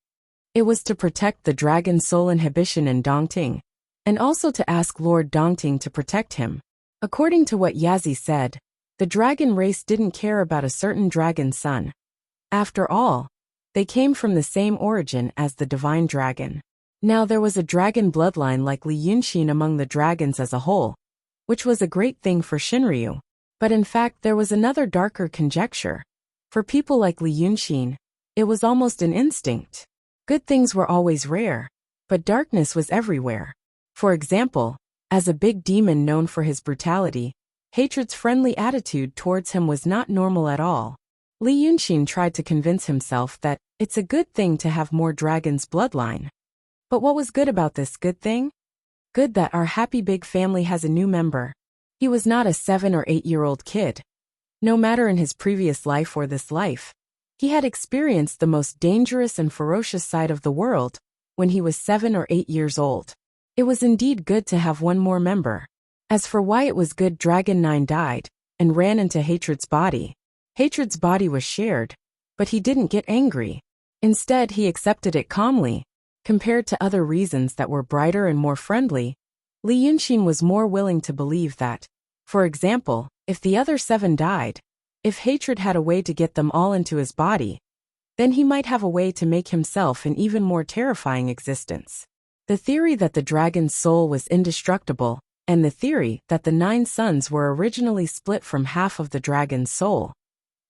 Speaker 1: It was to protect the dragon soul inhibition in Dongting, and also to ask Lord Dongting to protect him. According to what Yazi said, the dragon race didn't care about a certain dragon son. After all, they came from the same origin as the divine dragon. Now there was a dragon bloodline like Li Yunxin among the dragons as a whole, which was a great thing for Shinryu. But in fact there was another darker conjecture. For people like Li Yunxin, it was almost an instinct. Good things were always rare, but darkness was everywhere. For example, as a big demon known for his brutality, hatred's friendly attitude towards him was not normal at all. Li Yunxin tried to convince himself that it's a good thing to have more dragons' bloodline. But what was good about this good thing? Good that our happy big family has a new member. He was not a 7 or 8-year-old kid. No matter in his previous life or this life, he had experienced the most dangerous and ferocious side of the world when he was 7 or 8 years old. It was indeed good to have one more member. As for why it was good, Dragon 9 died and ran into Hatred's body. Hatred's body was shared, but he didn't get angry. Instead, he accepted it calmly. Compared to other reasons that were brighter and more friendly, Li Yunxin was more willing to believe that, for example, if the other 7 died, if hatred had a way to get them all into his body, then he might have a way to make himself an even more terrifying existence. The theory that the dragon's soul was indestructible, and the theory that the 9 sons were originally split from half of the dragon's soul.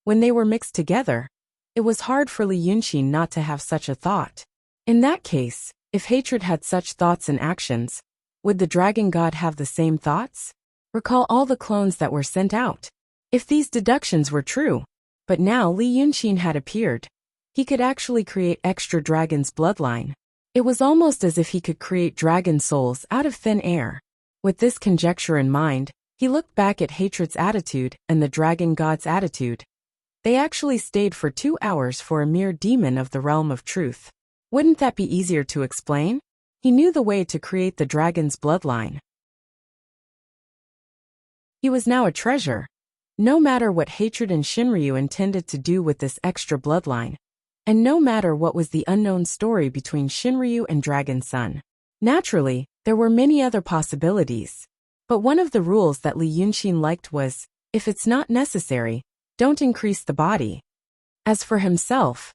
Speaker 1: When they were mixed together, it was hard for Li Yunxin not to have such a thought. In that case, if hatred had such thoughts and actions, would the dragon god have the same thoughts? Recall all the clones that were sent out. If these deductions were true, but now Li Yunxin had appeared. He could actually create extra dragon's bloodline. It was almost as if he could create dragon souls out of thin air. With this conjecture in mind, he looked back at Hatred's attitude and the dragon god's attitude. They actually stayed for 2 hours for a mere demon of the realm of truth. Wouldn't that be easier to explain? He knew the way to create the dragon's bloodline. He was now a treasure. No matter what Hatred and Shinryu intended to do with this extra bloodline, and no matter what was the unknown story between Shinryu and Dragon Sun. Naturally, there were many other possibilities. But one of the rules that Li Yunxin liked was, if it's not necessary, don't increase the body. As for himself,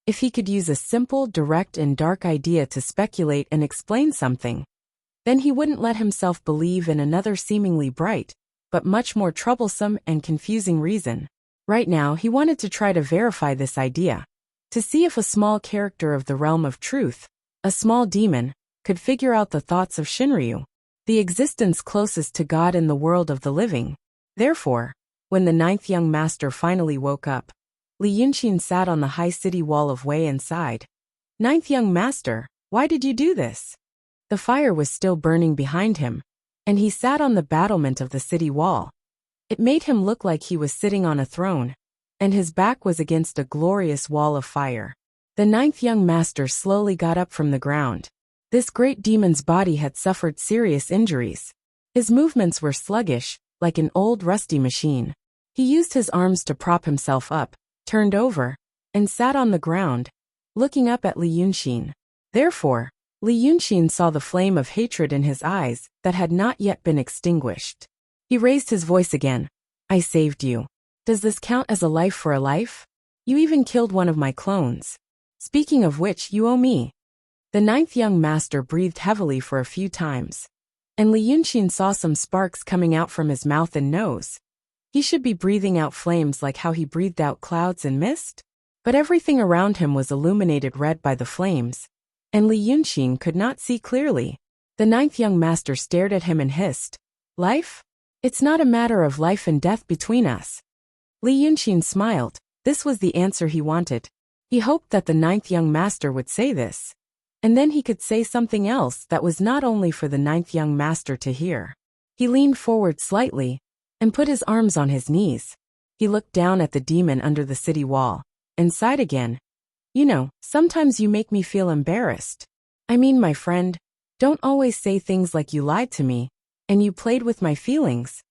Speaker 1: if he could use a simple, direct and dark idea to speculate and explain something, then he wouldn't let himself believe in another seemingly bright, but much more troublesome and confusing reason. Right now he wanted to try to verify this idea, to see if a small character of the realm of truth, a small demon, could figure out the thoughts of Shinryu, the existence closest to God in the world of the living. Therefore, when the 9th young master finally woke up, Li Yunxin sat on the high city wall of Wei and sighed. 9th young master, why did you do this? The fire was still burning behind him, and he sat on the battlement of the city wall. It made him look like he was sitting on a throne, and his back was against a glorious wall of fire. The 9th young master slowly got up from the ground. This great demon's body had suffered serious injuries. His movements were sluggish, like an old rusty machine. He used his arms to prop himself up, turned over, and sat on the ground, looking up at Li Yunxin. Therefore, Li Yunxin saw the flame of hatred in his eyes that had not yet been extinguished. He raised his voice again. I saved you. Does this count as a life for a life? You even killed one of my clones. Speaking of which, you owe me. The 9th young master breathed heavily for a few times, and Li Yunxin saw some sparks coming out from his mouth and nose. He should be breathing out flames like how he breathed out clouds and mist, but everything around him was illuminated red by the flames, and Li Yunxin could not see clearly. The 9th young master stared at him and hissed, Life? It's not a matter of life and death between us. Li Yunxin smiled. This was the answer he wanted. He hoped that the 9th young master would say this, and then he could say something else that was not only for the 9th young master to hear. He leaned forward slightly and put his arms on his knees. He looked down at the demon under the city wall and sighed again. You know, sometimes you make me feel embarrassed. I mean, my friend, don't always say things like you lied to me and you played with my feelings.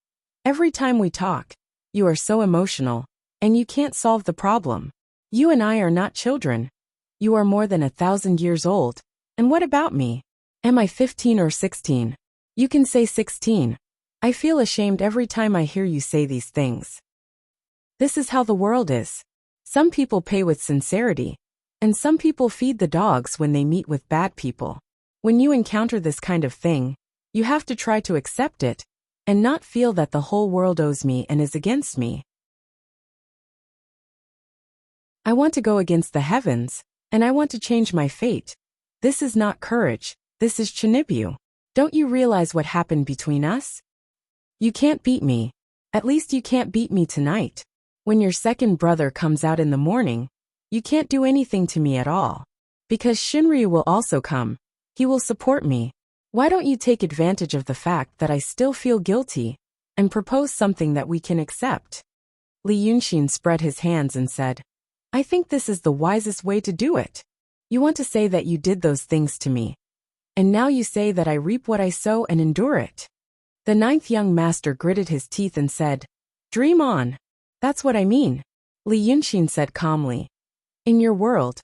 Speaker 1: Every time we talk, you are so emotional, and you can't solve the problem. You and I are not children. You are more than 1,000 years old. And what about me? Am I 15 or 16? You can say 16. I feel ashamed every time I hear you say these things. This is how the world is. Some people pay with sincerity, and some people feed the dogs when they meet with bad people. When you encounter this kind of thing, you have to try to accept it, and not feel that the whole world owes me and is against me. I want to go against the heavens, and I want to change my fate. This is not courage, this is Chinibyu. Don't you realize what happened between us? You can't beat me. At least you can't beat me tonight. When your second brother comes out in the morning, you can't do anything to me at all. Because Shinryu will also come. He will support me. Why don't you take advantage of the fact that I still feel guilty, and propose something that we can accept? Li Yunxin spread his hands and said, I think this is the wisest way to do it. You want to say that you did those things to me, and now you say that I reap what I sow and endure it. The 9th young master gritted his teeth and said, Dream on. That's what I mean. Li Yunxin said calmly. In your world,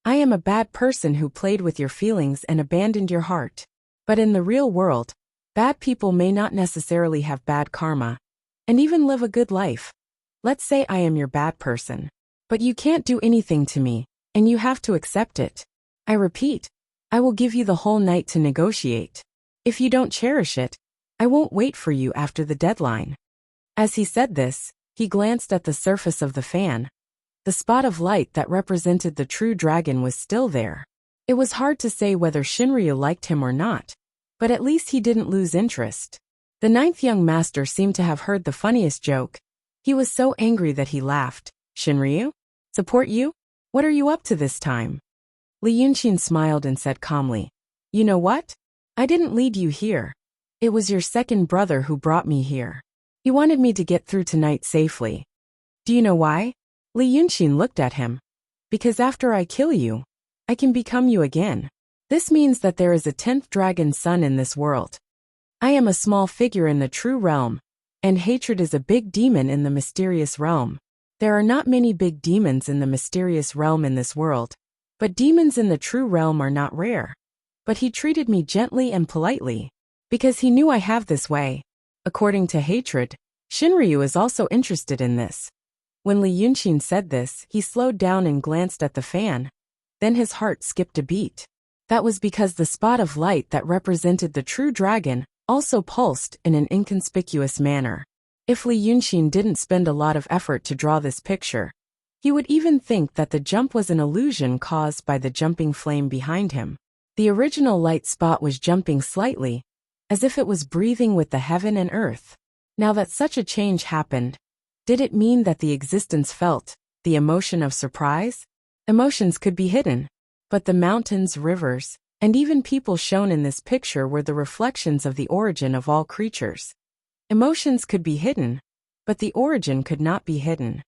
Speaker 1: I am a bad person who played with your feelings and abandoned your heart. But in the real world, bad people may not necessarily have bad karma, and even live a good life. Let's say I am your bad person. But you can't do anything to me, and you have to accept it. I repeat, I will give you the whole night to negotiate. If you don't cherish it, I won't wait for you after the deadline. As he said this, he glanced at the surface of the fan. The spot of light that represented the true dragon was still there. It was hard to say whether Shinryu liked him or not, but at least he didn't lose interest. The 9th young master seemed to have heard the funniest joke. He was so angry that he laughed. Shinryu? Support you? What are you up to this time? Li Yunxin smiled and said calmly, You know what? I didn't lead you here. It was your second brother who brought me here. He wanted me to get through tonight safely. Do you know why? Li Yunxin looked at him. Because after I kill you, I can become you again. This means that there is a 10th dragon son in this world. I am a small figure in the true realm, and hatred is a big demon in the mysterious realm. There are not many big demons in the mysterious realm in this world, but demons in the true realm are not rare. But he treated me gently and politely, because he knew I have this way. According to hatred, Shinryu is also interested in this. When Li Yunxin said this, he slowed down and glanced at the fan. Then his heart skipped a beat. That was because the spot of light that represented the true dragon also pulsed in an inconspicuous manner. If Li Yunxin didn't spend a lot of effort to draw this picture, he would even think that the jump was an illusion caused by the jumping flame behind him. The original light spot was jumping slightly, as if it was breathing with the heaven and earth. Now that such a change happened, did it mean that the existence felt the emotion of surprise? Emotions could be hidden, but the mountains, rivers, and even people shown in this picture were the reflections of the origin of all creatures. Emotions could be hidden, but the origin could not be hidden.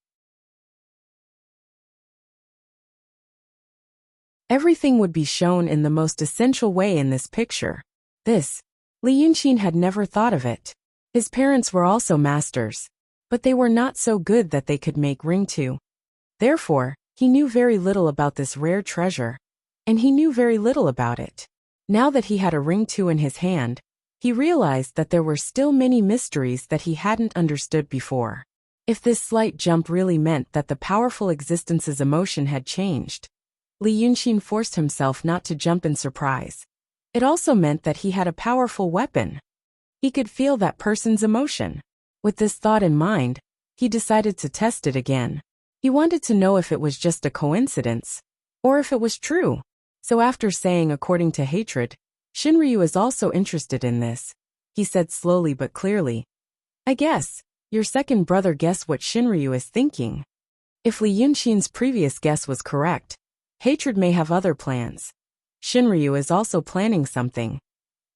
Speaker 1: Everything would be shown in the most essential way in this picture. This, Li Yunxin had never thought of it. His parents were also masters, but they were not so good that they could make ring to. Therefore, he knew very little about this rare treasure, and he knew very little about it. Now that he had a ring to in his hand, he realized that there were still many mysteries that he hadn't understood before. If this slight jump really meant that the powerful existence's emotion had changed, Li Yunxin forced himself not to jump in surprise. It also meant that he had a powerful weapon. He could feel that person's emotion. With this thought in mind, he decided to test it again. He wanted to know if it was just a coincidence, or if it was true. So after saying according to hatred, Shinryu is also interested in this, he said slowly but clearly, I guess, your second brother guessed what Shinryu is thinking. If Li Yunxin's previous guess was correct, hatred may have other plans. Shinryu is also planning something.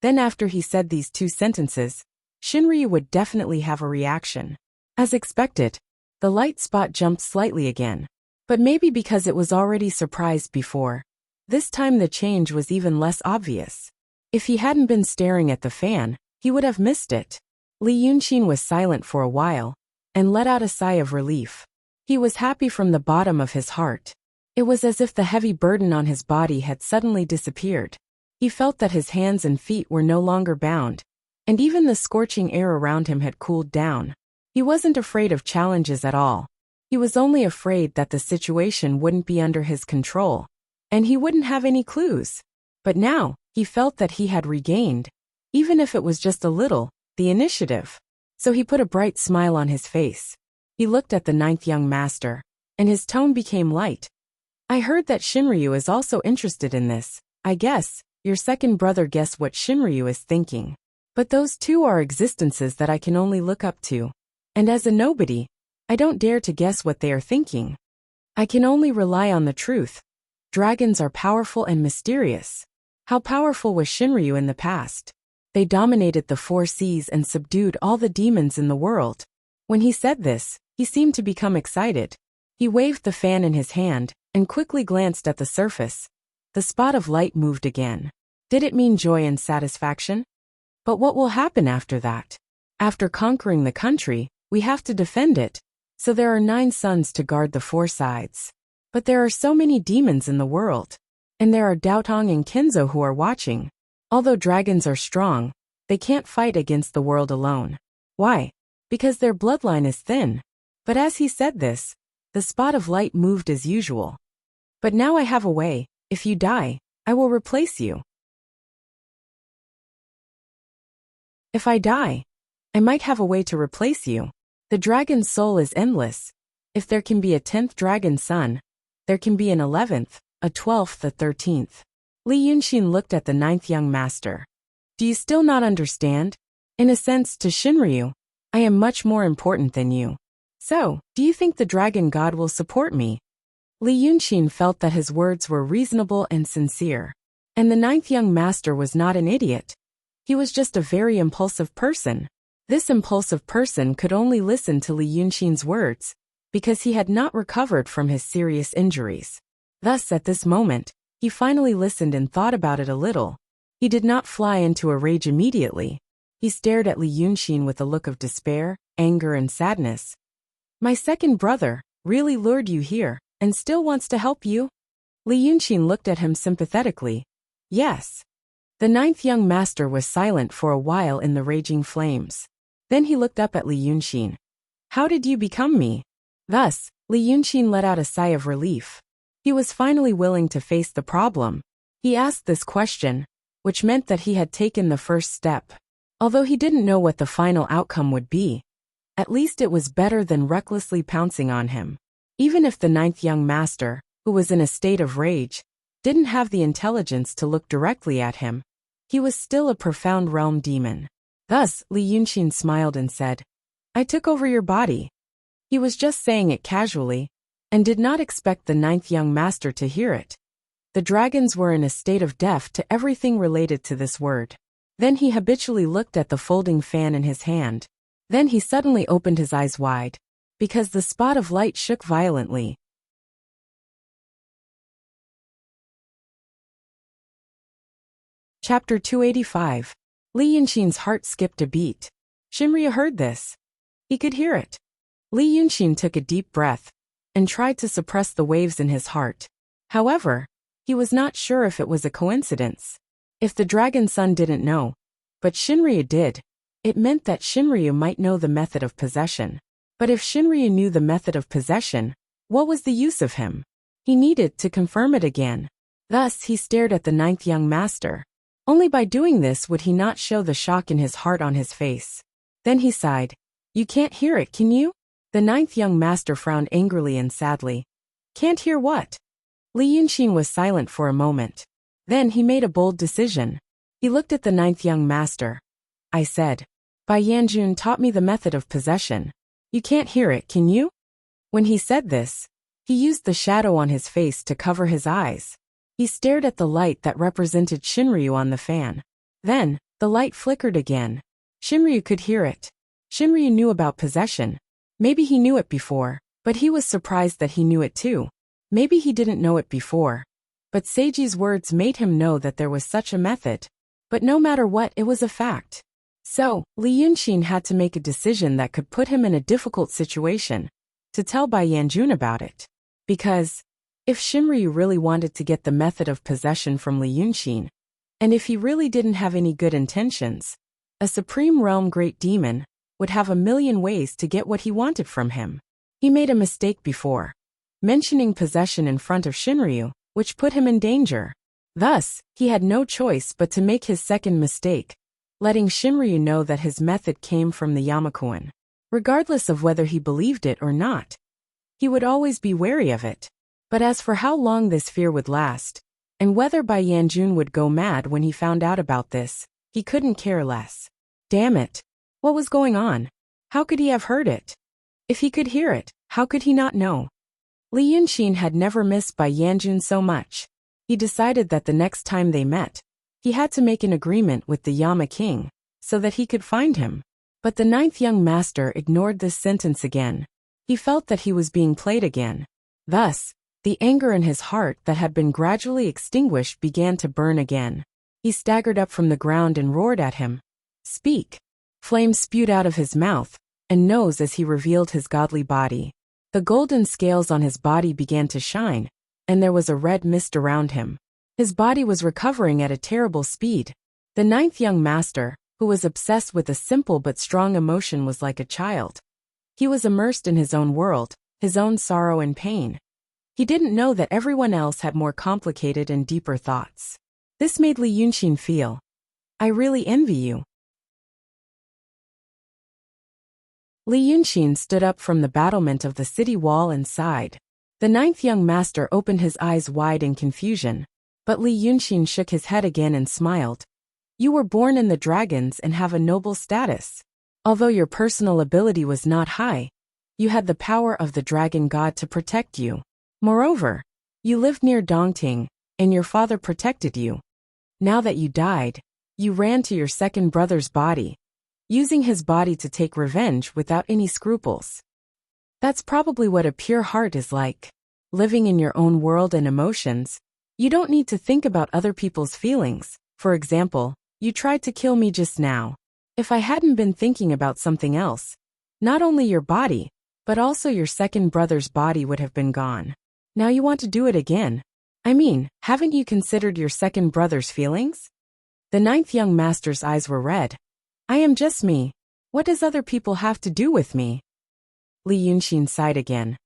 Speaker 1: Then after he said these two sentences, Shinryu would definitely have a reaction. As expected, the light spot jumped slightly again. But maybe because it was already surprised before, this time the change was even less obvious. If he hadn't been staring at the fan, he would have missed it. Li Yunxin was silent for a while, and let out a sigh of relief. He was happy from the bottom of his heart. It was as if the heavy burden on his body had suddenly disappeared. He felt that his hands and feet were no longer bound, and even the scorching air around him had cooled down. He wasn't afraid of challenges at all. He was only afraid that the situation wouldn't be under his control, and he wouldn't have any clues. But now, he felt that he had regained, even if it was just a little, the initiative. So he put a bright smile on his face. He looked at the 9th young master, and his tone became light. I heard that Shinryu is also interested in this. I guess, your second brother guessed what Shinryu is thinking. But those two are existences that I can only look up to. And as a nobody, I don't dare to guess what they are thinking. I can only rely on the truth. Dragons are powerful and mysterious. How powerful was Shinryu in the past? They dominated the 4 seas and subdued all the demons in the world. When he said this, he seemed to become excited. He waved the fan in his hand, and quickly glanced at the surface. The spot of light moved again. Did it mean joy and satisfaction? But what will happen after that? After conquering the country, we have to defend it. So there are 9 suns to guard the 4 sides. But there are so many demons in the world. And there are Daotong and Kenzo who are watching. Although dragons are strong, they can't fight against the world alone. Why? Because their bloodline is thin. But as he said this, the spot of light moved as usual. But now I have a way. If you die, I will replace you. If I die, I might have a way to replace you. The dragon's soul is endless. If there can be a 10th dragon son, there can be an 11th, a 12th, a 13th. Li Yunxin looked at the 9th young master. Do you still not understand? In a sense, to Shinryu, I am much more important than you. So, do you think the dragon god will support me? Li Yunqin felt that his words were reasonable and sincere. And the ninth young master was not an idiot. He was just a very impulsive person. This impulsive person could only listen to Li Yunqin's words, because he had not recovered from his serious injuries. Thus, at this moment, he finally listened and thought about it a little. He did not fly into a rage immediately. He stared at Li Yunqin with a look of despair, anger and sadness. My second brother really lured you here, and still wants to help you? Li Yunqin looked at him sympathetically. Yes. The ninth young master was silent for a while in the raging flames. Then he looked up at Li Yunqin. How did you become me? Thus, Li Yunqin let out a sigh of relief. He was finally willing to face the problem. He asked this question, which meant that he had taken the first step. Although he didn't know what the final outcome would be, at least it was better than recklessly pouncing on him. Even if the ninth young master, who was in a state of rage, didn't have the intelligence to look directly at him, he was still a profound realm demon. Thus, Li Yunqin smiled and said, I took over your body. He was just saying it casually, and did not expect the ninth young master to hear it. The dragons were in a state of deaf to everything related to this word. Then he habitually looked at the folding fan in his hand. Then he suddenly opened his eyes wide, because the spot of light shook violently. Chapter 285. Li Yunqin's heart skipped a beat. Shinryu heard this. He could hear it. Li Yunqin took a deep breath and tried to suppress the waves in his heart. However, he was not sure if it was a coincidence. If the dragon son didn't know, but Shinryu did, it meant that Shinryu might know the method of possession. But if Shinryu knew the method of possession, what was the use of him? He needed to confirm it again. Thus, he stared at the ninth young master. Only by doing this would he not show the shock in his heart on his face. Then he sighed. You can't hear it, can you? The ninth young master frowned angrily and sadly. Can't hear what? Li Yunqin was silent for a moment. Then he made a bold decision. He looked at the ninth young master. I said, Bai Yanjun taught me the method of possession. You can't hear it, can you? When he said this, he used the shadow on his face to cover his eyes. He stared at the light that represented Shinryu on the fan. Then, the light flickered again. Shinryu could hear it. Shinryu knew about possession. Maybe he knew it before, but he was surprised that he knew it too. Maybe he didn't know it before. But Seiji's words made him know that there was such a method. But no matter what, it was a fact. So, Li Yunqin had to make a decision that could put him in a difficult situation, to tell Bai Yanjun about it. Because, if Shinryu really wanted to get the method of possession from Li Yunqin, and if he really didn't have any good intentions, a supreme realm great demon would have a million ways to get what he wanted from him. He made a mistake before, mentioning possession in front of Shinryu, which put him in danger. Thus, he had no choice but to make his second mistake, letting Shinryu know that his method came from the Yamakuin. Regardless of whether he believed it or not, he would always be wary of it. But as for how long this fear would last, and whether Bai Yanjun would go mad when he found out about this, he couldn't care less. Damn it! What was going on? How could he have heard it? If he could hear it, how could he not know? Li Yunqin had never missed Bai Yanjun so much. He decided that the next time they met, he had to make an agreement with the Yama king, so that he could find him. But the ninth young master ignored this sentence again. He felt that he was being played again. Thus, the anger in his heart that had been gradually extinguished began to burn again. He staggered up from the ground and roared at him. Speak! Flames spewed out of his mouth and nose as he revealed his godly body. The golden scales on his body began to shine, and there was a red mist around him. His body was recovering at a terrible speed. The ninth young master, who was obsessed with a simple but strong emotion, was like a child. He was immersed in his own world, his own sorrow and pain. He didn't know that everyone else had more complicated and deeper thoughts. This made Li Yunqin feel, I really envy you. Li Yunqin stood up from the battlement of the city wall and sighed. The ninth young master opened his eyes wide in confusion, but Li Yunqin shook his head again and smiled. You were born in the dragons and have a noble status. Although your personal ability was not high, you had the power of the dragon god to protect you. Moreover, you lived near Dongting, and your father protected you. Now that you died, you ran to your second brother's body, using his body to take revenge without any scruples. That's probably what a pure heart is like. Living in your own world and emotions, you don't need to think about other people's feelings. For example, you tried to kill me just now. If I hadn't been thinking about something else, not only your body, but also your second brother's body would have been gone. Now you want to do it again. I mean, haven't you considered your second brother's feelings? The ninth young master's eyes were red. I am just me. What does other people have to do with me? Li Yunxin sighed again.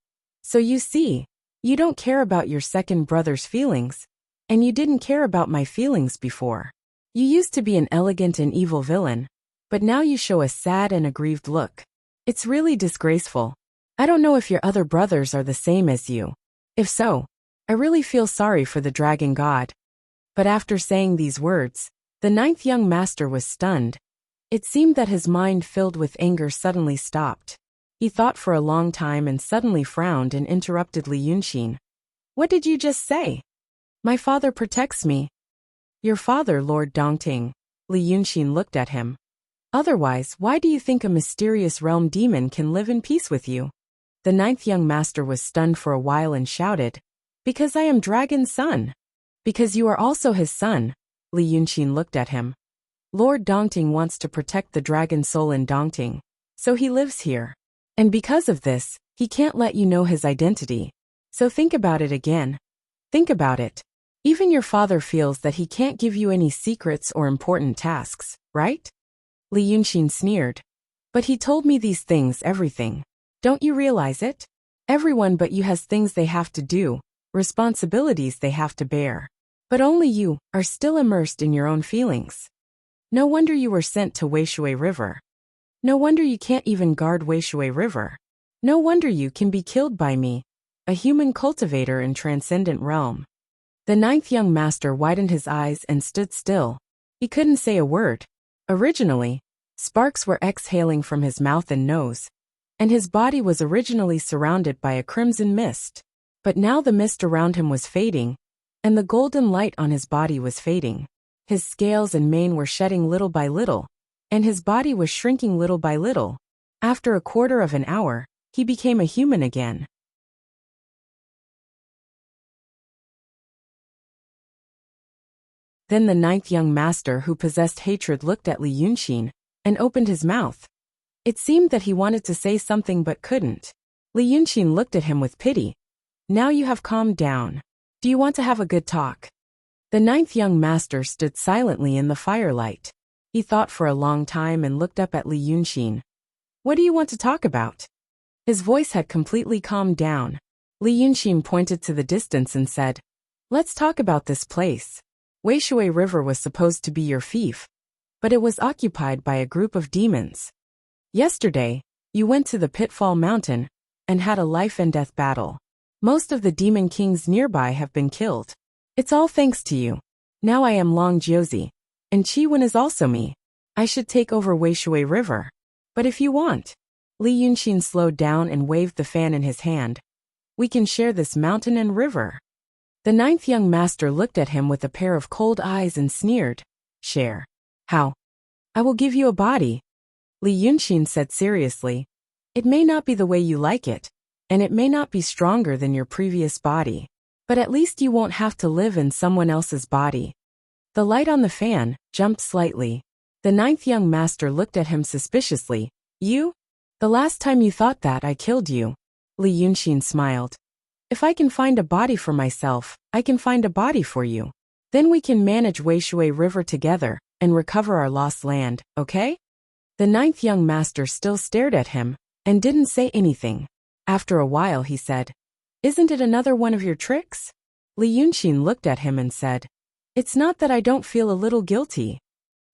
Speaker 1: So you see, you don't care about your second brother's feelings, and you didn't care about my feelings before. You used to be an elegant and evil villain, but now you show a sad and aggrieved look. It's really disgraceful. I don't know if your other brothers are the same as you. If so, I really feel sorry for the dragon god. But after saying these words, the ninth young master was stunned. It seemed that his mind filled with anger suddenly stopped. He thought for a long time and suddenly frowned and interrupted Li Yunxin. What did you just say? My father protects me. Your father, Lord Dongting. Li Yunxin looked at him. Otherwise, why do you think a mysterious realm demon can live in peace with you? The ninth young master was stunned for a while and shouted, Because I am Dragon's son. Because you are also his son. Li Yunxin looked at him. Lord Dongting wants to protect the dragon soul in Dongting, so he lives here. And because of this, he can't let you know his identity. So think about it again. Think about it. Even your father feels that he can't give you any secrets or important tasks, right? Li Yunxin sneered. But he told me these things, everything. Don't you realize it? Everyone but you has things they have to do, responsibilities they have to bear. But only you are still immersed in your own feelings. No wonder you were sent to Wuxia River. No wonder you can't even guard Wuxia River. No wonder you can be killed by me, a human cultivator in transcendent realm. The ninth young master widened his eyes and stood still. He couldn't say a word. Originally, sparks were exhaling from his mouth and nose, and his body was originally surrounded by a crimson mist. But now the mist around him was fading, and the golden light on his body was fading. His scales and mane were shedding little by little, and his body was shrinking little by little. After a quarter of an hour, he became a human again. Then the ninth young master who possessed hatred looked at Li Yunxin and opened his mouth. It seemed that he wanted to say something but couldn't. Li Yunxin looked at him with pity. Now you have calmed down. Do you want to have a good talk? The ninth young master stood silently in the firelight. He thought for a long time and looked up at Li Yunxin. What do you want to talk about? His voice had completely calmed down. Li Yunxin pointed to the distance and said, Let's talk about this place. Wuxia River was supposed to be your fief, but it was occupied by a group of demons. Yesterday, you went to the Pitfall Mountain and had a life and death battle. Most of the demon kings nearby have been killed. It's all thanks to you. Now I am Long Jiuzi, and Qi-Wen is also me. I should take over Wuxia River. But if you want. Li Yunxin slowed down and waved the fan in his hand. We can share this mountain and river. The ninth young master looked at him with a pair of cold eyes and sneered. Share. How? I will give you a body. Li Yunxin said seriously. It may not be the way you like it, and it may not be stronger than your previous body. But at least you won't have to live in someone else's body. The light on the fan jumped slightly. The ninth young master looked at him suspiciously. You? The last time you thought that I killed you. Li Yunxin smiled. If I can find a body for myself, I can find a body for you. Then we can manage Wuxia River together and recover our lost land, okay? The ninth young master still stared at him and didn't say anything. After a while he said, Isn't it another one of your tricks? Li Yunxin looked at him and said, It's not that I don't feel a little guilty.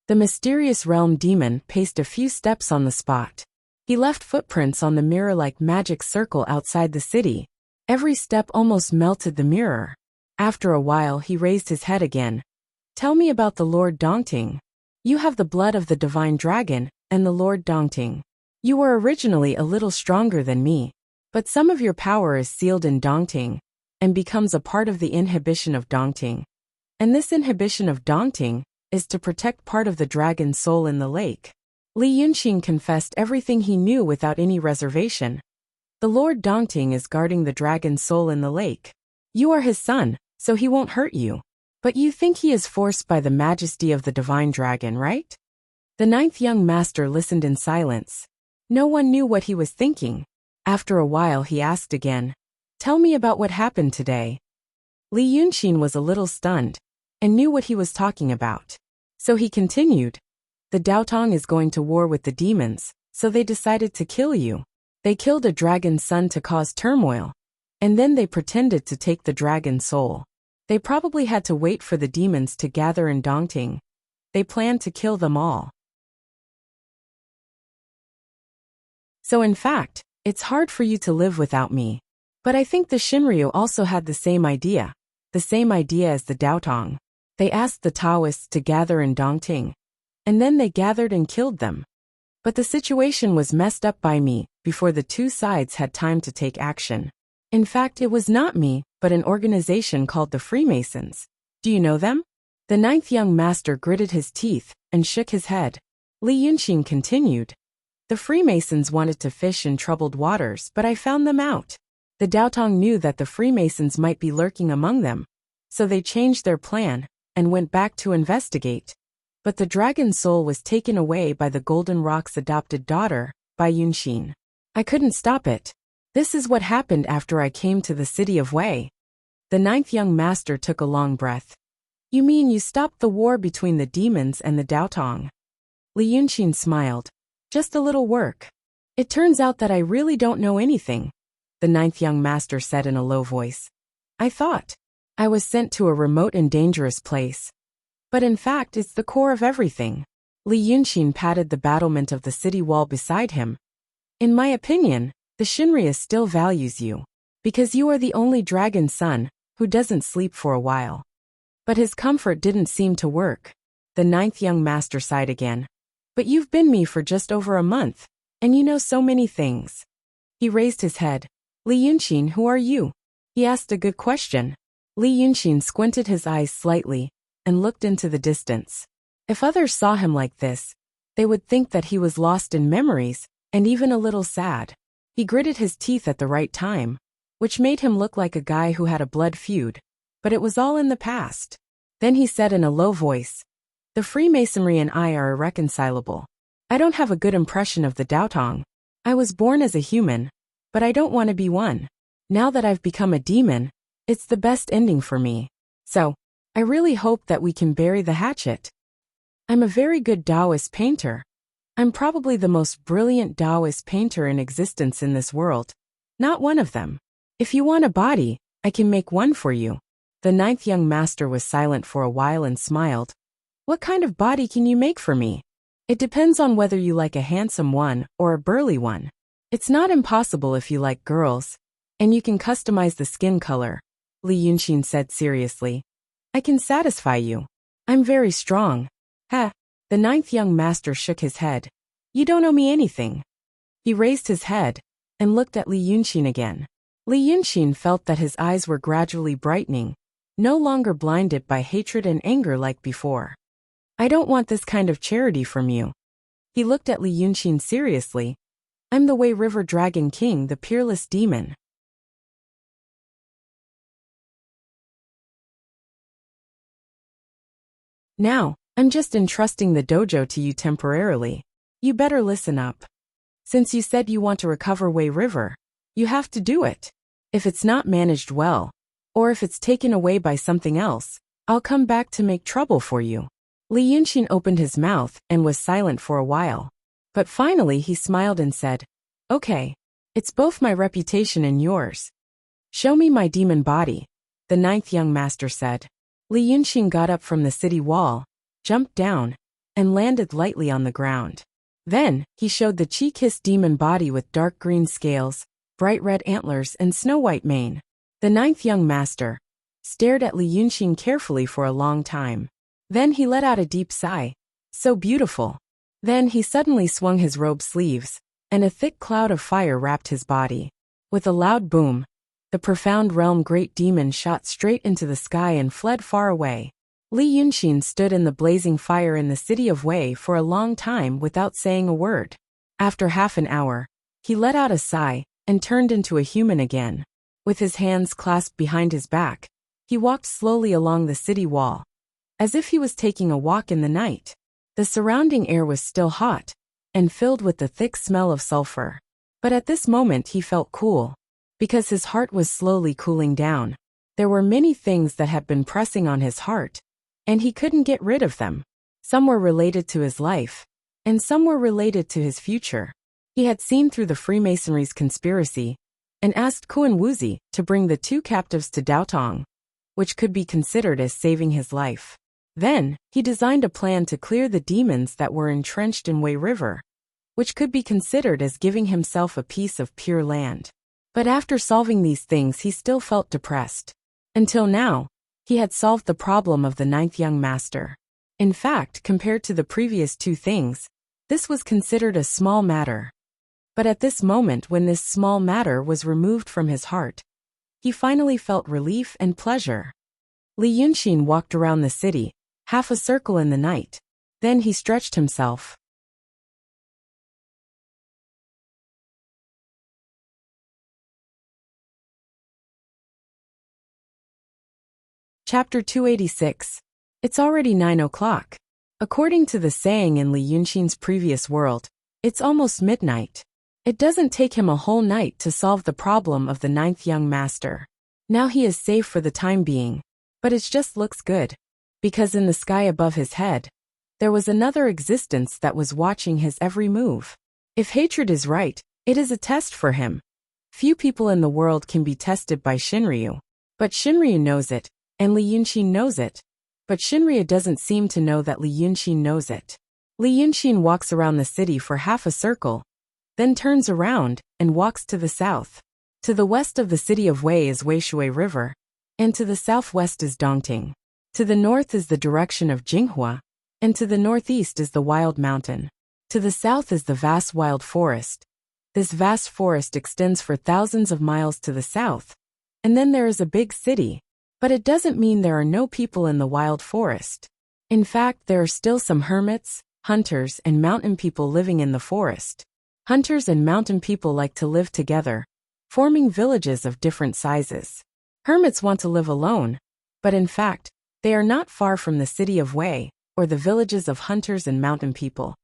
Speaker 1: The mysterious realm demon paced a few steps on the spot. He left footprints on the mirror-like magic circle outside the city. Every step almost melted the mirror. After a while he raised his head again. Tell me about the Lord Dongting. You have the blood of the divine dragon and the Lord Dongting. You were originally a little stronger than me, but some of your power is sealed in Dongting, and becomes a part of the inhibition of Dongting. And this inhibition of Dongting is to protect part of the dragon's soul in the lake. Li Yunxin confessed everything he knew without any reservation. The Lord Dongting is guarding the dragon's soul in the lake. You are his son, so he won't hurt you. But you think he is forced by the majesty of the divine dragon, right? The ninth young master listened in silence. No one knew what he was thinking. After a while he asked again, "Tell me about what happened today." Li Yunxin was a little stunned, and knew what he was talking about. So he continued, "The Daotong is going to war with the demons, so they decided to kill you. They killed a dragon's son to cause turmoil, and then they pretended to take the dragon's soul. They probably had to wait for the demons to gather in Dongting. They planned to kill them all. So in fact, it's hard for you to live without me. But I think the Shinryu also had the same idea as the Daotong. They asked the Taoists to gather in Dongting, and then they gathered and killed them. But the situation was messed up by me before the two sides had time to take action. In fact, it was not me, but an organization called the Freemasons. Do you know them?" The ninth young master gritted his teeth and shook his head. Li Yunxin continued, "The Freemasons wanted to fish in troubled waters, but I found them out. The Daotong knew that the Freemasons might be lurking among them, so they changed their plan and went back to investigate. But the dragon's soul was taken away by the Golden Rock's adopted daughter, Bai Yunxin. I couldn't stop it. This is what happened after I came to the city of Wei." The ninth young master took a long breath. "You mean you stopped the war between the demons and the Daotong?" Li Yunxin smiled. "Just a little work. It turns out that I really don't know anything," the ninth young master said in a low voice. "I thought I was sent to a remote and dangerous place. But in fact, it's the core of everything." Li Yunxin patted the battlement of the city wall beside him. "In my opinion, the Shinryu still values you, because you are the only dragon's son who doesn't sleep for a while." But his comfort didn't seem to work. The ninth young master sighed again. "But you've been me for just over a month, and you know so many things." He raised his head. "Li Yunxin, who are you?" He asked a good question. Li Yunxin squinted his eyes slightly and looked into the distance. If others saw him like this, they would think that he was lost in memories and even a little sad. He gritted his teeth at the right time, which made him look like a guy who had a blood feud, but it was all in the past. Then he said in a low voice, "The Freemasonry and I are irreconcilable. I don't have a good impression of the Daotong. I was born as a human, but I don't want to be one. Now that I've become a demon, it's the best ending for me. So, I really hope that we can bury the hatchet. I'm a very good Taoist painter. I'm probably the most brilliant Taoist painter in existence in this world. Not one of them. If you want a body, I can make one for you." The ninth young master was silent for a while and smiled. "What kind of body can you make for me?" "It depends on whether you like a handsome one or a burly one. It's not impossible if you like girls, and you can customize the skin color," Li Yunxin said seriously. "I can satisfy you. I'm very strong." "Ha!" The ninth young master shook his head. "You don't owe me anything." He raised his head and looked at Li Yunxin again. Li Yunxin felt that his eyes were gradually brightening, no longer blinded by hatred and anger like before. "I don't want this kind of charity from you." He looked at Li Yunxin seriously. "I'm the Wei River Dragon King, the peerless demon." "Now, I'm just entrusting the dojo to you temporarily. You better listen up. Since you said you want to recover Wei River, you have to do it. If it's not managed well, or if it's taken away by something else, I'll come back to make trouble for you." Li Yunxin opened his mouth and was silent for a while. But finally he smiled and said, "Okay. It's both my reputation and yours. Show me my demon body," the ninth young master said. Li Yunxin got up from the city wall, jumped down, and landed lightly on the ground. Then, he showed the chi-kissed demon body with dark green scales, bright red antlers and snow-white mane. The ninth young master stared at Li Yunxin carefully for a long time. Then he let out a deep sigh. So beautiful. Then he suddenly swung his robe sleeves, and a thick cloud of fire wrapped his body. With a loud boom, The profound realm great demon shot straight into the sky and fled far away. Li Yunxin stood in the blazing fire in the city of Wei for a long time without saying a word. After half an hour, he let out a sigh and turned into a human again. With his hands clasped behind his back, he walked slowly along the city wall, as if he was taking a walk in the night. The surrounding air was still hot and filled with the thick smell of sulfur. But at this moment he felt cool, because his heart was slowly cooling down. There were many things that had been pressing on his heart, and he couldn't get rid of them. Some were related to his life, and some were related to his future. He had seen through the Freemasonry's conspiracy, and asked Kuan Wuzi to bring the 2 captives to Daotong, which could be considered as saving his life. Then, he designed a plan to clear the demons that were entrenched in Wei River, which could be considered as giving himself a piece of pure land. But after solving these things he still felt depressed. Until now, he had solved the problem of the 9th young master. In fact, compared to the previous 2 things, this was considered a small matter. But at this moment when this small matter was removed from his heart, he finally felt relief and pleasure. Li Yunxin walked around the city, half a circle in the night. Then he stretched himself. Chapter 286. It's already 9 o'clock. According to the saying in Li Yunxin's previous world, it's almost midnight. It doesn't take him a whole night to solve the problem of the 9th young master. Now he is safe for the time being, but it just looks good, because in the sky above his head, there was another existence that was watching his every move. If hatred is right, it is a test for him. Few people in the world can be tested by Shinryu, but Shinryu knows it, and Li Yunxin knows it. But Shinryu doesn't seem to know that Li Yunxin knows it. Li Yunxin walks around the city for half a circle, then turns around and walks to the south. To the west of the city of Wei is Weishui River, and to the southwest is Dongting. To the north is the direction of Jinghua, and to the northeast is the Wild Mountain. To the south is the vast wild forest. This vast forest extends for thousands of miles to the south, and then there is a big city. But it doesn't mean there are no people in the wild forest. In fact, there are still some hermits, hunters, and mountain people living in the forest. Hunters and mountain people like to live together, forming villages of different sizes. Hermits want to live alone, but in fact, they are not far from the city of Wei, or the villages of hunters and mountain people.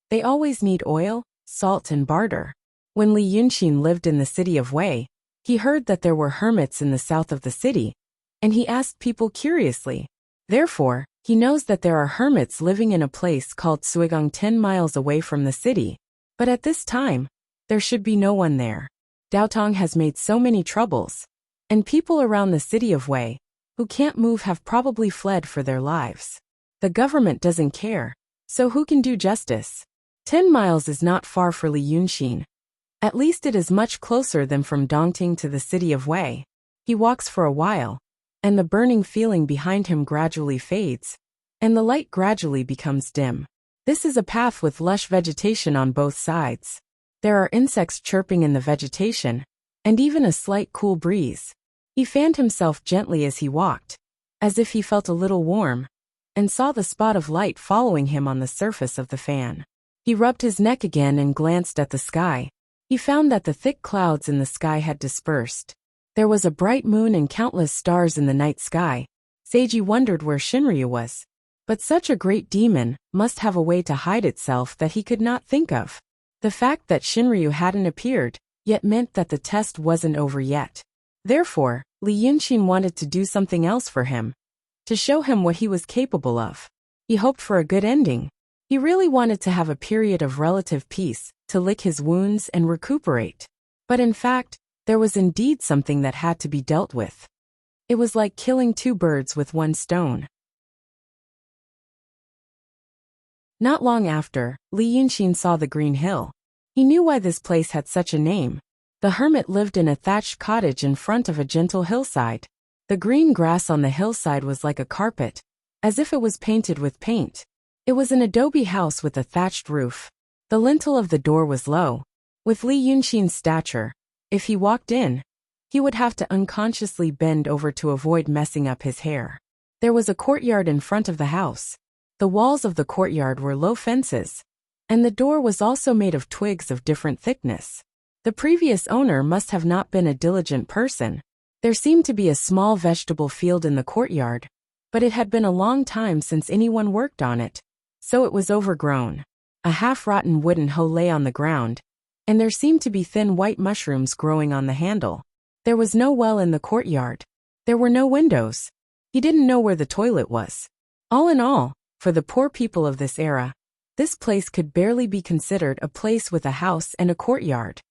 Speaker 1: They always need oil, salt, and barter. When Li Yunxin lived in the city of Wei, he heard that there were hermits in the south of the city, and he asked people curiously. Therefore, he knows that there are hermits living in a place called Suigang 10 miles away from the city. But at this time, there should be no one there. Daotong has made so many troubles, and people around the city of Wei, who can't move, have probably fled for their lives. The government doesn't care, so who can do justice? 10 miles is not far for Li Yunxin. At least it is much closer than from Dongting to the city of Wei. He walks for a while, and the burning feeling behind him gradually fades, and the light gradually becomes dim. This is a path with lush vegetation on both sides. There are insects chirping in the vegetation, and even a slight cool breeze. He fanned himself gently as he walked, as if he felt a little warm, and saw the spot of light following him on the surface of the fan. He rubbed his neck again and glanced at the sky. He found that the thick clouds in the sky had dispersed. There was a bright moon and countless stars in the night sky. Seiji wondered where Shinryu was. But such a great demon must have a way to hide itself that he could not think of. The fact that Shinryu hadn't appeared yet meant that the test wasn't over yet. Therefore, Li Yunxin wanted to do something else for him, to show him what he was capable of. He hoped for a good ending. He really wanted to have a period of relative peace, to lick his wounds and recuperate. But in fact, there was indeed something that had to be dealt with. It was like killing 2 birds with 1 stone. Not long after, Li Yunxin saw the Green Hill. He knew why this place had such a name. The hermit lived in a thatched cottage in front of a gentle hillside. The green grass on the hillside was like a carpet, as if it was painted with paint. It was an adobe house with a thatched roof. The lintel of the door was low. With Li Yunxin's stature, if he walked in, He would have to unconsciously bend over to avoid messing up his hair. There was a courtyard in front of the house. The walls of the courtyard were low fences, and the door was also made of twigs of different thickness. The previous owner must have not been a diligent person. There seemed to be a small vegetable field in the courtyard, but it had been a long time since anyone worked on it, so it was overgrown. A half-rotten wooden hoe lay on the ground, and there seemed to be thin white mushrooms growing on the handle. There was no well in the courtyard. There were no windows. He didn't know where the toilet was. All in all, for the poor people of this era, this place could barely be considered a place with a house and a courtyard.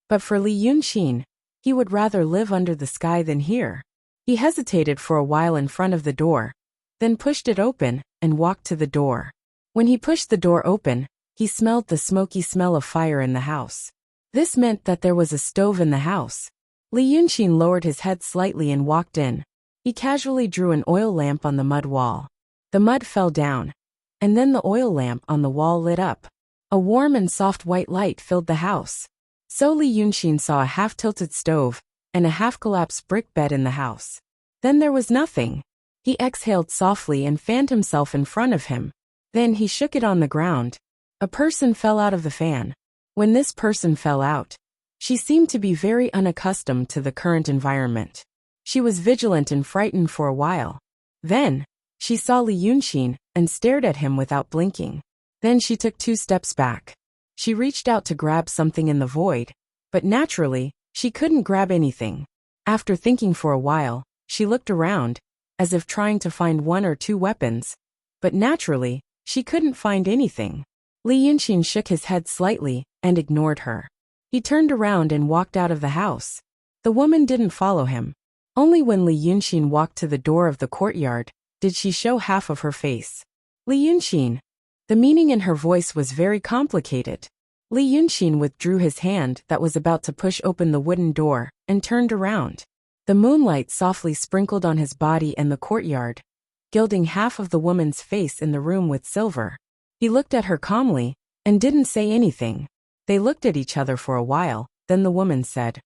Speaker 1: But for Li Yunqin, he would rather live under the sky than here. He hesitated for a while in front of the door, then pushed it open and walked to the door. When he pushed the door open, he smelled the smoky smell of fire in the house. This meant that there was a stove in the house. Li Yunqin lowered his head slightly and walked in. He casually drew an oil lamp on the mud wall. The mud fell down, and then the oil lamp on the wall lit up. A warm and soft white light filled the house. So Li Yunqin saw a half-tilted stove and a half-collapsed brick bed in the house. Then there was nothing. He exhaled softly and fanned himself in front of him. Then he shook it on the ground. A person fell out of the fan. When this person fell out, she seemed to be very unaccustomed to the current environment. She was vigilant and frightened for a while. Then, she saw Li Yunqin and stared at him without blinking. Then she took 2 steps back. She reached out to grab something in the void, but naturally, she couldn't grab anything. After thinking for a while, she looked around, as if trying to find 1 or 2 weapons, but naturally, she couldn't find anything. Li Yunqin shook his head slightly and ignored her. He turned around and walked out of the house. The woman didn't follow him. Only when Li Yunqin walked to the door of the courtyard did she show half of her face. Li Yunqin. The meaning in her voice was very complicated. Li Yunqin withdrew his hand that was about to push open the wooden door and turned around. The moonlight softly sprinkled on his body and the courtyard, gilding half of the woman's face in the room with silver. He looked at her calmly and didn't say anything. They looked at each other for a while, then the woman said,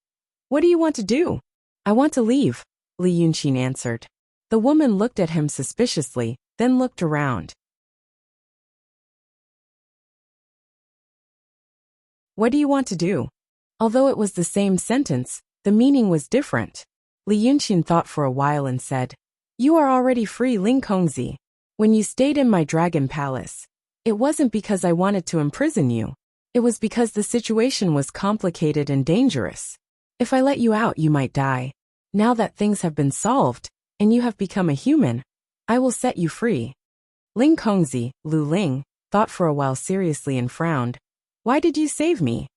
Speaker 1: "What do you want to do?" "I want to leave," Li Yunqin answered. The woman looked at him suspiciously, then looked around. "What do you want to do?" Although it was the same sentence, the meaning was different. Li Yunqin thought for a while and said, "You are already free, Ling Kongzi. When you stayed in my dragon palace, it wasn't because I wanted to imprison you. It was because the situation was complicated and dangerous. If I let you out, you might die. Now that things have been solved, and you have become a human, I will set you free." Ling Kongzi, Lu Ling, thought for a while seriously and frowned. "Why did you save me?"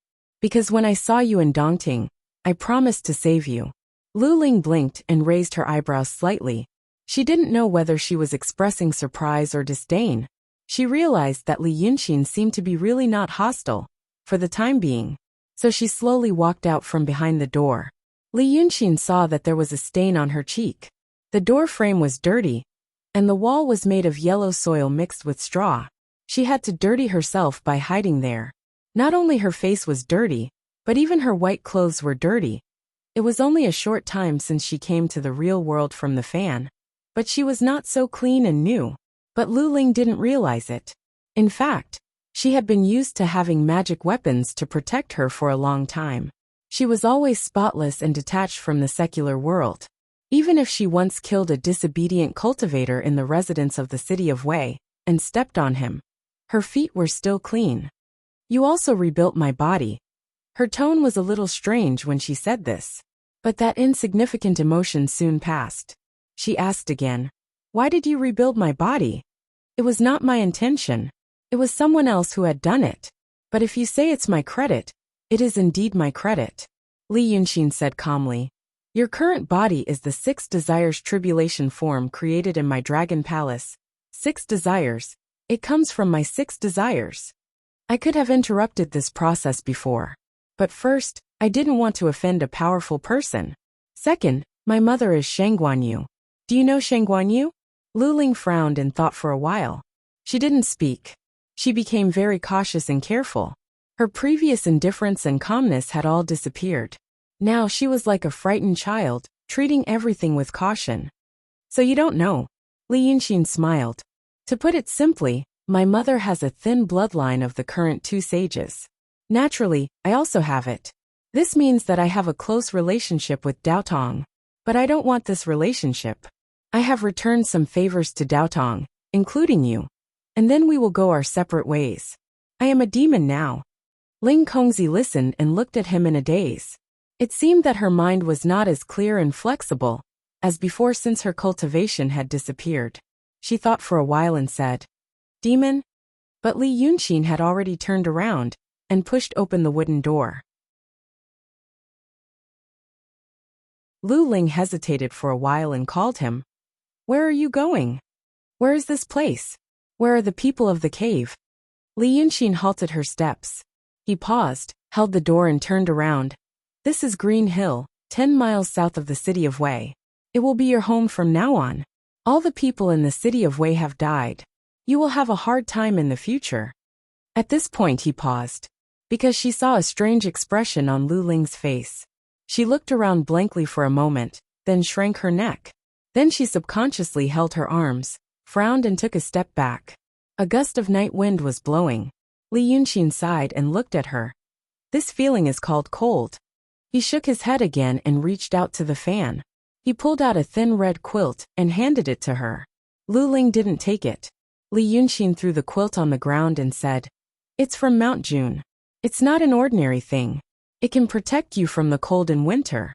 Speaker 1: "Because when I saw you in Dongting, I promised to save you." Lu Ling blinked and raised her eyebrows slightly. She didn't know whether she was expressing surprise or disdain. She realized that Li Yunqin seemed to be really not hostile, for the time being. So she slowly walked out from behind the door. Li Yunqin saw that there was a stain on her cheek. The door frame was dirty, and the wall was made of yellow soil mixed with straw. She had to dirty herself by hiding there. Not only her face was dirty, but even her white clothes were dirty. It was only a short time since she came to the real world from the fan, but she was not so clean and new. But Lu Ling didn't realize it. In fact, she had been used to having magic weapons to protect her for a long time. She was always spotless and detached from the secular world. Even if she once killed a disobedient cultivator in the residence of the city of Wei and stepped on him, her feet were still clean. "You also rebuilt my body." Her tone was a little strange when she said this, but that insignificant emotion soon passed. She asked again, "Why did you rebuild my body?" "It was not my intention. It was someone else who had done it. But if you say it's my credit, it is indeed my credit," Li Yunqin said calmly. "Your current body is the 6 desires tribulation form created in my dragon palace. 6 desires. It comes from my 6 desires. I could have interrupted this process before. But first, I didn't want to offend a powerful person. Second, my mother is Shang Guanyu. Do you know Shang Guanyu?" Lu Ling frowned and thought for a while. She didn't speak. She became very cautious and careful. Her previous indifference and calmness had all disappeared. Now she was like a frightened child, treating everything with caution. So you don't know? Li Yunxin smiled. To put it simply, my mother has a thin bloodline of the current two sages. Naturally, I also have it. This means that I have a close relationship with Daotong. But I don't want this relationship. I have returned some favors to Daotong, including you. And then we will go our separate ways. I am a demon now. Ling Kongzi listened and looked at him in a daze. It seemed that her mind was not as clear and flexible as before since her cultivation had disappeared. She thought for a while and said, Demon? But Li Yunxin had already turned around and pushed open the wooden door. Lu Ling hesitated for a while and called him. Where are you going? Where is this place? Where are the people of the cave? Li Yunxin halted her steps. He paused, held the door and turned around. This is Green Hill, 10 miles south of the city of Wei. It will be your home from now on. All the people in the city of Wei have died. You will have a hard time in the future. At this point he paused, because she saw a strange expression on Lu Ling's face. She looked around blankly for a moment, then shrank her neck. Then she subconsciously held her arms, frowned and took a step back. A gust of night wind was blowing. Li Yunxin sighed and looked at her. This feeling is called cold. He shook his head again and reached out to the fan. He pulled out a thin red quilt and handed it to her. Lu Ling didn't take it. Li Yunxin threw the quilt on the ground and said, It's from Mount June. It's not an ordinary thing. It can protect you from the cold in winter.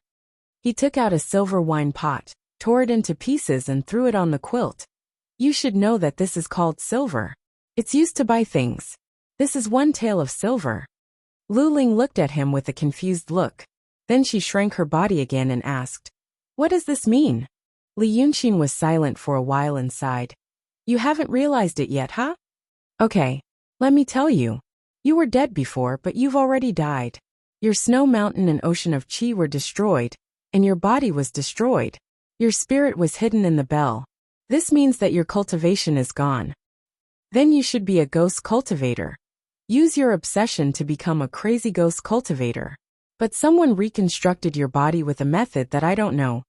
Speaker 1: He took out a silver wine pot, tore it into pieces and threw it on the quilt. You should know that this is called silver. It's used to buy things. This is one tael of silver. Lu Ling looked at him with a confused look. Then she shrank her body again and asked, What does this mean? Li Yunxin was silent for a while and sighed. You haven't realized it yet, huh? Okay. Let me tell you. You were dead before, but you've already died. Your snow mountain and ocean of qi were destroyed, and your body was destroyed. Your spirit was hidden in the bell. This means that your cultivation is gone. Then you should be a ghost cultivator. Use your obsession to become a crazy ghost cultivator. But someone reconstructed your body with a method that I don't know,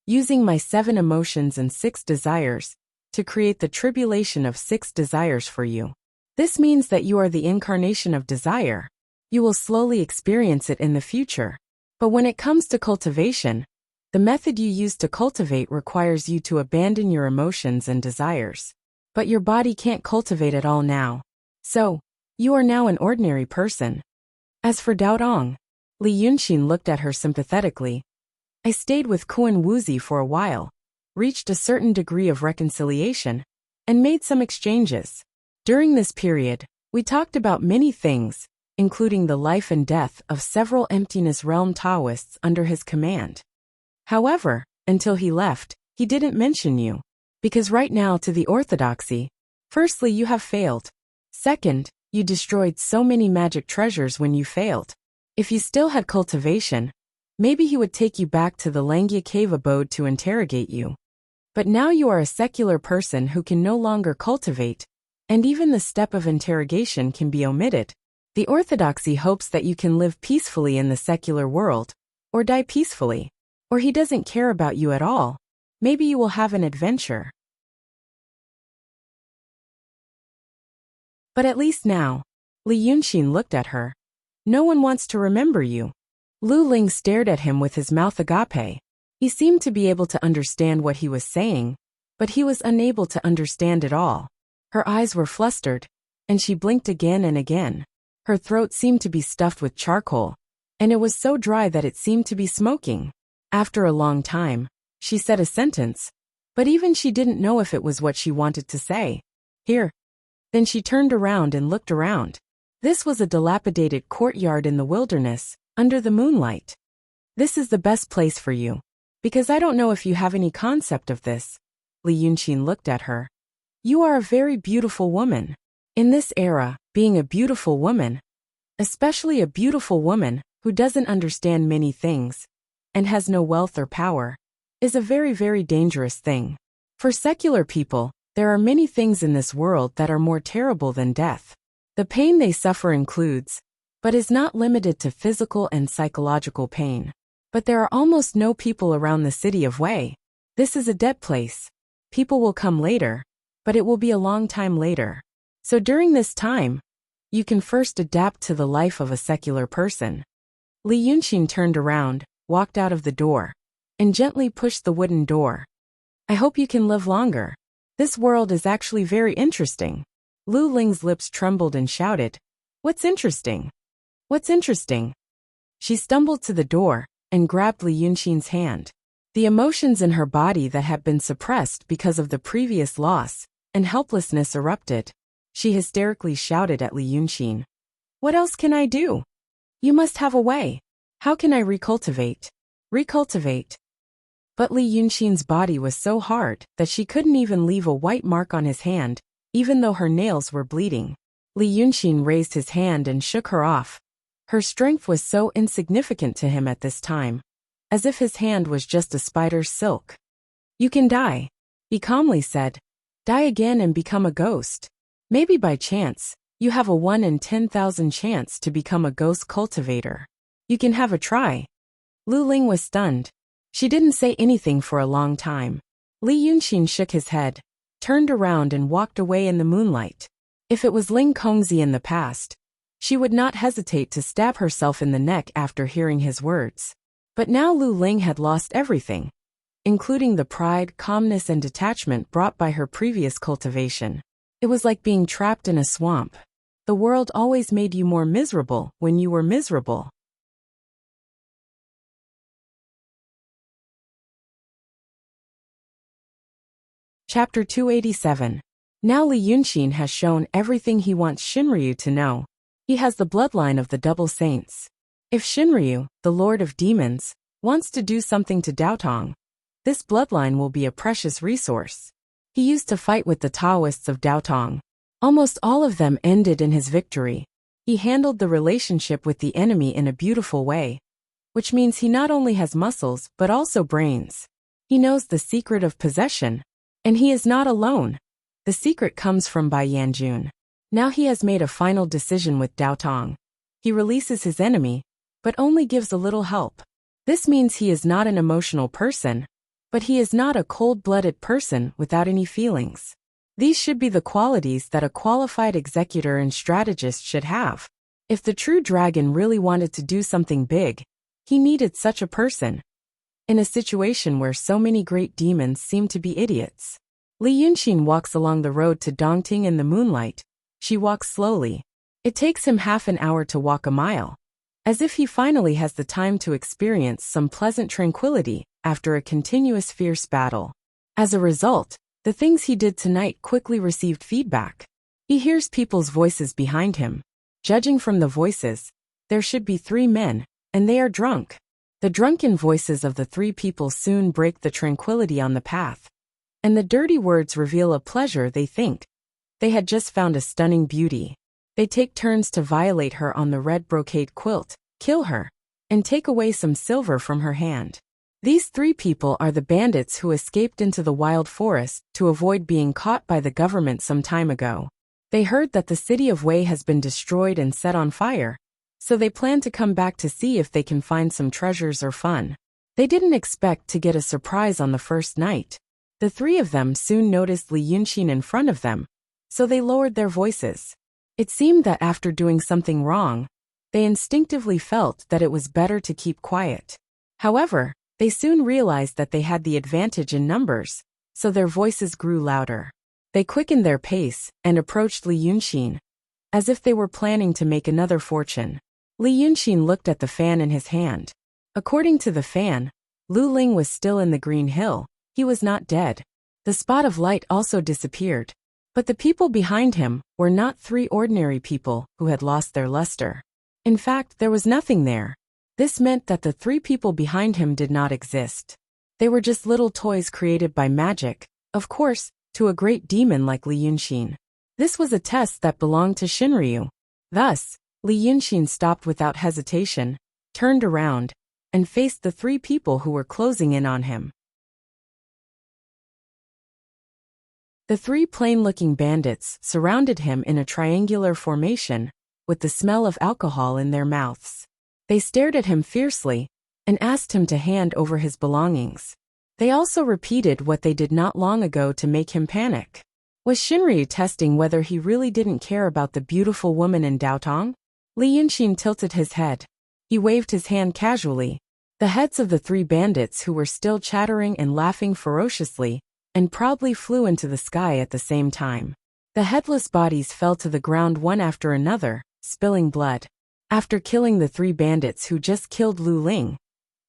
Speaker 1: using my 7 emotions and 6 desires, to create the tribulation of 6 desires for you. This means that you are the incarnation of desire. You will slowly experience it in the future. But when it comes to cultivation, the method you use to cultivate requires you to abandon your emotions and desires. But your body can't cultivate it all now. So, you are now an ordinary person. As for Daotong, Li Yunxin looked at her sympathetically. I stayed with Kuan Wuzi for a while, reached a certain degree of reconciliation, and made some exchanges. During this period, we talked about many things, including the life and death of several Emptiness Realm Taoists under his command. However, until he left, he didn't mention you. Because right now to the orthodoxy, firstly you have failed. Second, you destroyed so many magic treasures when you failed. If you still had cultivation, maybe he would take you back to the Langia cave abode to interrogate you. But now you are a secular person who can no longer cultivate, and even the step of interrogation can be omitted. The orthodoxy hopes that you can live peacefully in the secular world, or die peacefully. Or he doesn't care about you at all. Maybe you will have an adventure. But at least now, Li Yunxin looked at her. No one wants to remember you. Lu Ling stared at him with his mouth agape. He seemed to be able to understand what he was saying, but he was unable to understand it all. Her eyes were flustered, and she blinked again and again. Her throat seemed to be stuffed with charcoal, and it was so dry that it seemed to be smoking. After a long time, she said a sentence, but even she didn't know if it was what she wanted to say. Here. Then she turned around and looked around. This was a dilapidated courtyard in the wilderness, under the moonlight. This is the best place for you. Because I don't know if you have any concept of this. Li Yunxin looked at her. You are a very beautiful woman. In this era, being a beautiful woman, especially a beautiful woman who doesn't understand many things, and has no wealth or power, is a very, very dangerous thing. For secular people, there are many things in this world that are more terrible than death. The pain they suffer includes, but is not limited to physical and psychological pain. But there are almost no people around the city of Wei. This is a dead place. People will come later, but it will be a long time later. So during this time, you can first adapt to the life of a secular person. Li Yunxin turned around, walked out of the door, and gently pushed the wooden door. I hope you can live longer. This world is actually very interesting. Lu Ling's lips trembled and shouted, "What's interesting? What's interesting?" She stumbled to the door and grabbed Li Yunxin's hand. The emotions in her body that had been suppressed because of the previous loss and helplessness erupted. She hysterically shouted at Li Yunxin, "What else can I do? You must have a way. How can I recultivate? Recultivate?" But Li Yunxin's body was so hard that she couldn't even leave a white mark on his hand, even though her nails were bleeding. Li Yunxin raised his hand and shook her off. Her strength was so insignificant to him at this time, as if his hand was just a spider's silk. "You can die," he calmly said. "Die again and become a ghost. Maybe by chance, you have a 1 in 10,000 chance to become a ghost cultivator. You can have a try." Lu Ling was stunned. She didn't say anything for a long time. Li Yunxin shook his head, turned around and walked away in the moonlight. If it was Ling Kongzi in the past, she would not hesitate to stab herself in the neck after hearing his words. But now Lu Ling had lost everything, including the pride, calmness and detachment brought by her previous cultivation. It was like being trapped in a swamp. The world always made you more miserable when you were miserable. Chapter 287. Now Li Yunxin has shown everything he wants Shinryu to know. He has the bloodline of the double saints. If Shinryu, the Lord of Demons, wants to do something to Daotong, this bloodline will be a precious resource. He used to fight with the Taoists of Daotong. Almost all of them ended in his victory. He handled the relationship with the enemy in a beautiful way, which means he not only has muscles but also brains. He knows the secret of possession, and he is not alone. The secret comes from Bai Yanjun. Now he has made a final decision with Daotong. He releases his enemy, but only gives a little help. This means he is not an emotional person, but he is not a cold-blooded person without any feelings. These should be the qualities that a qualified executor and strategist should have. If the true dragon really wanted to do something big, he needed such a person. In a situation where so many great demons seem to be idiots. Li Yunxin walks along the road to Dongting in the moonlight. She walks slowly. It takes him half an hour to walk a mile, as if he finally has the time to experience some pleasant tranquility after a continuous fierce battle. As a result, the things he did tonight quickly received feedback. He hears people's voices behind him. Judging from the voices, there should be 3 men, and they are drunk. The drunken voices of the 3 people soon break the tranquility on the path, and the dirty words reveal a pleasure they think. They had just found a stunning beauty. They take turns to violate her on the red brocade quilt, kill her, and take away some silver from her hand. These 3 people are the bandits who escaped into the wild forest to avoid being caught by the government some time ago. They heard that the city of Wei has been destroyed and set on fire, so they plan to come back to see if they can find some treasures or fun. They didn't expect to get a surprise on the first night. The 3 of them soon noticed Li Yunxin in front of them, so they lowered their voices. It seemed that after doing something wrong, they instinctively felt that it was better to keep quiet. However, they soon realized that they had the advantage in numbers, so their voices grew louder. They quickened their pace and approached Li Yunxin, as if they were planning to make another fortune. Li Yunxin looked at the fan in his hand. According to the fan, Lu Ling was still in the green hill. He was not dead. The spot of light also disappeared. But the people behind him were not 3 ordinary people who had lost their luster. In fact, there was nothing there. This meant that the 3 people behind him did not exist. They were just little toys created by magic, of course, to a great demon like Li Yunxin. This was a test that belonged to Shinryu. Thus, Li Yunxin stopped without hesitation, turned around, and faced the 3 people who were closing in on him. The 3 plain-looking bandits surrounded him in a triangular formation, with the smell of alcohol in their mouths. They stared at him fiercely, and asked him to hand over his belongings. They also repeated what they did not long ago to make him panic. Was Shinryu testing whether he really didn't care about the beautiful woman in Daotong? Li Yunxin tilted his head. He waved his hand casually. The heads of the 3 bandits who were still chattering and laughing ferociously and proudly flew into the sky at the same time. The headless bodies fell to the ground one after another, spilling blood. After killing the 3 bandits who just killed Lu Ling,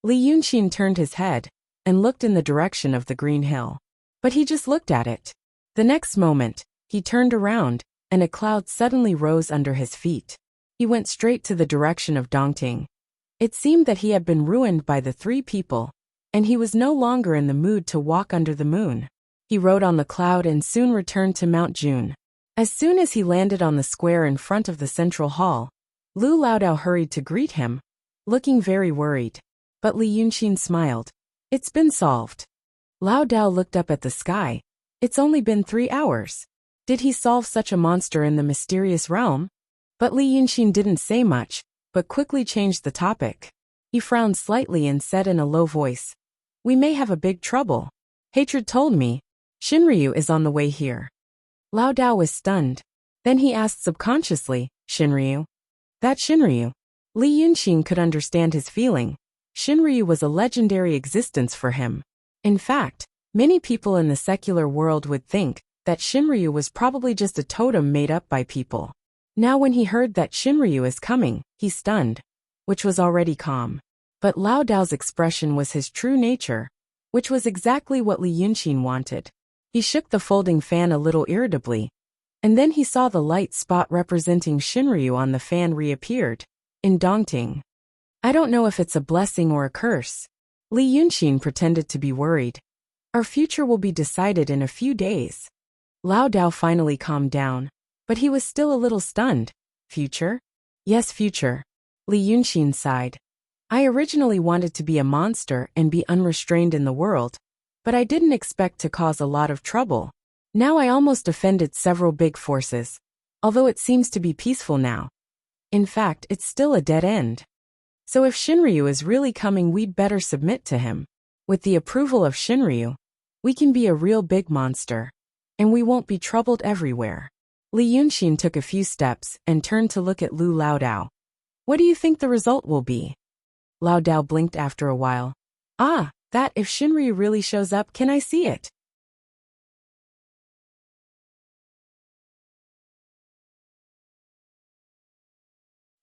Speaker 1: Li Yunxin turned his head and looked in the direction of the green hill. But he just looked at it. The next moment, he turned around, and a cloud suddenly rose under his feet. He went straight to the direction of Dongting. It seemed that he had been ruined by the 3 people, and he was no longer in the mood to walk under the moon. He rode on the cloud and soon returned to Mount June. As soon as he landed on the square in front of the central hall, Lu Laodao hurried to greet him, looking very worried. But Li Yunxin smiled. It's been solved. Laodao looked up at the sky. It's only been 3 hours. Did he solve such a monster in the mysterious realm? But Li Yunxin didn't say much, but quickly changed the topic. He frowned slightly and said in a low voice, "We may have a big trouble. Hatred told me. Shinryu is on the way here." Laodao was stunned. Then he asked subconsciously, "Shinryu? That Shinryu?" Li Yunxin could understand his feeling. Shinryu was a legendary existence for him. In fact, many people in the secular world would think that Shinryu was probably just a totem made up by people. Now when he heard that Shinryu is coming, he stunned, which was already calm. But Lao Dao's expression was his true nature, which was exactly what Li Yunxin wanted. He shook the folding fan a little irritably, and then he saw the light spot representing Shinryu on the fan reappeared, in Dongting. I don't know if it's a blessing or a curse. Li Yunxin pretended to be worried. Our future will be decided in a few days. Lao Dao finally calmed down, but he was still a little stunned. Future? Yes, future. Li Yunxin sighed. I originally wanted to be a monster and be unrestrained in the world, but I didn't expect to cause a lot of trouble. Now I almost offended several big forces, although it seems to be peaceful now. In fact, it's still a dead end. So if Shinryu is really coming, we'd better submit to him. With the approval of Shinryu, we can be a real big monster, and we won't be troubled everywhere. Li Yunxin took a few steps and turned to look at Lu Laodao. What do you think the result will be? Laodao blinked after a while. That if Shinryu really shows up, can I see it?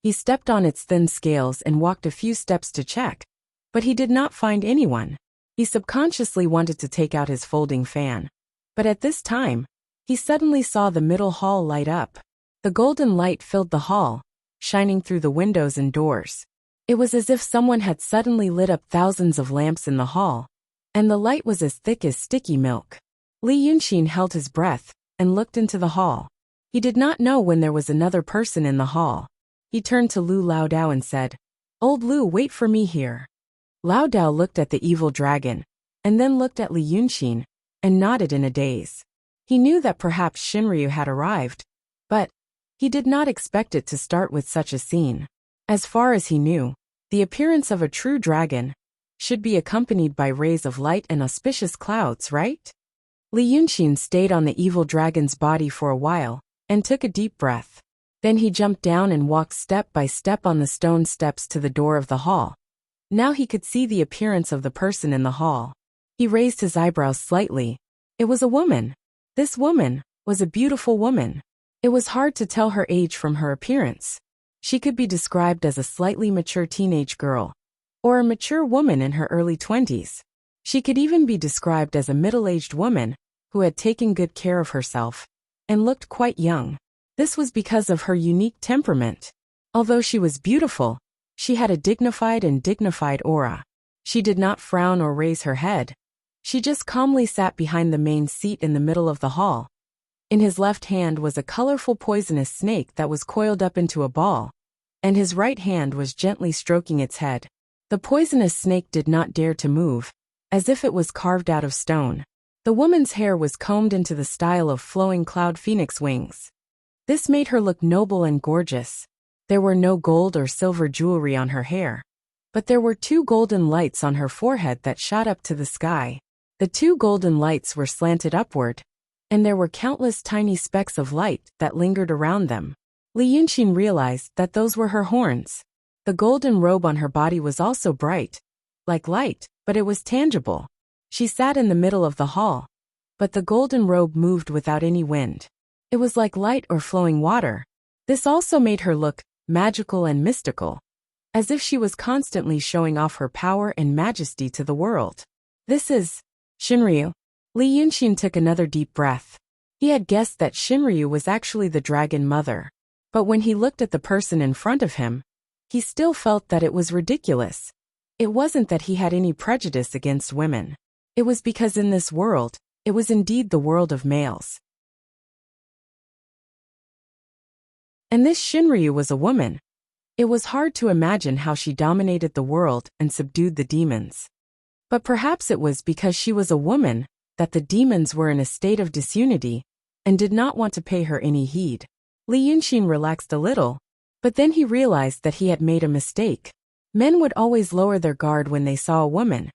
Speaker 1: He stepped on its thin scales and walked a few steps to check, but he did not find anyone. He subconsciously wanted to take out his folding fan, but at this time, he suddenly saw the middle hall light up. The golden light filled the hall, shining through the windows and doors. It was as if someone had suddenly lit up thousands of lamps in the hall, and the light was as thick as sticky milk. Li Yunxin held his breath and looked into the hall. He did not know when there was another person in the hall. He turned to Lu Laodao and said, "Old Lu, wait for me here." Laodao looked at the evil dragon, and then looked at Li Yunxin, and nodded in a daze. He knew that perhaps Shinryu had arrived, but he did not expect it to start with such a scene. As far as he knew, the appearance of a true dragon should be accompanied by rays of light and auspicious clouds, right? Li Yunxin stayed on the evil dragon's body for a while, and took a deep breath. Then he jumped down and walked step by step on the stone steps to the door of the hall. Now he could see the appearance of the person in the hall. He raised his eyebrows slightly. It was a woman. This woman was a beautiful woman. It was hard to tell her age from her appearance. She could be described as a slightly mature teenage girl, or a mature woman in her early 20s. She could even be described as a middle-aged woman who had taken good care of herself and looked quite young. This was because of her unique temperament. Although she was beautiful, she had a dignified aura. She did not frown or raise her head. She just calmly sat behind the main seat in the middle of the hall. In his left hand was a colorful poisonous snake that was coiled up into a ball, and his right hand was gently stroking its head. The poisonous snake did not dare to move, as if it was carved out of stone. The woman's hair was combed into the style of flowing cloud phoenix wings. This made her look noble and gorgeous. There were no gold or silver jewelry on her hair, But there were two golden lights on her forehead that shot up to the sky. The two golden lights were slanted upward, and there were countless tiny specks of light that lingered around them. Li Yunqing realized that those were her horns. The golden robe on her body was also bright, like light, but it was tangible. She sat in the middle of the hall, but the golden robe moved without any wind. It was like light or flowing water. This also made her look magical and mystical, as if she was constantly showing off her power and majesty to the world. This is Shinryu. Li Yunqing took another deep breath. He had guessed that Shinryu was actually the dragon mother. But when he looked at the person in front of him, he still felt that it was ridiculous. It wasn't that he had any prejudice against women. It was because in this world, it was indeed the world of males. And this Shinryu was a woman. It was hard to imagine how she dominated the world and subdued the demons. But perhaps it was because she was a woman that the demons were in a state of disunity and did not want to pay her any heed. Li Yunqing relaxed a little, but then he realized that he had made a mistake. Men would always lower their guard when they saw a woman.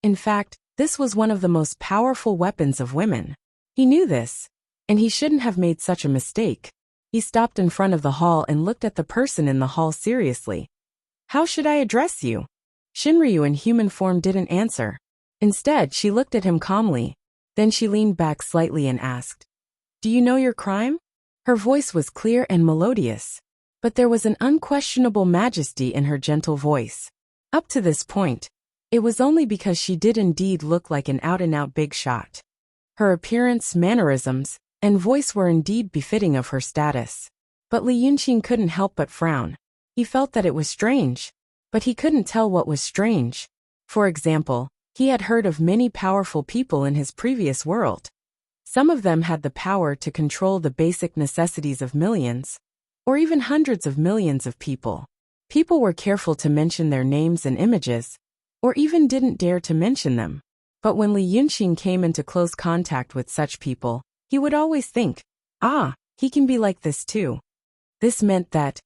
Speaker 1: In fact, this was one of the most powerful weapons of women. He knew this, and he shouldn't have made such a mistake. He stopped in front of the hall and looked at the person in the hall seriously. "How should I address you?" Shinryu in human form didn't answer. Instead, she looked at him calmly. Then she leaned back slightly and asked, "Do you know your crime?" Her voice was clear and melodious, but there was an unquestionable majesty in her gentle voice. Up to this point, it was only because she did indeed look like an out-and-out big shot. Her appearance, mannerisms, and voice were indeed befitting of her status. But Li Yunqing couldn't help but frown. He felt that it was strange, but he couldn't tell what was strange. For example, he had heard of many powerful people in his previous world. Some of them had the power to control the basic necessities of millions, or even hundreds of millions of people. People were careful to mention their names and images, or even didn't dare to mention them. But when Li Yunqing came into close contact with such people, he would always think, he can be like this too. This meant that,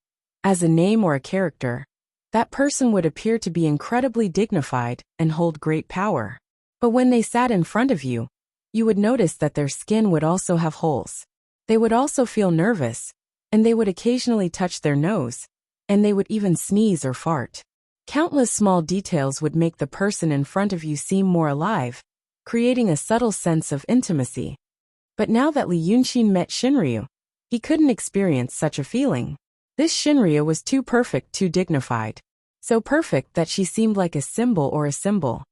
Speaker 1: as a name or a character, that person would appear to be incredibly dignified and hold great power. But when they sat in front of you, you would notice that their skin would also have holes. They would also feel nervous, and they would occasionally touch their nose, and they would even sneeze or fart. Countless small details would make the person in front of you seem more alive, creating a subtle sense of intimacy. But now that Li Yunqing met Shinryu, he couldn't experience such a feeling. This Shinryu was too perfect, too dignified. So perfect that she seemed like a symbol or a symbol.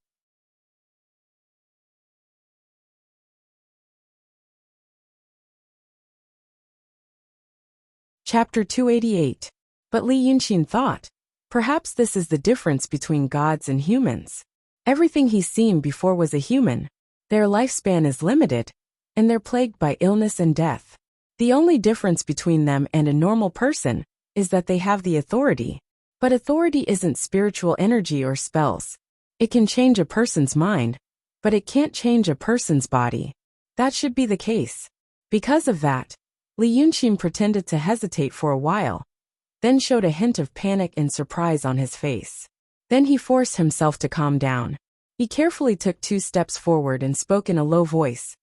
Speaker 1: Chapter 288. But Li Yunqing thought, perhaps this is the difference between gods and humans. Everything he's seen before was a human. Their lifespan is limited, and they're plagued by illness and death. The only difference between them and a normal person is that they have the authority. But authority isn't spiritual energy or spells. It can change a person's mind, but it can't change a person's body. That should be the case. Because of that, Li Yunqing pretended to hesitate for a while, then showed a hint of panic and surprise on his face. Then he forced himself to calm down. He carefully took 2 steps forward and spoke in a low voice.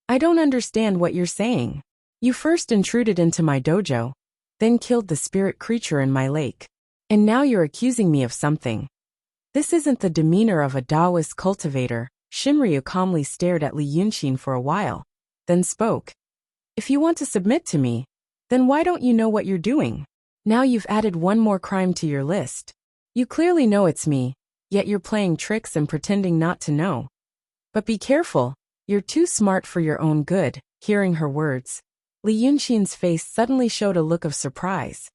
Speaker 1: "I don't understand what you're saying. You first intruded into my dojo, then killed the spirit creature in my lake. And now you're accusing me of something." This isn't the demeanor of a Taoist cultivator. Shinryu calmly stared at Li Yunqing for a while, then spoke. "If you want to submit to me, then why don't you know what you're doing? Now you've added one more crime to your list. You clearly know it's me, yet you're playing tricks and pretending not to know. But be careful, you're too smart for your own good." Hearing her words, Li Yunqing's face suddenly showed a look of surprise,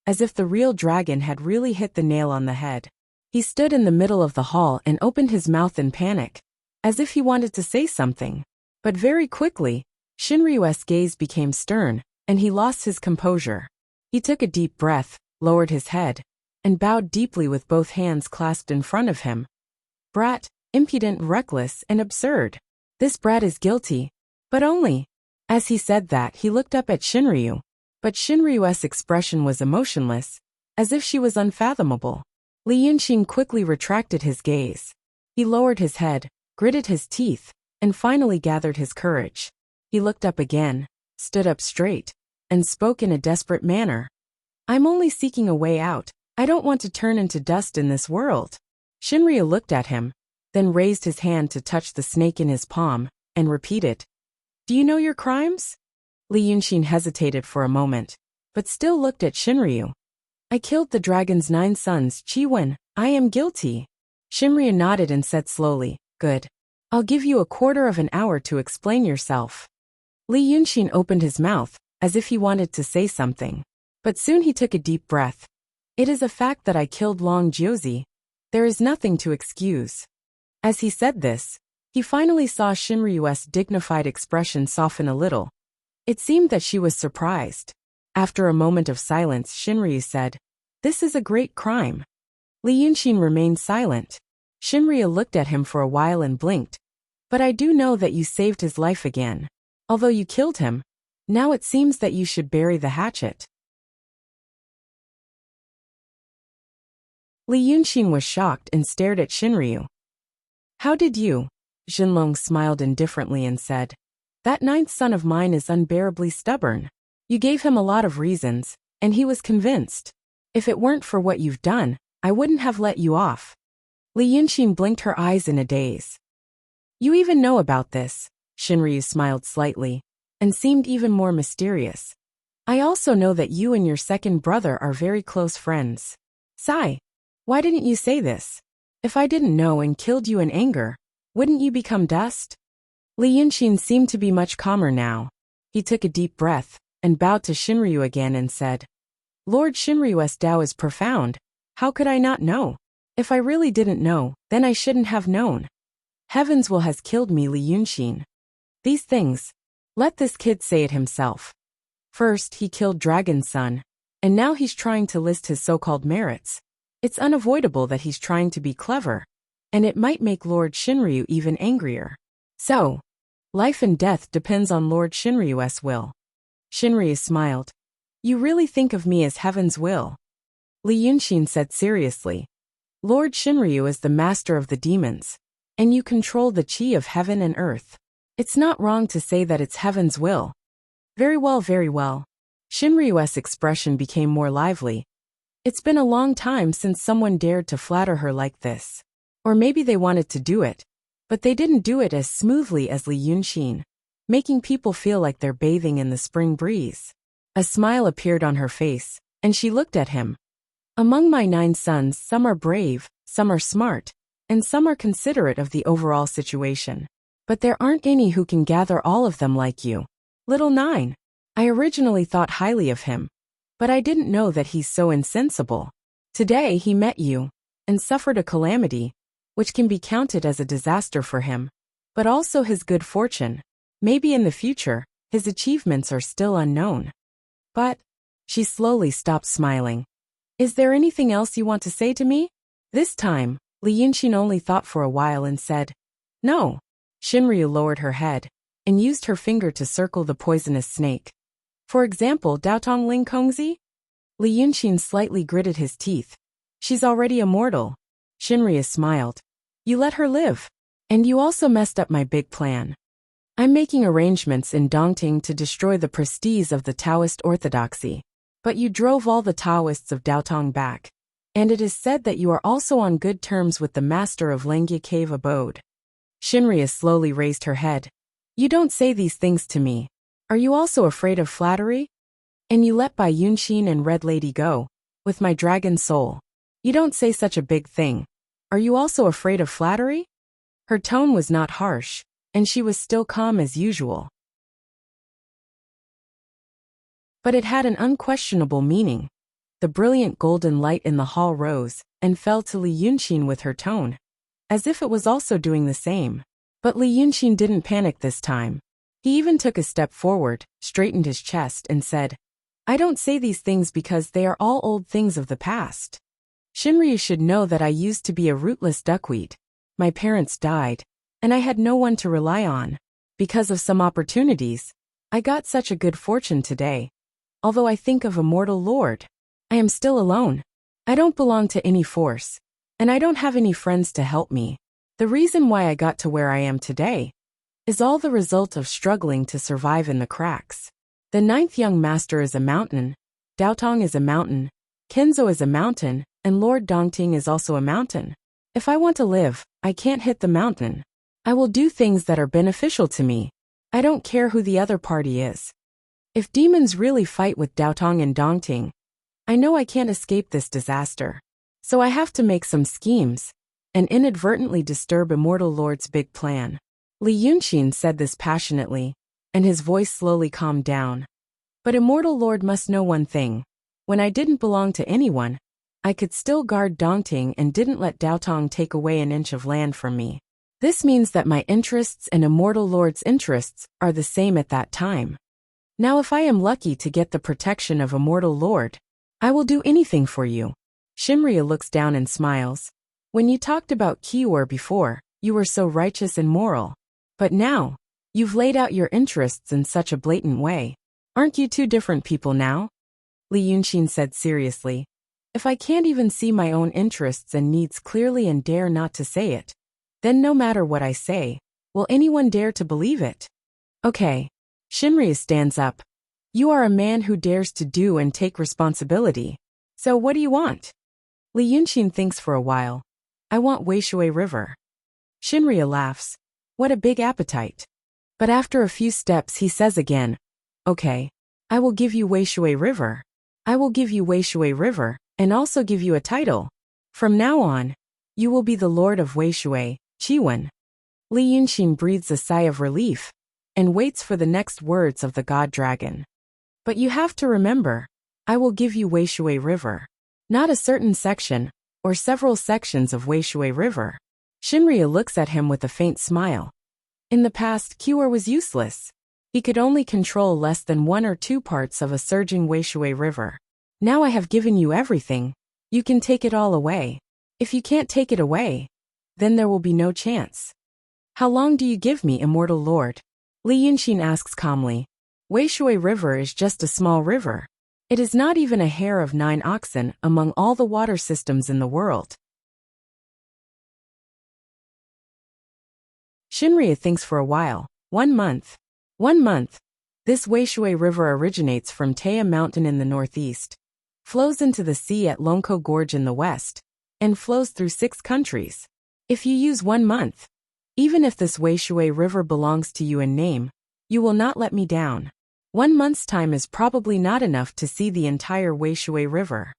Speaker 1: as if the real dragon had really hit the nail on the head. He stood in the middle of the hall and opened his mouth in panic, as if he wanted to say something. But very quickly, Shinryu's gaze became stern, and he lost his composure. He took a deep breath, lowered his head, and bowed deeply with both hands clasped in front of him. "Brat, impudent, reckless, and absurd. This brat is guilty, but only." As he said that, he looked up at Shinryu, but Shinryu's expression was emotionless, as if she was unfathomable. Li Yunxin quickly retracted his gaze. He lowered his head, gritted his teeth, and finally gathered his courage. He looked up again, stood up straight, and spoke in a desperate manner. I'm only seeking a way out. I don't want to turn into dust in this world. Shinryu looked at him, then raised his hand to touch the snake in his palm, and repeated, Do you know your crimes? Li Yunxin hesitated for a moment, but still looked at Shinryu. I killed the dragon's 9 sons, Chiwen. I am guilty. Shinryu nodded and said slowly, Good. I'll give you a quarter of an hour to explain yourself. Li Yunxin opened his mouth, as if he wanted to say something. But soon he took a deep breath. It is a fact that I killed Long Jiuzi. There is nothing to excuse. As he said this, he finally saw Shinryu's dignified expression soften a little. It seemed that she was surprised. After a moment of silence, Shinryu said, This is a great crime. Li Yunxin remained silent. Shinryu looked at him for a while and blinked. But I do know that you saved his life again. Although you killed him, now it seems that you should bury the hatchet. Li Yunxin was shocked and stared at Shinryu. How did you? Xinlong smiled indifferently and said, That 9th son of mine is unbearably stubborn. You gave him a lot of reasons, and he was convinced. If it weren't for what you've done, I wouldn't have let you off. Li Yunxin blinked her eyes in a daze. You even know about this, Shinryu smiled slightly, and seemed even more mysterious. I also know that you and your second brother are very close friends. Sigh. Why didn't you say this? If I didn't know and killed you in anger, wouldn't you become dust? Li Yunxin seemed to be much calmer now. He took a deep breath, and bowed to Shinryu again and said, Lord Shinryu's Tao is profound. How could I not know? If I really didn't know, then I shouldn't have known. Heaven's will has killed me, Li Yunxin. These things. Let this kid say it himself. First he killed Dragon's son, and now he's trying to list his so-called merits. It's unavoidable that he's trying to be clever, and it might make Lord Shinryu even angrier. So, life and death depends on Lord Shinryu's will. Shinryu smiled. You really think of me as heaven's will? Li Yunxin said seriously. Lord Shinryu is the master of the demons, and you control the chi of heaven and earth. It's not wrong to say that it's heaven's will. Very well, very well. Shinryu's expression became more lively. It's been a long time since someone dared to flatter her like this. Or maybe they wanted to do it, but they didn't do it as smoothly as Li Yunxin, making people feel like they're bathing in the spring breeze. A smile appeared on her face, and she looked at him. Among my 9 sons, some are brave, some are smart, and some are considerate of the overall situation. But there aren't any who can gather all of them like you. Little 9. I originally thought highly of him, but I didn't know that he's so insensible. Today he met you, and suffered a calamity, which can be counted as a disaster for him, but also his good fortune. Maybe in the future, his achievements are still unknown. But, she slowly stopped smiling. Is there anything else you want to say to me? This time, Li Yunxin only thought for a while and said, No. Shinryu lowered her head, and used her finger to circle the poisonous snake. For example, Daotong Ling Kongzi? Li Yunxin slightly gritted his teeth. She's already immortal. Shinryu smiled. You let her live. And you also messed up my big plan. I'm making arrangements in Dongting to destroy the prestige of the Taoist orthodoxy. But you drove all the Taoists of Daotong back. And it is said that you are also on good terms with the master of Lengye Cave Abode. Shinryu slowly raised her head. You don't say these things to me. Are you also afraid of flattery? And you let Bai Yunxin and Red Lady go, with my dragon soul. You don't say such a big thing. Are you also afraid of flattery? Her tone was not harsh, and she was still calm as usual. But it had an unquestionable meaning. The brilliant golden light in the hall rose, and fell to Li Yunxin with her tone, as if it was also doing the same. But Li Yunxin didn't panic this time. He even took a step forward, straightened his chest, and said, I don't say these things because they are all old things of the past. Shinryu should know that I used to be a rootless duckweed. My parents died, and I had no one to rely on. Because of some opportunities, I got such a good fortune today. Although I think of a mortal lord, I am still alone. I don't belong to any force, and I don't have any friends to help me. The reason why I got to where I am today is all the result of struggling to survive in the cracks. The ninth young master is a mountain, Daotong is a mountain, Kenzo is a mountain, and Lord Dongting is also a mountain. If I want to live, I can't hit the mountain. I will do things that are beneficial to me. I don't care who the other party is. If demons really fight with Daotong and Dongting, I know I can't escape this disaster. So I have to make some schemes and inadvertently disturb Immortal Lord's big plan. Li Yunxin said this passionately, and his voice slowly calmed down. But Immortal Lord must know one thing. When I didn't belong to anyone, I could still guard Dongting and didn't let Daotong take away an inch of land from me. This means that my interests and Immortal Lord's interests are the same at that time. Now if I am lucky to get the protection of Immortal Lord, I will do anything for you. Shinryu looks down and smiles. When you talked about Kior before, you were so righteous and moral. But now, you've laid out your interests in such a blatant way. Aren't you two different people now? Li Yunxin said seriously. If I can't even see my own interests and needs clearly and dare not to say it, then no matter what I say, will anyone dare to believe it? Okay. Shinryu stands up. You are a man who dares to do and take responsibility. So what do you want? Li Yunxin thinks for a while. I want Weishui River. Shinryu laughs. What a big appetite. But after a few steps he says again, okay, I will give you Weishui River. I will give you Weishui River, and also give you a title. From now on, you will be the Lord of Weishui, Chiwen. Li Yunxin breathes a sigh of relief, and waits for the next words of the god dragon. But you have to remember, I will give you Weishui River. Not a certain section, or several sections of Weishui River. Shinryu looks at him with a faint smile. In the past, Kior was useless. He could only control less than 1 or 2 parts of a surging Weishui River. Now I have given you everything. You can take it all away. If you can't take it away, then there will be no chance. How long do you give me, Immortal Lord? Li Yunxin asks calmly. Weishui River is just a small river. It is not even a hair of 9 oxen among all the water systems in the world. Shinryu thinks for a while. 1 month. 1 month. This Weishui River originates from Taya Mountain in the northeast, flows into the sea at Longko Gorge in the west, and flows through 6 countries. If you use 1 month, even if this Weishui River belongs to you in name, you will not let me down. 1 month's time is probably not enough to see the entire Weishui River.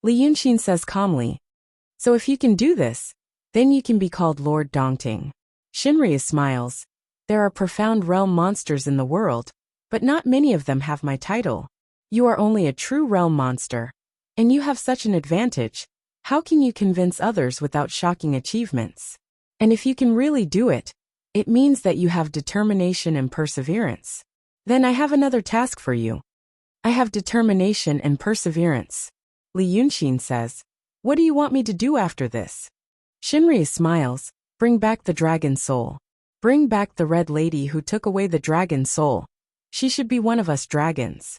Speaker 1: Li Yunxin says calmly. So if you can do this, then you can be called Lord Dongting. Shinryu smiles. There are profound realm monsters in the world, but not many of them have my title. You are only a true realm monster, and you have such an advantage. How can you convince others without shocking achievements? And if you can really do it, it means that you have determination and perseverance. Then I have another task for you. I have determination and perseverance. Li Yunxin says. What do you want me to do after this? Shinryu smiles. Bring back the dragon soul. Bring back the red lady who took away the dragon soul. She should be one of us dragons.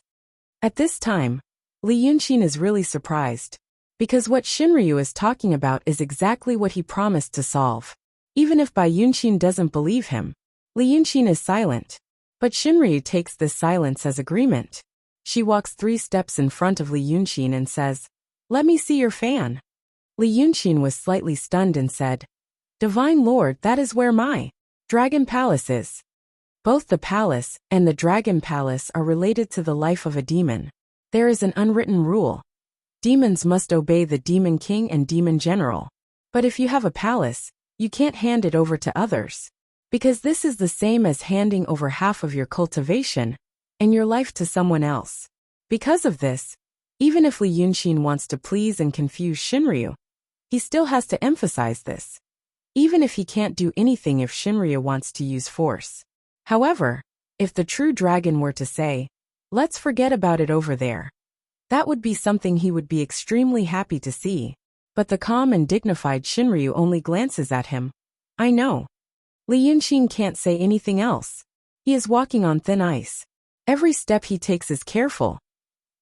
Speaker 1: At this time, Li Yunxin is really surprised, because what Shinryu is talking about is exactly what he promised to solve. Even if Bai Yunxin doesn't believe him, Li Yunxin is silent. But Shinryu takes this silence as agreement. She walks 3 steps in front of Li Yunxin and says, Let me see your fan. Li Yunxin was slightly stunned and said, Divine Lord, that is where my Dragon Palace is. Both the palace and the Dragon Palace are related to the life of a demon. There is an unwritten rule. Demons must obey the Demon King and Demon General. But if you have a palace, you can't hand it over to others. Because this is the same as handing over half of your cultivation and your life to someone else. Because of this, even if Li Yunxin wants to please and confuse Shinryu, he still has to emphasize this. Even if he can't do anything if Shinryu wants to use force. However, if the true dragon were to say, let's forget about it over there, that would be something he would be extremely happy to see. But the calm and dignified Shinryu only glances at him. I know. Li Yunxin can't say anything else. He is walking on thin ice. Every step he takes is careful.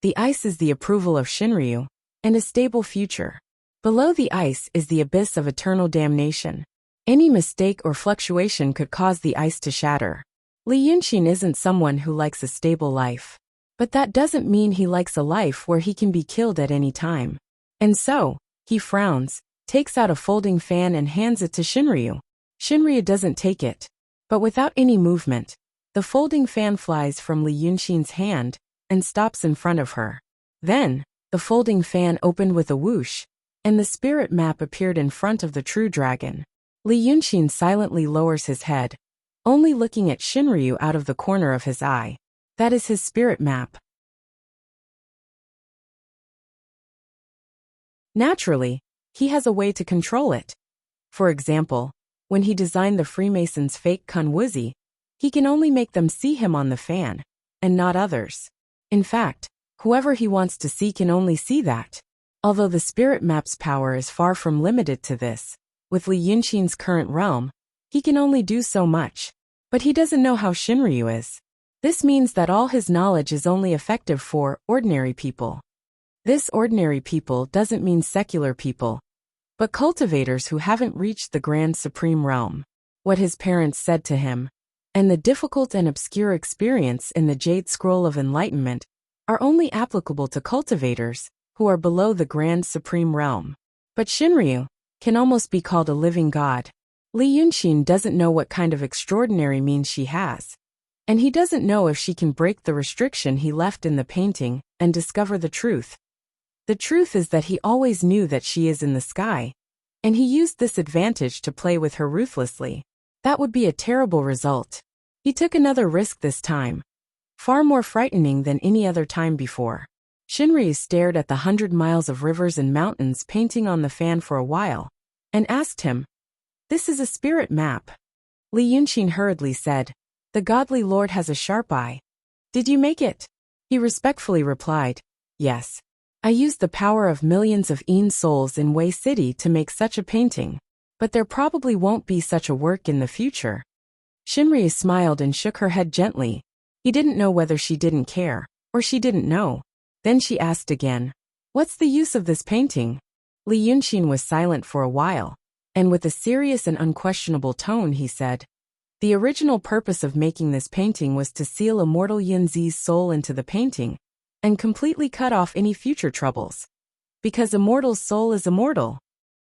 Speaker 1: The ice is the approval of Shinryu, and a stable future. Below the ice is the abyss of eternal damnation. Any mistake or fluctuation could cause the ice to shatter. Li Yunxin isn't someone who likes a stable life. But that doesn't mean he likes a life where he can be killed at any time. And so, he frowns, takes out a folding fan and hands it to Shinryu. Shinryu doesn't take it. But without any movement, the folding fan flies from Li Yunxin's hand and stops in front of her. Then, the folding fan opened with a whoosh, and the spirit map appeared in front of the true dragon. Li Yunxin silently lowers his head, only looking at Shinryu out of the corner of his eye. That is his spirit map. Naturally, he has a way to control it. For example, when he designed the Freemasons' fake Kun Wuxia, he can only make them see him on the fan, and not others. In fact, whoever he wants to see can only see that. Although the spirit map's power is far from limited to this, with Li Yunxin's current realm, he can only do so much. But he doesn't know how Shinryu is. This means that all his knowledge is only effective for ordinary people. This ordinary people doesn't mean secular people, but cultivators who haven't reached the grand supreme realm. What his parents said to him, and the difficult and obscure experience in the Jade Scroll of Enlightenment, are only applicable to cultivators who are below the grand supreme realm. But Shinryu can almost be called a living god. Li Yunxin doesn't know what kind of extraordinary means she has. And he doesn't know if she can break the restriction he left in the painting and discover the truth. The truth is that he always knew that she is in the sky, and he used this advantage to play with her ruthlessly. That would be a terrible result. He took another risk this time, far more frightening than any other time before. Shinryu stared at the 100 miles of rivers and mountains painting on the fan for a while, and asked him, "This is a spirit map." Li Yunxin hurriedly said, "The godly lord has a sharp eye. Did you make it?" He respectfully replied, "Yes. I used the power of millions of Een souls in Wei City to make such a painting. But there probably won't be such a work in the future." Shinryu smiled and shook her head gently. He didn't know whether she didn't care, or she didn't know. Then she asked again, "What's the use of this painting?" Li Yunxin was silent for a while, and with a serious and unquestionable tone he said, "The original purpose of making this painting was to seal immortal Yunzi's soul into the painting, and completely cut off any future troubles. Because immortal's soul is immortal.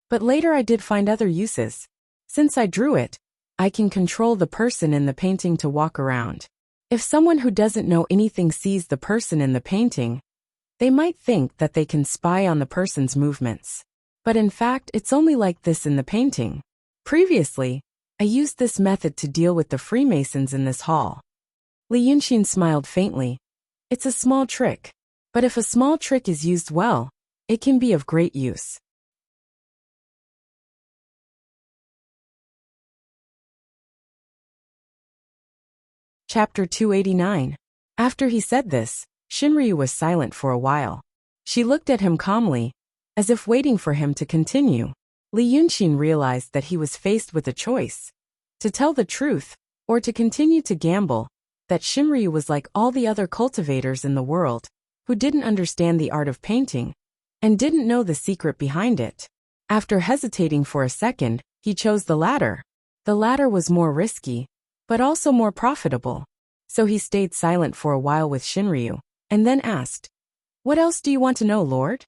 Speaker 1: But later I did find other uses. Since I drew it, I can control the person in the painting to walk around. If someone who doesn't know anything sees the person in the painting, they might think that they can spy on the person's movements. But in fact, it's only like this in the painting. Previously, I used this method to deal with the Freemasons in this hall." Li Yunxin smiled faintly. "It's a small trick. But if a small trick is used well, it can be of great use." Chapter 289. After he said this, Shinryu was silent for a while. She looked at him calmly, as if waiting for him to continue. Li Yunxin realized that he was faced with a choice: to tell the truth, or to continue to gamble, that Shinryu was like all the other cultivators in the world, who didn't understand the art of painting, and didn't know the secret behind it. After hesitating for a second, he chose the latter. The latter was more risky, but also more profitable. So he stayed silent for a while with Shinryu, and then asked, "What else do you want to know, Lord?"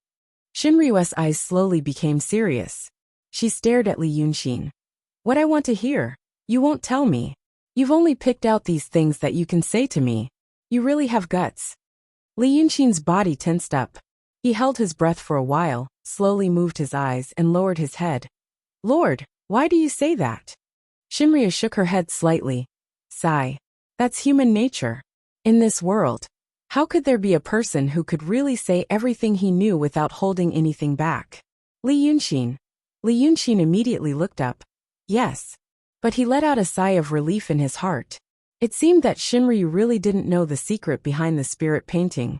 Speaker 1: Shinryu's eyes slowly became serious. She stared at Li Yunxin. "What I want to hear, you won't tell me. You've only picked out these things that you can say to me. You really have guts." Li Yunxin's body tensed up. He held his breath for a while, slowly moved his eyes and lowered his head. "Lord, why do you say that?" Shinryu shook her head slightly. Sigh. "That's human nature. In this world, how could there be a person who could really say everything he knew without holding anything back?" Li Yunxin. Li Yunxin immediately looked up. Yes. But he let out a sigh of relief in his heart. It seemed that Shinryu really didn't know the secret behind the spirit painting.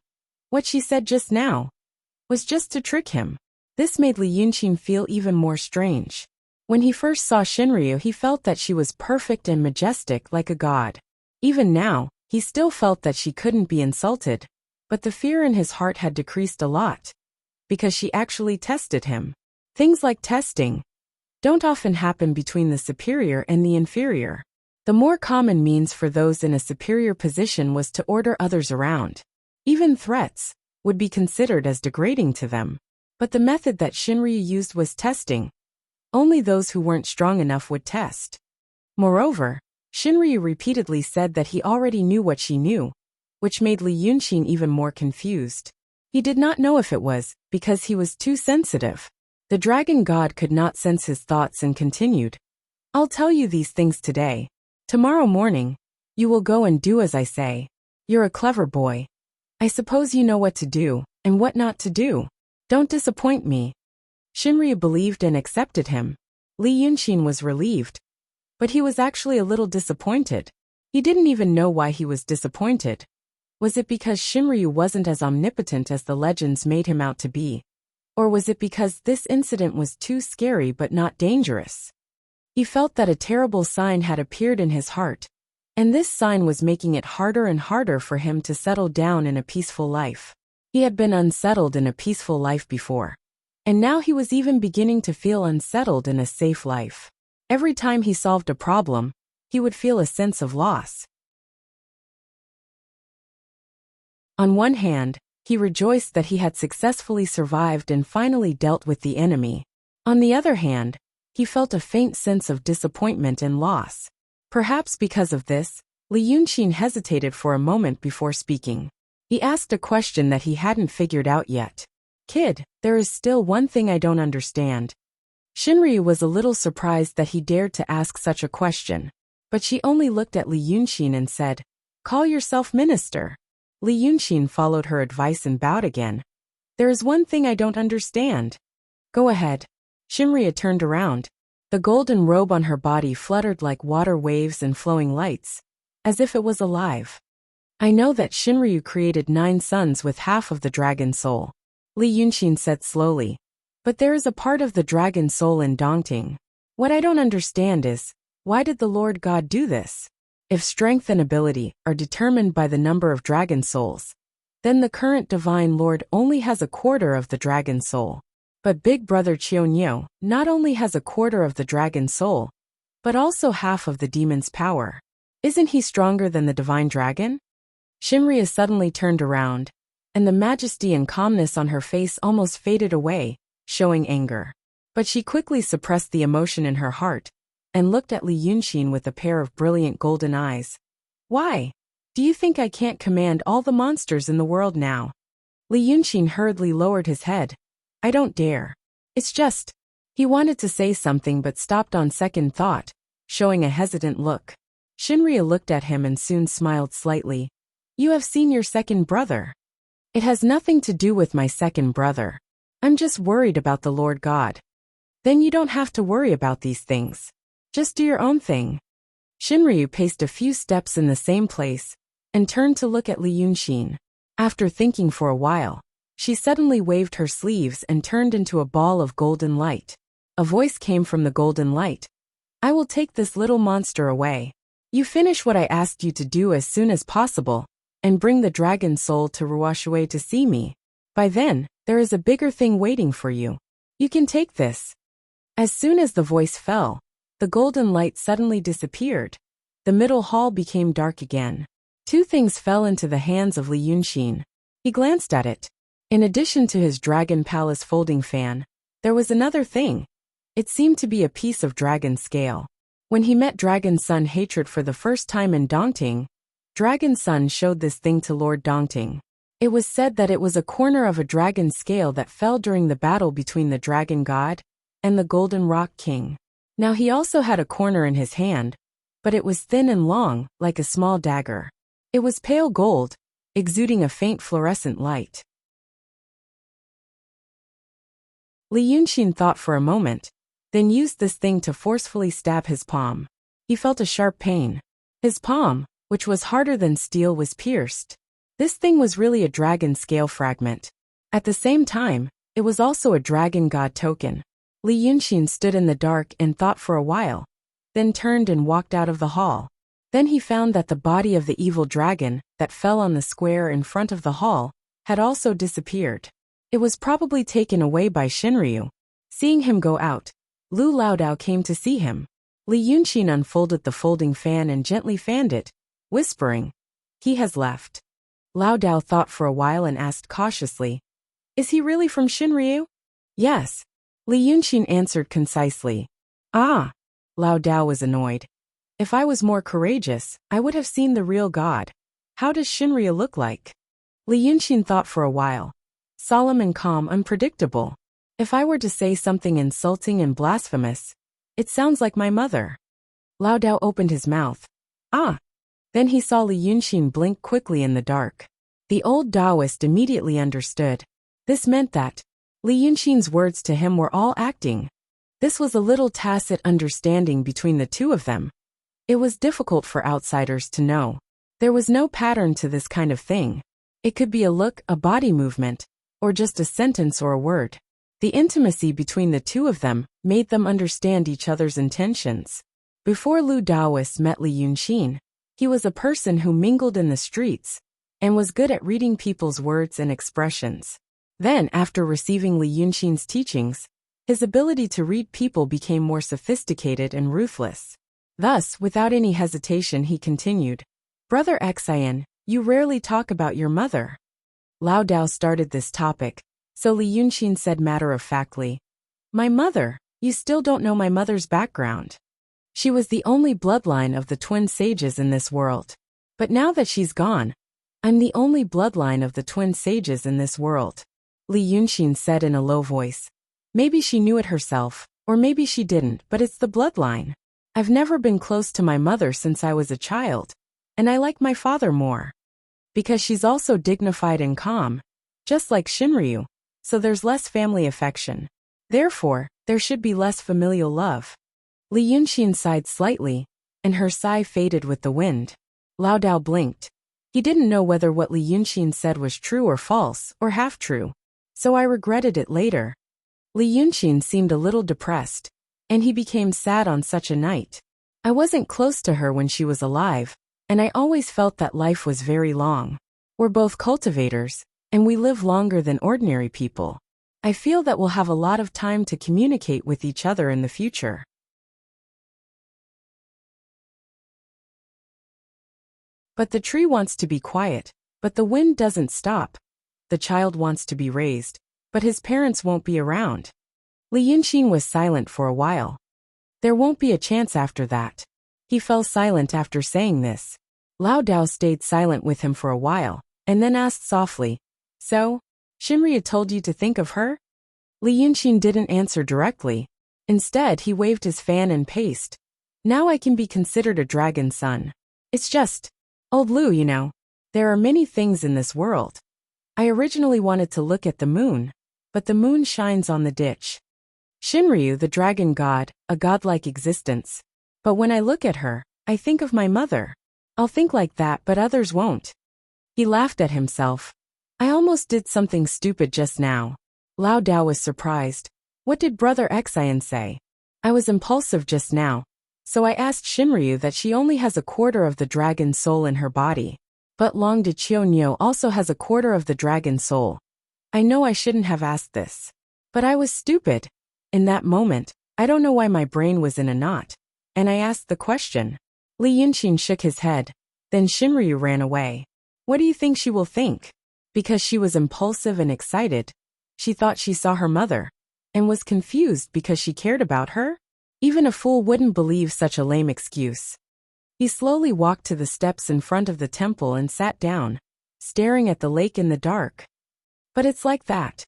Speaker 1: What she said just now was just to trick him. This made Li Yunxin feel even more strange. When he first saw Shinryu, he felt that she was perfect and majestic like a god. Even now, he still felt that she couldn't be insulted, but the fear in his heart had decreased a lot. because she actually tested him. Things like testing don't often happen between the superior and the inferior. The more common means for those in a superior position was to order others around. Even threats would be considered as degrading to them. But the method that Shinryu used was testing. Only those who weren't strong enough would test. Moreover, Shinryu repeatedly said that he already knew what she knew, which made Li Yunxin even more confused. He did not know if it was because he was too sensitive. The dragon god could not sense his thoughts and continued. I'll tell you these things today. Tomorrow morning, you will go and do as I say. You're a clever boy. I suppose you know what to do and what not to do. Don't disappoint me. Shinryu believed and accepted him. Li Yunxin was relieved. But he was actually a little disappointed. He didn't even know why he was disappointed. Was it because Shinryu wasn't as omnipotent as the legends made him out to be? Or was it because this incident was too scary but not dangerous? He felt that a terrible sign had appeared in his heart, and this sign was making it harder and harder for him to settle down in a peaceful life. He had been unsettled in a peaceful life before, and now he was even beginning to feel unsettled in a safe life. Every time he solved a problem, he would feel a sense of loss. On one hand, he rejoiced that he had successfully survived and finally dealt with the enemy. On the other hand, he felt a faint sense of disappointment and loss. Perhaps because of this, Li Yunxin hesitated for a moment before speaking. He asked a question that he hadn't figured out yet. Kid, there is still one thing I don't understand. Shinryu was a little surprised that he dared to ask such a question, but she only looked at Li Yunxin and said, Call yourself minister. Li Yunxin followed her advice and bowed again. There is one thing I don't understand. Go ahead. Shinryu turned around. The golden robe on her body fluttered like water waves and flowing lights, as if it was alive. I know that Shinryu created 9 sons with half of the dragon soul. Li Yunxin said slowly. But there is a part of the dragon soul in Dongting. What I don't understand is, why did the Lord God do this? If strength and ability are determined by the number of dragon souls, then the current divine lord only has a quarter of the dragon soul. But big brother Qianniu not only has a quarter of the dragon soul, but also half of the demon's power. Isn't he stronger than the divine dragon? Shinryu suddenly turned around, and the majesty and calmness on her face almost faded away, showing anger. But she quickly suppressed the emotion in her heart, and looked at Li Yunxin with a pair of brilliant golden eyes. Why? Do you think I can't command all the monsters in the world now? Li Yunxin hurriedly lowered his head. I don't dare. It's just. He wanted to say something but stopped on second thought, showing a hesitant look. Shinryu looked at him and soon smiled slightly. You have seen your second brother. It has nothing to do with my second brother. I'm just worried about the Lord God. Then you don't have to worry about these things. Just do your own thing. Shinryu paced a few steps in the same place, and turned to look at Li Yunxin. After thinking for a while, she suddenly waved her sleeves and turned into a ball of golden light. A voice came from the golden light. I will take this little monster away. You finish what I asked you to do as soon as possible, and bring the dragon soul to Wuxia to see me. By then, there is a bigger thing waiting for you. You can take this. As soon as the voice fell, the golden light suddenly disappeared. The middle hall became dark again. 2 things fell into the hands of Li Yunxin. He glanced at it. In addition to his dragon palace folding fan, there was another thing. It seemed to be a piece of dragon scale. When he met Dragon Sun Hatred for the first time in Dongting, Dragon Sun showed this thing to Lord Dongting. It was said that it was a corner of a dragon scale that fell during the battle between the dragon god and the Golden Rock King. Now he also had a corner in his hand, but it was thin and long, like a small dagger. It was pale gold, exuding a faint fluorescent light. Li Yunxin thought for a moment, then used this thing to forcefully stab his palm. He felt a sharp pain. His palm, which was harder than steel, was pierced. This thing was really a dragon scale fragment. At the same time, it was also a dragon god token. Li Yunxin stood in the dark and thought for a while, then turned and walked out of the hall. Then he found that the body of the evil dragon that fell on the square in front of the hall had also disappeared. It was probably taken away by Shinryu. Seeing him go out, Lu Laodao came to see him. Li Yunqin unfolded the folding fan and gently fanned it, whispering, "He has left." Laodao thought for a while and asked cautiously, "Is he really from Shinryu?" "Yes," Li Yunqin answered concisely. "Ah." Laodao was annoyed. "If I was more courageous, I would have seen the real god. How does Shinryu look like?" Li Yunqin thought for a while. "Solemn and calm, unpredictable. If I were to say something insulting and blasphemous, it sounds like my mother." Laodao opened his mouth. "Ah." Then he saw Li Yunqin blink quickly in the dark. The old Taoist immediately understood. This meant that Li Yunqin's words to him were all acting. This was a little tacit understanding between the two of them. It was difficult for outsiders to know. There was no pattern to this kind of thing. It could be a look, a body movement, or just a sentence or a word. The intimacy between the two of them made them understand each other's intentions. Before Lu Daoist met Li Yunqin, he was a person who mingled in the streets and was good at reading people's words and expressions. Then, after receiving Li Yunqin's teachings, his ability to read people became more sophisticated and ruthless. Thus, without any hesitation, he continued, "Brother Xian, you rarely talk about your mother." Lao Dao started this topic, so Li Yunqin said matter-of-factly, "My mother, you still don't know my mother's background. She was the only bloodline of the twin sages in this world. But now that she's gone, I'm the only bloodline of the twin sages in this world." Li Yunqin said in a low voice. "Maybe she knew it herself, or maybe she didn't, but it's the bloodline. I've never been close to my mother since I was a child, and I like my father more. Because she's also dignified and calm, just like Shinryu, so there's less family affection. Therefore, there should be less familial love." Li Yunqin sighed slightly, and her sigh faded with the wind. Lao Dao blinked. He didn't know whether what Li Yunqin said was true or false, or half-true. "So I regretted it later." Li Yunqin seemed a little depressed, and he became sad on such a night. "I wasn't close to her when she was alive, and I always felt that life was very long. We're both cultivators, and we live longer than ordinary people. I feel that we'll have a lot of time to communicate with each other in the future." But the tree wants to be quiet, but the wind doesn't stop. The child wants to be raised, but his parents won't be around. Li Yunqin was silent for a while. There won't be a chance after that. He fell silent after saying this. Lao Dao stayed silent with him for a while, and then asked softly, "So, Shinryu told you to think of her?" Li Yunqin didn't answer directly. Instead, he waved his fan and paced. "Now I can be considered a dragon son. It's just, old Lu, you know. There are many things in this world. I originally wanted to look at the moon, but the moon shines on the ditch. Shinryu, the dragon god, a godlike existence. But when I look at her, I think of my mother. I'll think like that, but others won't." He laughed at himself. "I almost did something stupid just now." Lao Dao was surprised. "What did Brother Xian say?" "I was impulsive just now. So I asked Shinryu that she only has a quarter of the dragon soul in her body. But Long De Chionyo also has a quarter of the dragon soul. I know I shouldn't have asked this. But I was stupid. In that moment, I don't know why my brain was in a knot. And I asked the question." Li Yunqin shook his head. Then Shinryu ran away. "What do you think she will think?" Because she was impulsive and excited, she thought she saw her mother, and was confused because she cared about her? Even a fool wouldn't believe such a lame excuse. He slowly walked to the steps in front of the temple and sat down, staring at the lake in the dark. But it's like that.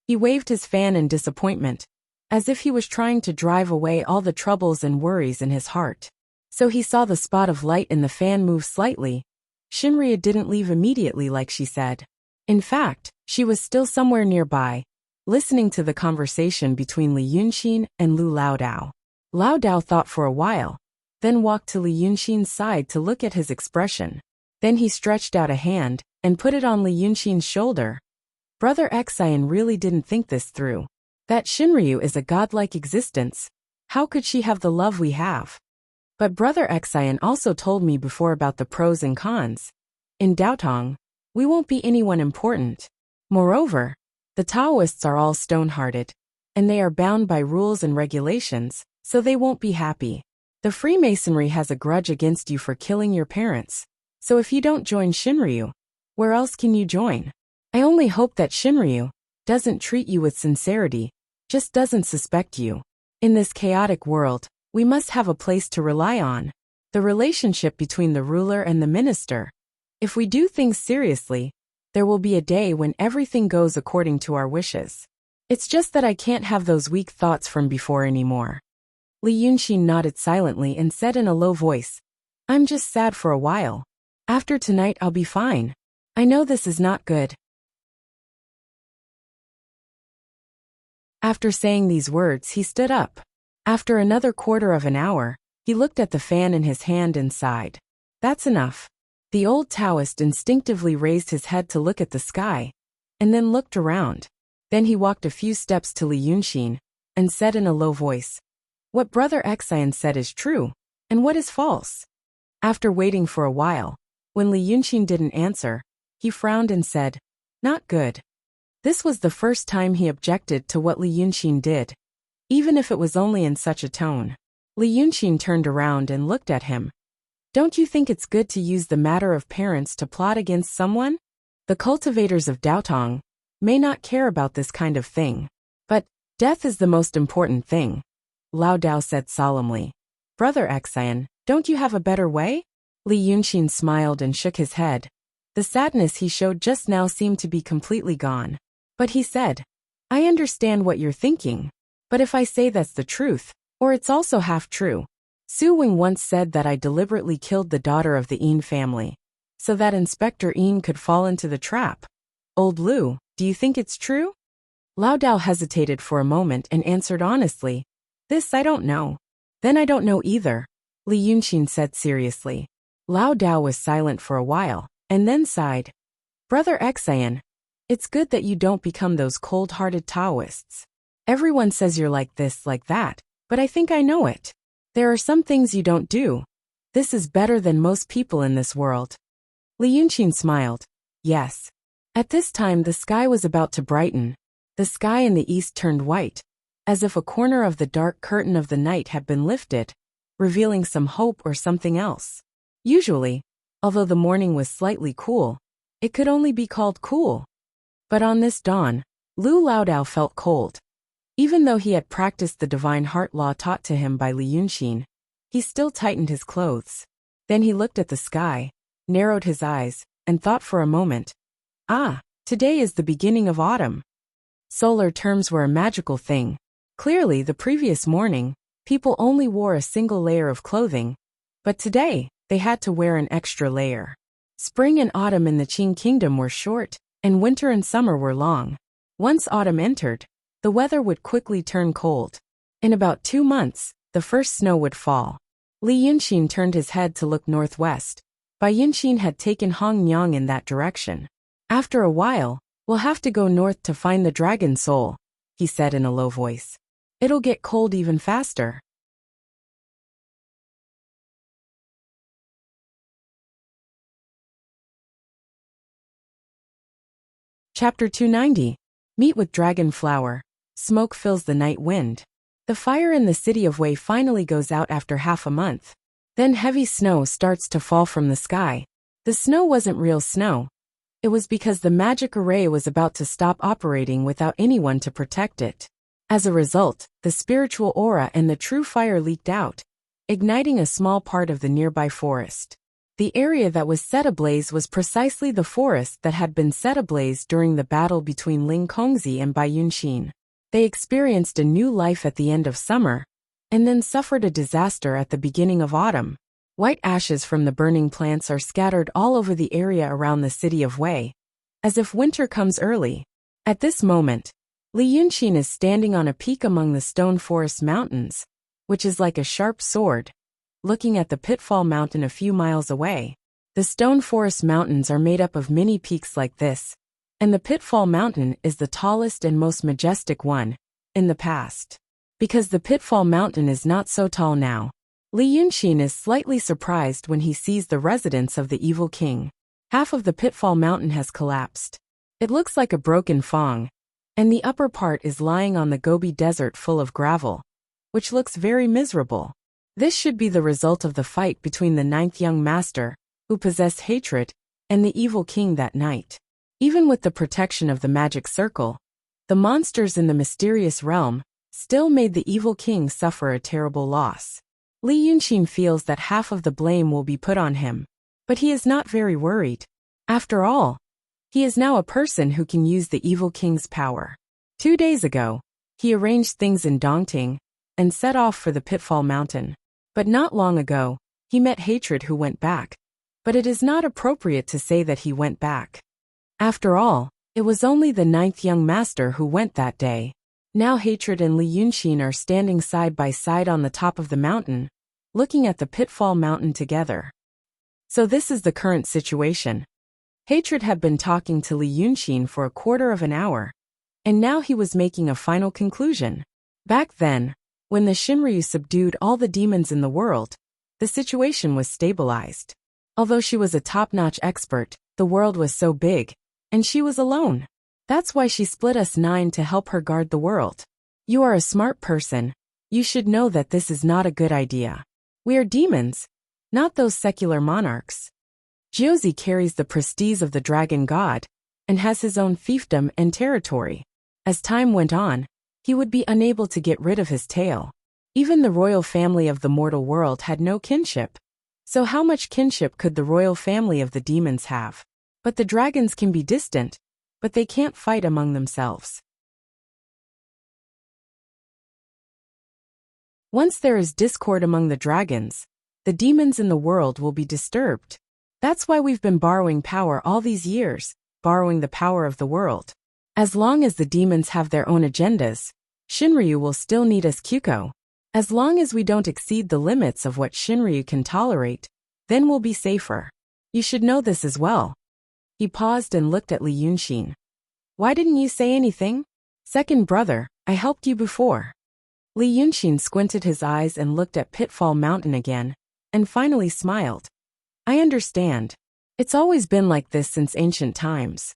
Speaker 1: He waved his fan in disappointment, as if he was trying to drive away all the troubles and worries in his heart. So he saw the spot of light in the fan move slightly. Shinryu didn't leave immediately like she said. In fact, she was still somewhere nearby, listening to the conversation between Li Yunqin and Lu Laodao. Lao Dao thought for a while, then walked to Li Yunqin's side to look at his expression. Then he stretched out a hand and put it on Li Yunqin's shoulder. Brother Xian really didn't think this through. That Shinryu is a godlike existence. How could she have the love we have? But Brother Xian also told me before about the pros and cons. In Daotong, we won't be anyone important. Moreover, The Taoists are all stone-hearted, and they are bound by rules and regulations, so they won't be happy. The Freemasonry has a grudge against you for killing your parents, so if you don't join Shinryu, where else can you join? I only hope that Shinryu doesn't treat you with sincerity, just doesn't suspect you. In this chaotic world, we must have a place to rely on. The relationship between the ruler and the minister. If we do things seriously, there will be a day when everything goes according to our wishes. It's just that I can't have those weak thoughts from before anymore. Li Yunxin nodded silently and said in a low voice, I'm just sad for a while. After tonight I'll be fine. I know this is not good. After saying these words, he stood up. After another quarter of an hour, he looked at the fan in his hand and sighed. That's enough. The old Taoist instinctively raised his head to look at the sky, and then looked around. Then he walked a few steps to Li Yunxin, and said in a low voice, What Brother Xian said is true, and what is false? After waiting for a while, when Li Yunxin didn't answer, he frowned and said, Not good. This was the first time he objected to what Li Yunxin did, even if it was only in such a tone. Li Yunxin turned around and looked at him. Don't you think it's good to use the matter of parents to plot against someone? The cultivators of Daotong may not care about this kind of thing. But death is the most important thing, Lao Dao said solemnly. Brother Xian, don't you have a better way? Li Yunxin smiled and shook his head. The sadness he showed just now seemed to be completely gone. But he said, I understand what you're thinking. But if I say that's the truth, or it's also half true. Su Wing once said that I deliberately killed the daughter of the Yin family, so that Inspector Yin could fall into the trap. Old Lu, do you think it's true? Lao Dao hesitated for a moment and answered honestly, This I don't know. Then I don't know either, Li Yunxin said seriously. Lao Dao was silent for a while, and then sighed. Brother Xian, it's good that you don't become those cold-hearted Taoists. Everyone says you're like this, like that, but I think I know it. There are some things you don't do. This is better than most people in this world. Li Yunxin smiled. Yes. At this time the sky was about to brighten. The sky in the east turned white, as if a corner of the dark curtain of the night had been lifted, revealing some hope or something else. Usually, although the morning was slightly cool, it could only be called cool. But on this dawn, Lu Laodao felt cold. Even though he had practiced the divine heart law taught to him by Li Yunxin, he still tightened his clothes. Then he looked at the sky, narrowed his eyes, and thought for a moment. Ah, today is the beginning of autumn. Solar terms were a magical thing. Clearly, the previous morning, people only wore a single layer of clothing, but today, they had to wear an extra layer. Spring and autumn in the Qing kingdom were short, and winter and summer were long. Once autumn entered, the weather would quickly turn cold. In about 2 months, the first snow would fall. Li Yunxin turned his head to look northwest. Bai Yunxin had taken Hong Nyang in that direction. After a while, we'll have to go north to find the dragon soul, he said in a low voice. It'll get cold even faster. Chapter 290. Meet with Dragon Flower. Smoke fills the night wind. The fire in the city of Wei finally goes out after half a month. Then heavy snow starts to fall from the sky. The snow wasn't real snow. It was because the magic array was about to stop operating without anyone to protect it. As a result, the spiritual aura and the true fire leaked out, igniting a small part of the nearby forest. The area that was set ablaze was precisely the forest that had been set ablaze during the battle between Ling Kongzi and Bai Yunxin. They experienced a new life at the end of summer, and then suffered a disaster at the beginning of autumn. White ashes from the burning plants are scattered all over the area around the city of Wei, as if winter comes early. At this moment, Li Yunxin is standing on a peak among the stone forest mountains, which is like a sharp sword, looking at the Pitfall Mountain a few miles away. The stone forest mountains are made up of many peaks like this, and the Pitfall Mountain is the tallest and most majestic one in the past. Because the Pitfall Mountain is not so tall now, Li Yunxin is slightly surprised when he sees the residence of the evil king. Half of the Pitfall Mountain has collapsed. It looks like a broken fong, and the upper part is lying on the Gobi Desert full of gravel, which looks very miserable. This should be the result of the fight between the ninth young master, who possessed hatred, and the evil king that night. Even with the protection of the magic circle, the monsters in the mysterious realm still made the evil king suffer a terrible loss. Li Yunxin feels that half of the blame will be put on him, but he is not very worried. After all, he is now a person who can use the evil king's power. 2 days ago, he arranged things in Dongting and set off for the Pitfall Mountain. But not long ago, he met Hatred who went back. But it is not appropriate to say that he went back. After all, it was only the ninth young master who went that day. Now Hatred and Li Yunxin are standing side by side on the top of the mountain, looking at the Pitfall Mountain together. So this is the current situation. Hatred had been talking to Li Yunxin for a quarter of an hour, and now he was making a final conclusion. Back then, when the Shinryu subdued all the demons in the world, the situation was stabilized. Although she was a top-notch expert, the world was so big, and she was alone. That's why she split us 9 to help her guard the world. You are a smart person. You should know that this is not a good idea. We are demons, not those secular monarchs. Jiuzi carries the prestige of the dragon god, and has his own fiefdom and territory. As time went on, he would be unable to get rid of his tail. Even the royal family of the mortal world had no kinship. So how much kinship could the royal family of the demons have? But the dragons can be distant, but they can't fight among themselves. Once there is discord among the dragons, the demons in the world will be disturbed. That's why we've been borrowing power all these years, borrowing the power of the world. As long as the demons have their own agendas, Shinryu will still need us Kyuko. As long as we don't exceed the limits of what Shinryu can tolerate, then we'll be safer. You should know this as well. He paused and looked at Li Yunxin. Why didn't you say anything? Second brother, I helped you before. Li Yunxin squinted his eyes and looked at Pitfall Mountain again, and finally smiled. I understand. It's always been like this since ancient times.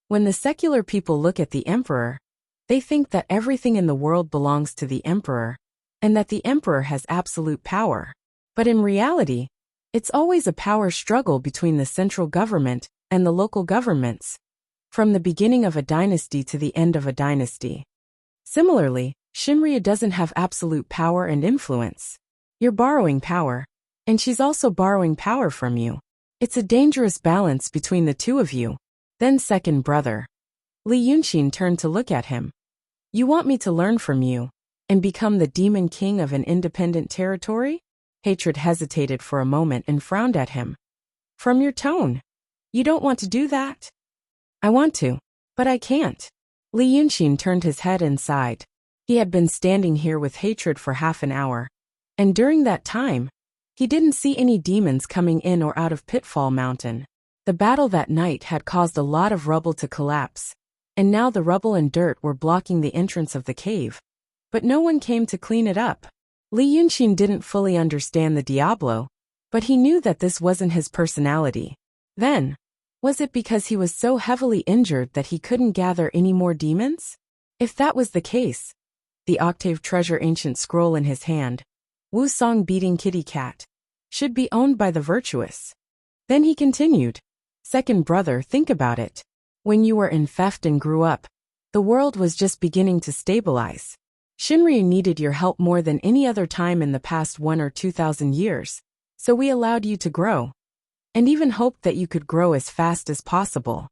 Speaker 1: When the secular people look at the emperor, they think that everything in the world belongs to the emperor, and that the emperor has absolute power. But in reality, it's always a power struggle between the central government and the local governments, from the beginning of a dynasty to the end of a dynasty. Similarly, Shinryu doesn't have absolute power and influence. You're borrowing power, and she's also borrowing power from you. It's a dangerous balance between the two of you. Then second brother. Li Yunxin turned to look at him. You want me to learn from you, and become the demon king of an independent territory? Hatred hesitated for a moment and frowned at him. From your tone, you don't want to do that? I want to, but I can't. Li Yunxin turned his head and sighed. He had been standing here with Hatred for half an hour, and during that time, he didn't see any demons coming in or out of Pitfall Mountain. The battle that night had caused a lot of rubble to collapse, and now the rubble and dirt were blocking the entrance of the cave. But no one came to clean it up. Li Yunxin didn't fully understand the Diablo, but he knew that this wasn't his personality. Then, was it because he was so heavily injured that he couldn't gather any more demons? If that was the case, the octave treasure ancient scroll in his hand, Wu Song beating kitty cat, should be owned by the virtuous. Then he continued, Second brother, think about it. When you were in theft and grew up, the world was just beginning to stabilize. Shinryu needed your help more than any other time in the past 1 or 2,000 years, so we allowed you to grow, and even hoped that you could grow as fast as possible.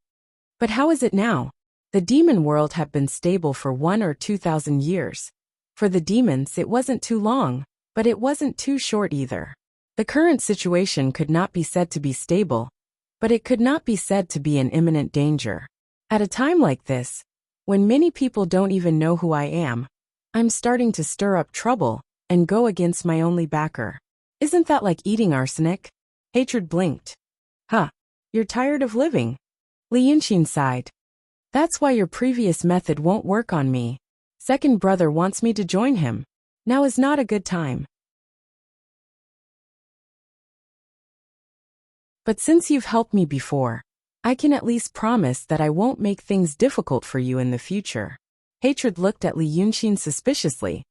Speaker 1: But how is it now? The demon world had been stable for 1 or 2,000 years. For the demons it wasn't too long, but it wasn't too short either. The current situation could not be said to be stable, but it could not be said to be in imminent danger. At a time like this, when many people don't even know who I am, I'm starting to stir up trouble and go against my only backer. Isn't that like eating arsenic? Hatred blinked. Huh. You're tired of living? Li Yunxin sighed. That's why your previous method won't work on me. Second brother wants me to join him. Now is not a good time. But since you've helped me before, I can at least promise that I won't make things difficult for you in the future. Hatred looked at Li Yunxin suspiciously.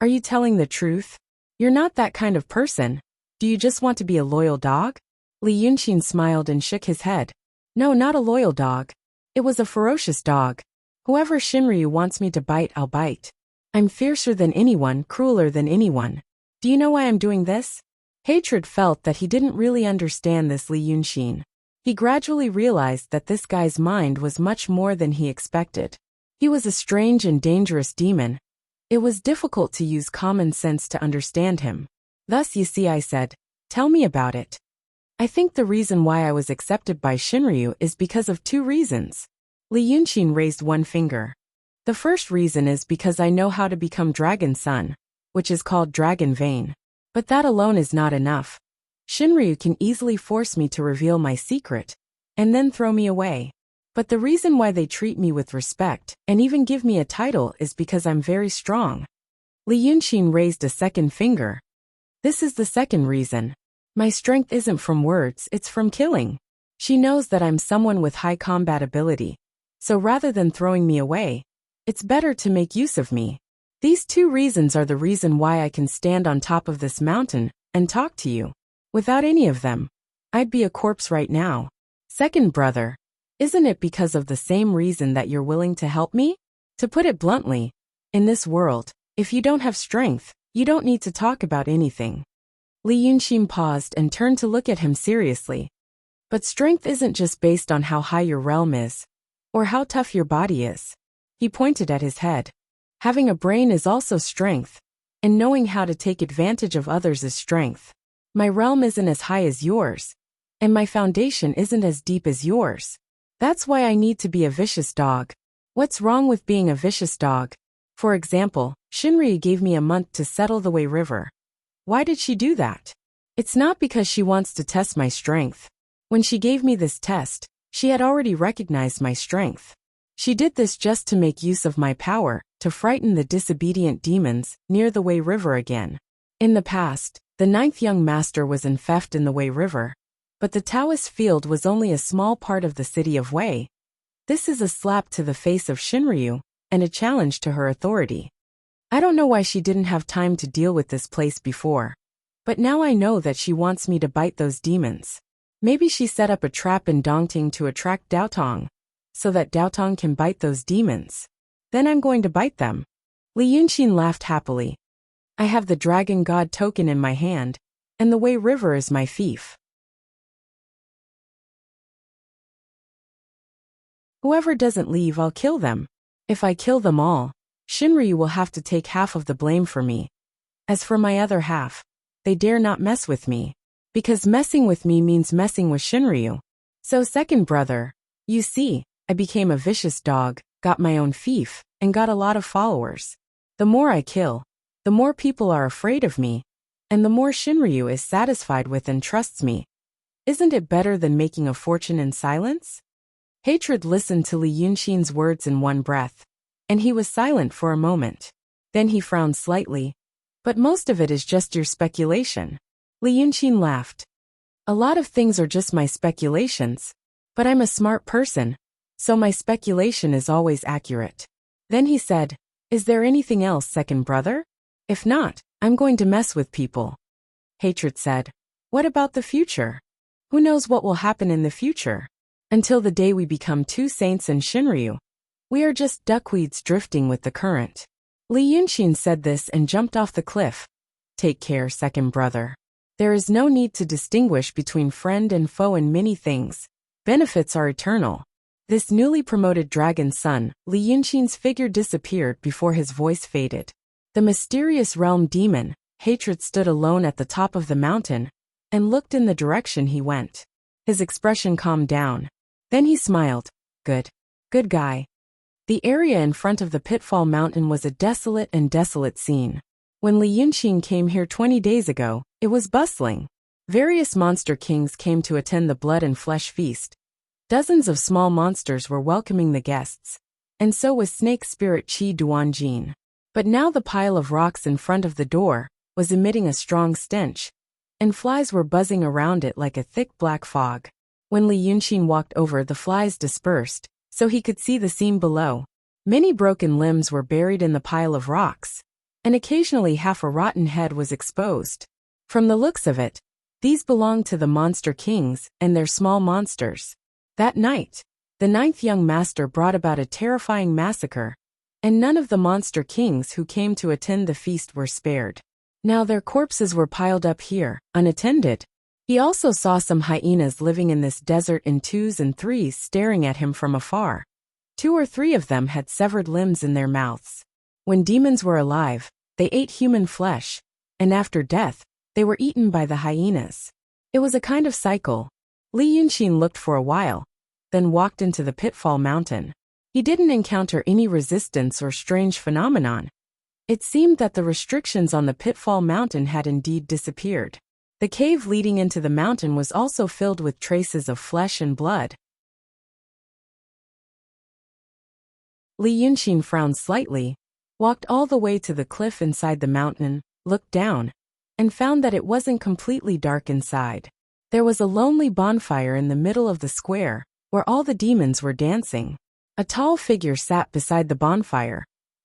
Speaker 1: Are you telling the truth? You're not that kind of person. Do you just want to be a loyal dog? Li Yunxin smiled and shook his head. No, not a loyal dog. It was a ferocious dog. Whoever Shinryu wants me to bite, I'll bite. I'm fiercer than anyone, crueler than anyone. Do you know why I'm doing this? Hatred felt that he didn't really understand this Li Yunxin. He gradually realized that this guy's mind was much more than he expected. He was a strange and dangerous demon. It was difficult to use common sense to understand him. Thus, you see, I said, tell me about it. I think the reason why I was accepted by Shinryu is because of two reasons. Li Yunxin raised one finger. The first reason is because I know how to become Dragon Son, which is called Dragon Vein. But that alone is not enough. Shinryu can easily force me to reveal my secret, and then throw me away. But the reason why they treat me with respect, and even give me a title, is because I'm very strong. Li Yunxin raised a second finger. This is the second reason. My strength isn't from words, it's from killing. She knows that I'm someone with high combat ability. So rather than throwing me away, it's better to make use of me. These two reasons are the reason why I can stand on top of this mountain and talk to you. Without any of them, I'd be a corpse right now. Second brother, isn't it because of the same reason that you're willing to help me? To put it bluntly, in this world, if you don't have strength, you don't need to talk about anything. Li Yunxin paused and turned to look at him seriously. But strength isn't just based on how high your realm is, or how tough your body is. He pointed at his head. Having a brain is also strength, and knowing how to take advantage of others is strength. My realm isn't as high as yours, and my foundation isn't as deep as yours. That's why I need to be a vicious dog. What's wrong with being a vicious dog? For example, Shinryu gave me a month to settle the Wei River. Why did she do that? It's not because she wants to test my strength. When she gave me this test, she had already recognized my strength. She did this just to make use of my power, to frighten the disobedient demons near the Wei River again. In the past, the 9th young master was in theft in the Wei River, but the Taoist field was only a small part of the city of Wei. This is a slap to the face of Shinryu, and a challenge to her authority. I don't know why she didn't have time to deal with this place before. But now I know that she wants me to bite those demons. Maybe she set up a trap in Dongting to attract Daotong, so that Daotong can bite those demons. Then I'm going to bite them. Li Yunxin laughed happily. I have the Dragon God token in my hand, and the Wei River is my fief. Whoever doesn't leave, I'll kill them. If I kill them all, Shinryu will have to take half of the blame for me. As for my other half, they dare not mess with me, because messing with me means messing with Shinryu. So second brother, you see, I became a vicious dog, got my own fief, and got a lot of followers. The more I kill, the more people are afraid of me, and the more Shinryu is satisfied with and trusts me. Isn't it better than making a fortune in silence? Hatred listened to Li Yunxin's words in one breath, and he was silent for a moment. Then he frowned slightly. But most of it is just your speculation. Li Yunxin laughed. A lot of things are just my speculations, but I'm a smart person, so my speculation is always accurate. Then he said, is there anything else, second brother? If not, I'm going to mess with people. Hatred said, what about the future? Who knows what will happen in the future? Until the day we become two saints and Shinryu, we are just duckweeds drifting with the current. Li Yunxin said this and jumped off the cliff. Take care, second brother. There is no need to distinguish between friend and foe in many things. Benefits are eternal. This newly promoted dragon son, Li Yunxin's figure disappeared before his voice faded. The mysterious realm demon, Hatred, stood alone at the top of the mountain and looked in the direction he went. His expression calmed down. Then he smiled. Good guy. The area in front of the Pitfall Mountain was a desolate scene. When Li Yunxin came here 20 days ago, it was bustling. Various monster kings came to attend the blood and flesh feast. Dozens of small monsters were welcoming the guests, and so was snake spirit Qi Duanjin. But now the pile of rocks in front of the door was emitting a strong stench, and flies were buzzing around it like a thick black fog. When Li Yunxin walked over, the flies dispersed, so he could see the scene below. Many broken limbs were buried in the pile of rocks, and occasionally half a rotten head was exposed. From the looks of it, these belonged to the monster kings and their small monsters. That night, the ninth young master brought about a terrifying massacre, and none of the monster kings who came to attend the feast were spared. Now their corpses were piled up here, unattended. He also saw some hyenas living in this desert in twos and threes staring at him from afar. 2 or 3 of them had severed limbs in their mouths. When demons were alive, they ate human flesh, and after death, they were eaten by the hyenas. It was a kind of cycle. Li Yunxin looked for a while, then walked into the Pitfall Mountain. He didn't encounter any resistance or strange phenomenon. It seemed that the restrictions on the Pitfall Mountain had indeed disappeared. The cave leading into the mountain was also filled with traces of flesh and blood. Li Yunxin frowned slightly, walked all the way to the cliff inside the mountain, looked down, and found that it wasn't completely dark inside. There was a lonely bonfire in the middle of the square, where all the demons were dancing. A tall figure sat beside the bonfire,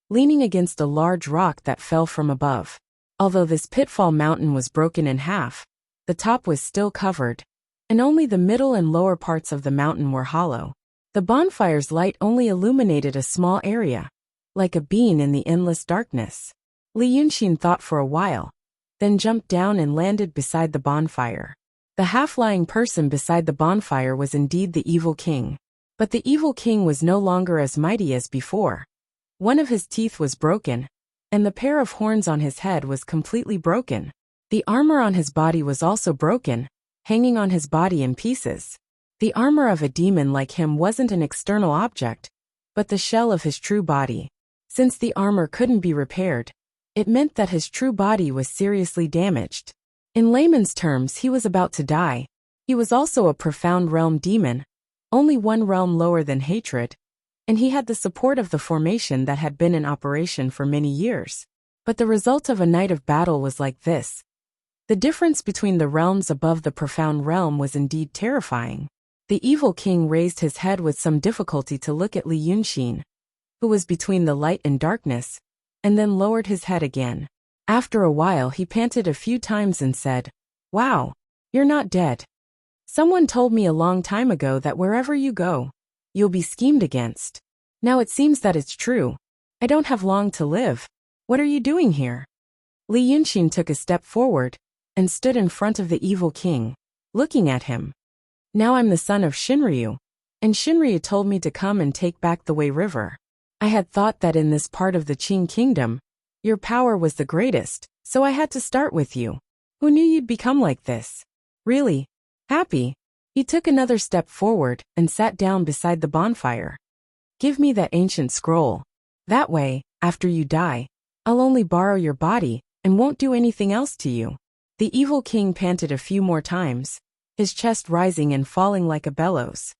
Speaker 1: leaning against a large rock that fell from above. Although this Pitfall Mountain was broken in half, the top was still covered, and only the middle and lower parts of the mountain were hollow. The bonfire's light only illuminated a small area, like a beam in the endless darkness. Li Yunxin thought for a while, then jumped down and landed beside the bonfire. The half-lying person beside the bonfire was indeed the evil king. But the evil king was no longer as mighty as before. One of his teeth was broken, and the pair of horns on his head was completely broken. The armor on his body was also broken, hanging on his body in pieces. The armor of a demon like him wasn't an external object, but the shell of his true body. Since the armor couldn't be repaired, it meant that his true body was seriously damaged. In layman's terms, he was about to die. He was also a profound realm demon, only one realm lower than hatred, and he had the support of the formation that had been in operation for many years. But the result of a night of battle was like this. The difference between the realms above the profound realm was indeed terrifying. The evil king raised his head with some difficulty to look at Li Yunxin, who was between the light and darkness, and then lowered his head again. After a while he panted a few times and said, "Wow, you're not dead. Someone told me a long time ago that wherever you go, you'll be schemed against. Now it seems that it's true. I don't have long to live. What are you doing here?" Li Yunxin took a step forward and stood in front of the evil king, looking at him. "Now I'm the son of Shinryu, and Shinryu told me to come and take back the Wei River. I had thought that in this part of the Qing kingdom, your power was the greatest, so I had to start with you. Who knew you'd become like this? Really? Happy?" He took another step forward and sat down beside the bonfire. "Give me that ancient scroll. That way, after you die, I'll only borrow your body and won't do anything else to you." The evil king panted a few more times, his chest rising and falling like a bellows.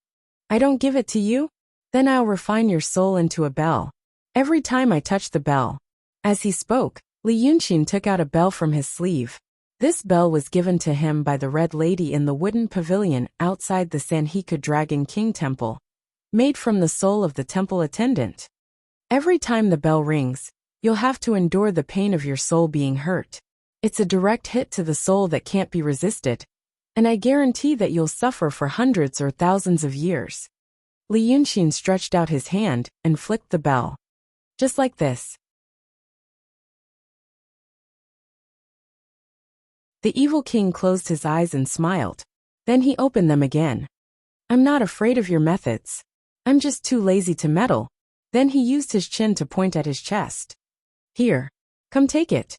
Speaker 1: "I don't give it to you? Then I'll refine your soul into a bell. Every time I touch the bell." As he spoke, Li Yunxin took out a bell from his sleeve. This bell was given to him by the Red Lady in the wooden pavilion outside the Sanhika Dragon King Temple, made from the soul of the temple attendant. Every time the bell rings, you'll have to endure the pain of your soul being hurt. It's a direct hit to the soul that can't be resisted, and I guarantee that you'll suffer for hundreds or thousands of years. Li Yunxin stretched out his hand and flicked the bell. Just like this. The evil king closed his eyes and smiled. Then he opened them again. "I'm not afraid of your methods. I'm just too lazy to meddle." Then he used his chin to point at his chest. "Here, come take it."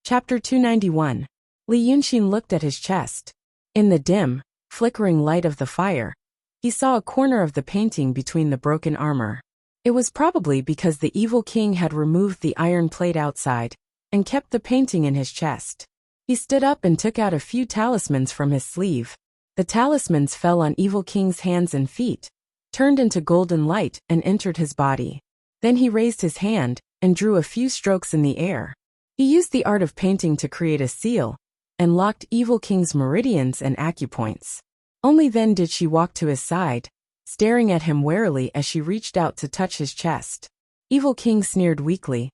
Speaker 1: Chapter 291. Li Yunxin looked at his chest. In the dim, flickering light of the fire, he saw a corner of the painting between the broken armor. It was probably because the evil king had removed the iron plate outside and kept the painting in his chest. He stood up and took out a few talismans from his sleeve. The talismans fell on evil king's hands and feet, turned into golden light and entered his body. Then he raised his hand and drew a few strokes in the air. He used the art of painting to create a seal, and locked Evil King's meridians and acupoints. Only then did she walk to his side, staring at him warily as she reached out to touch his chest. Evil King sneered weakly.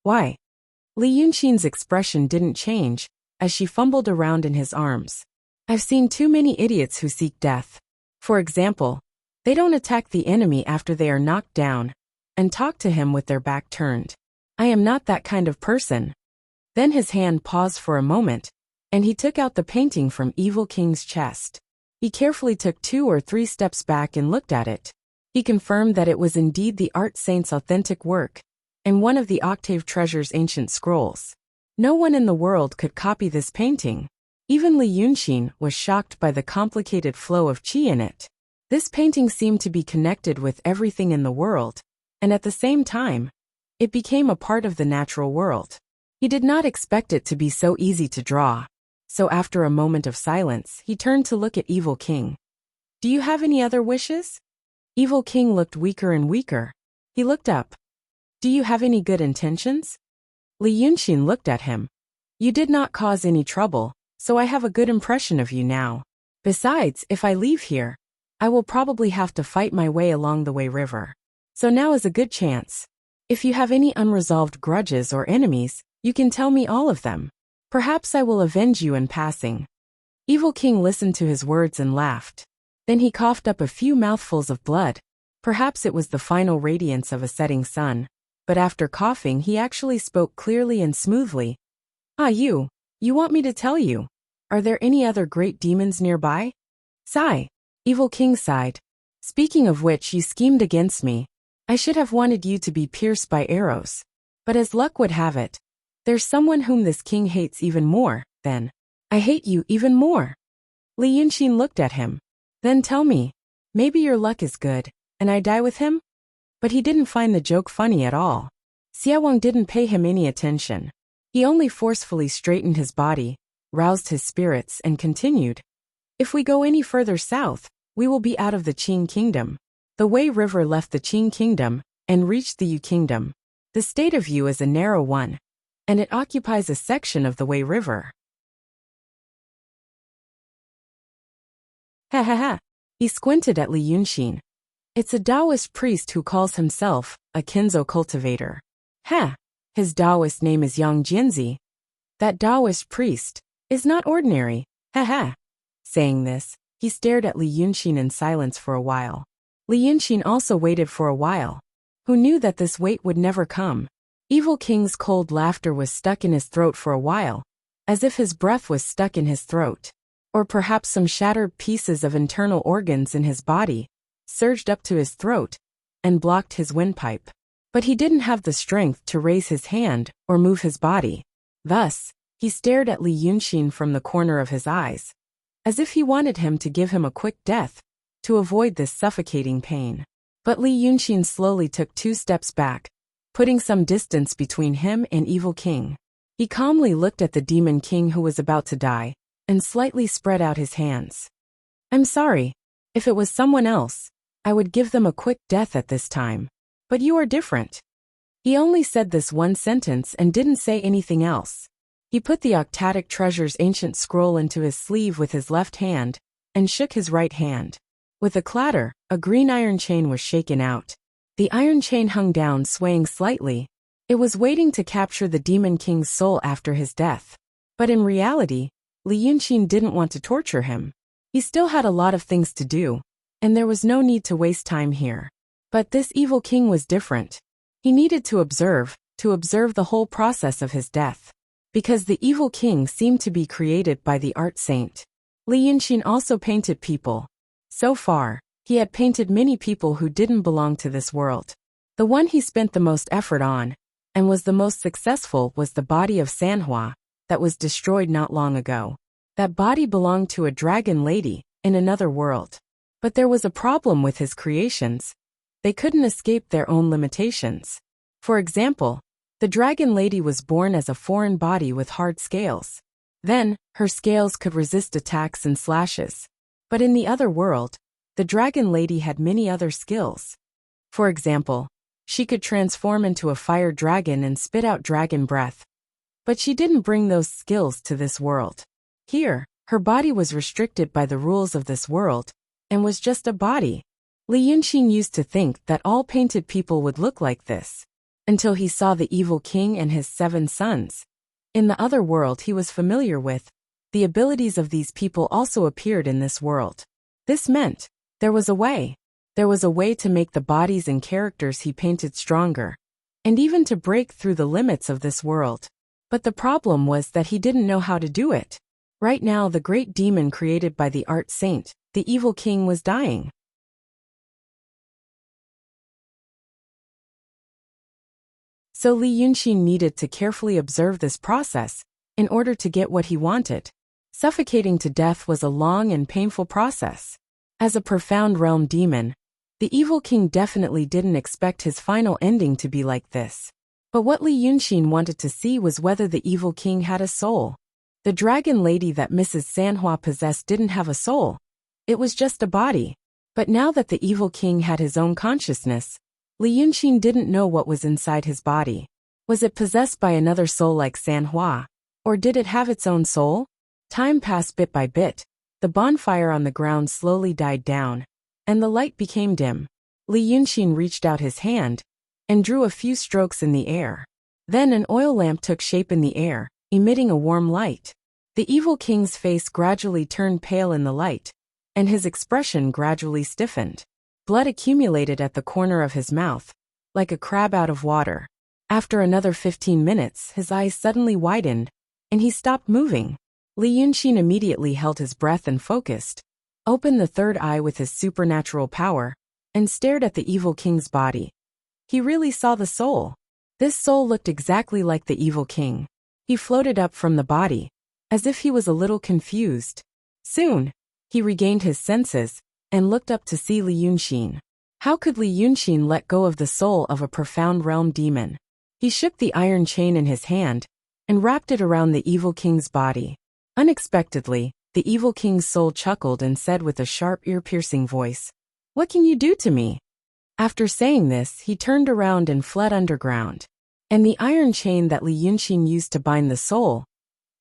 Speaker 1: Why? Li Yunxin's expression didn't change, as she fumbled around in his arms. I've seen too many idiots who seek death. For example, they don't attack the enemy after they are knocked down, and talk to him with their back turned. I am not that kind of person. Then his hand paused for a moment, and he took out the painting from Evil King's chest. He carefully took 2 or 3 steps back and looked at it. He confirmed that it was indeed the art saint's authentic work, and one of the Octave Treasure's ancient scrolls. No one in the world could copy this painting. Even Li Yunxin was shocked by the complicated flow of qi in it. This painting seemed to be connected with everything in the world, and at the same time, it became a part of the natural world. He did not expect it to be so easy to draw. So after a moment of silence, he turned to look at Evil King. Do you have any other wishes? Evil King looked weaker and weaker. He looked up. Do you have any good intentions? Li Yunxin looked at him. You did not cause any trouble, so I have a good impression of you now. Besides, if I leave here, I will probably have to fight my way along the Wei River. So now is a good chance. If you have any unresolved grudges or enemies, you can tell me all of them. Perhaps I will avenge you in passing. Evil King listened to his words and laughed. Then he coughed up a few mouthfuls of blood. Perhaps it was the final radiance of a setting sun. But after coughing, he actually spoke clearly and smoothly. You want me to tell you? Are there any other great demons nearby? Sigh. Evil King sighed. Speaking of which, you schemed against me. I should have wanted you to be pierced by arrows. But as luck would have it, there's someone whom this king hates even more, then. I hate you even more. Li Yunxin looked at him. Then tell me, maybe your luck is good, and I die with him? But he didn't find the joke funny at all. Xiaowang didn't pay him any attention. He only forcefully straightened his body, roused his spirits, and continued. If we go any further south, we will be out of the Qing Kingdom. The Wei River left the Qing Kingdom and reached the Yu Kingdom. The state of Yu is a narrow one, and it occupies a section of the Wei River. Ha ha ha. He squinted at Li Yunxin. It's a Taoist priest who calls himself a Kinzo cultivator. His Taoist name is Yang Jianzi. That Taoist priest is not ordinary. Saying this, he stared at Li Yunxin in silence for a while. Li Yunxin also waited for a while. Who knew that this wait would never come? Evil King's cold laughter was stuck in his throat for a while, as if his breath was stuck in his throat. Or perhaps some shattered pieces of internal organs in his body surged up to his throat and blocked his windpipe. But he didn't have the strength to raise his hand or move his body. Thus, he stared at Li Yunxin from the corner of his eyes, as if he wanted him to give him a quick death to avoid this suffocating pain. But Li Yunxin slowly took 2 steps back, putting some distance between him and Evil King. He calmly looked at the Demon King who was about to die, and slightly spread out his hands. I'm sorry. If it was someone else, I would give them a quick death at this time. But you are different. He only said this one sentence and didn't say anything else. He put the Octadic Treasure's ancient scroll into his sleeve with his left hand, and shook his right hand. With a clatter, a green iron chain was shaken out. The iron chain hung down, swaying slightly. It was waiting to capture the Demon King's soul after his death. But in reality, Li Yunxin didn't want to torture him. He still had a lot of things to do, and there was no need to waste time here. But this Evil King was different. He needed to observe the whole process of his death. Because the Evil King seemed to be created by the art saint. Li Yunxin also painted people. So far, he had painted many people who didn't belong to this world. The one he spent the most effort on, and was the most successful, was the body of Sanhua, that was destroyed not long ago. That body belonged to a dragon lady in another world. But there was a problem with his creations. They couldn't escape their own limitations. For example, the dragon lady was born as a foreign body with hard scales. Then, her scales could resist attacks and slashes. But in the other world, the dragon lady had many other skills. For example, she could transform into a fire dragon and spit out dragon breath. But she didn't bring those skills to this world. Here, her body was restricted by the rules of this world, and was just a body. Li Yunxin used to think that all painted people would look like this, until he saw the evil king and his 7 sons. In the other world he was familiar with, the abilities of these people also appeared in this world. This meant, there was a way. There was a way to make the bodies and characters he painted stronger, and even to break through the limits of this world. But the problem was that he didn't know how to do it. Right now the great demon created by the art saint, the evil king, was dying. So Li Yunxin needed to carefully observe this process in order to get what he wanted. Suffocating to death was a long and painful process. As a profound realm demon, the evil king definitely didn't expect his final ending to be like this. But what Li Yunxin wanted to see was whether the evil king had a soul. The dragon lady that Mrs. Sanhua possessed didn't have a soul. It was just a body. But now that the evil king had his own consciousness, Li Yunxin didn't know what was inside his body. Was it possessed by another soul like Sanhua? Or did it have its own soul? Time passed bit by bit. The bonfire on the ground slowly died down, and the light became dim. Li Yunxin reached out his hand and drew a few strokes in the air. Then an oil lamp took shape in the air, emitting a warm light. The evil king's face gradually turned pale in the light, and his expression gradually stiffened. Blood accumulated at the corner of his mouth, like a crab out of water. After another 15 minutes, his eyes suddenly widened, and he stopped moving. Li Yunxin immediately held his breath and focused, opened the third eye with his supernatural power, and stared at the evil king's body. He really saw the soul. This soul looked exactly like the evil king. He floated up from the body, as if he was a little confused. Soon, he regained his senses and looked up to see Li Yunxin. How could Li Yunxin let go of the soul of a profound realm demon? He shook the iron chain in his hand and wrapped it around the evil king's body. Unexpectedly, the evil king's soul chuckled and said with a sharp, ear-piercing voice, "What can you do to me?" After saying this, he turned around and fled underground. And the iron chain that Li Yunxin used to bind the soul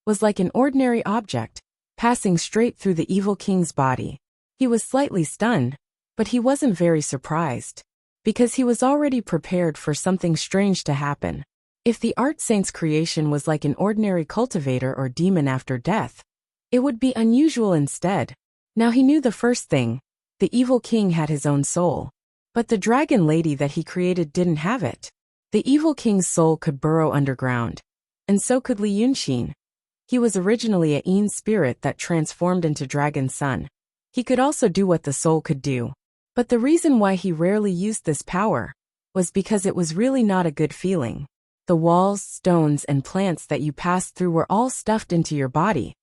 Speaker 1: was like an ordinary object, passing straight through the evil king's body. He was slightly stunned, but he wasn't very surprised, because he was already prepared for something strange to happen. If the art saint's creation was like an ordinary cultivator or demon after death, it would be unusual instead. Now he knew the first thing: the evil king had his own soul. But the dragon lady that he created didn't have it. The evil king's soul could burrow underground, and so could Li Yunxin. He was originally a Yin spirit that transformed into Dragon Sun. He could also do what the soul could do. But the reason why he rarely used this power was because it was really not a good feeling. The walls, stones, and plants that you passed through were all stuffed into your body.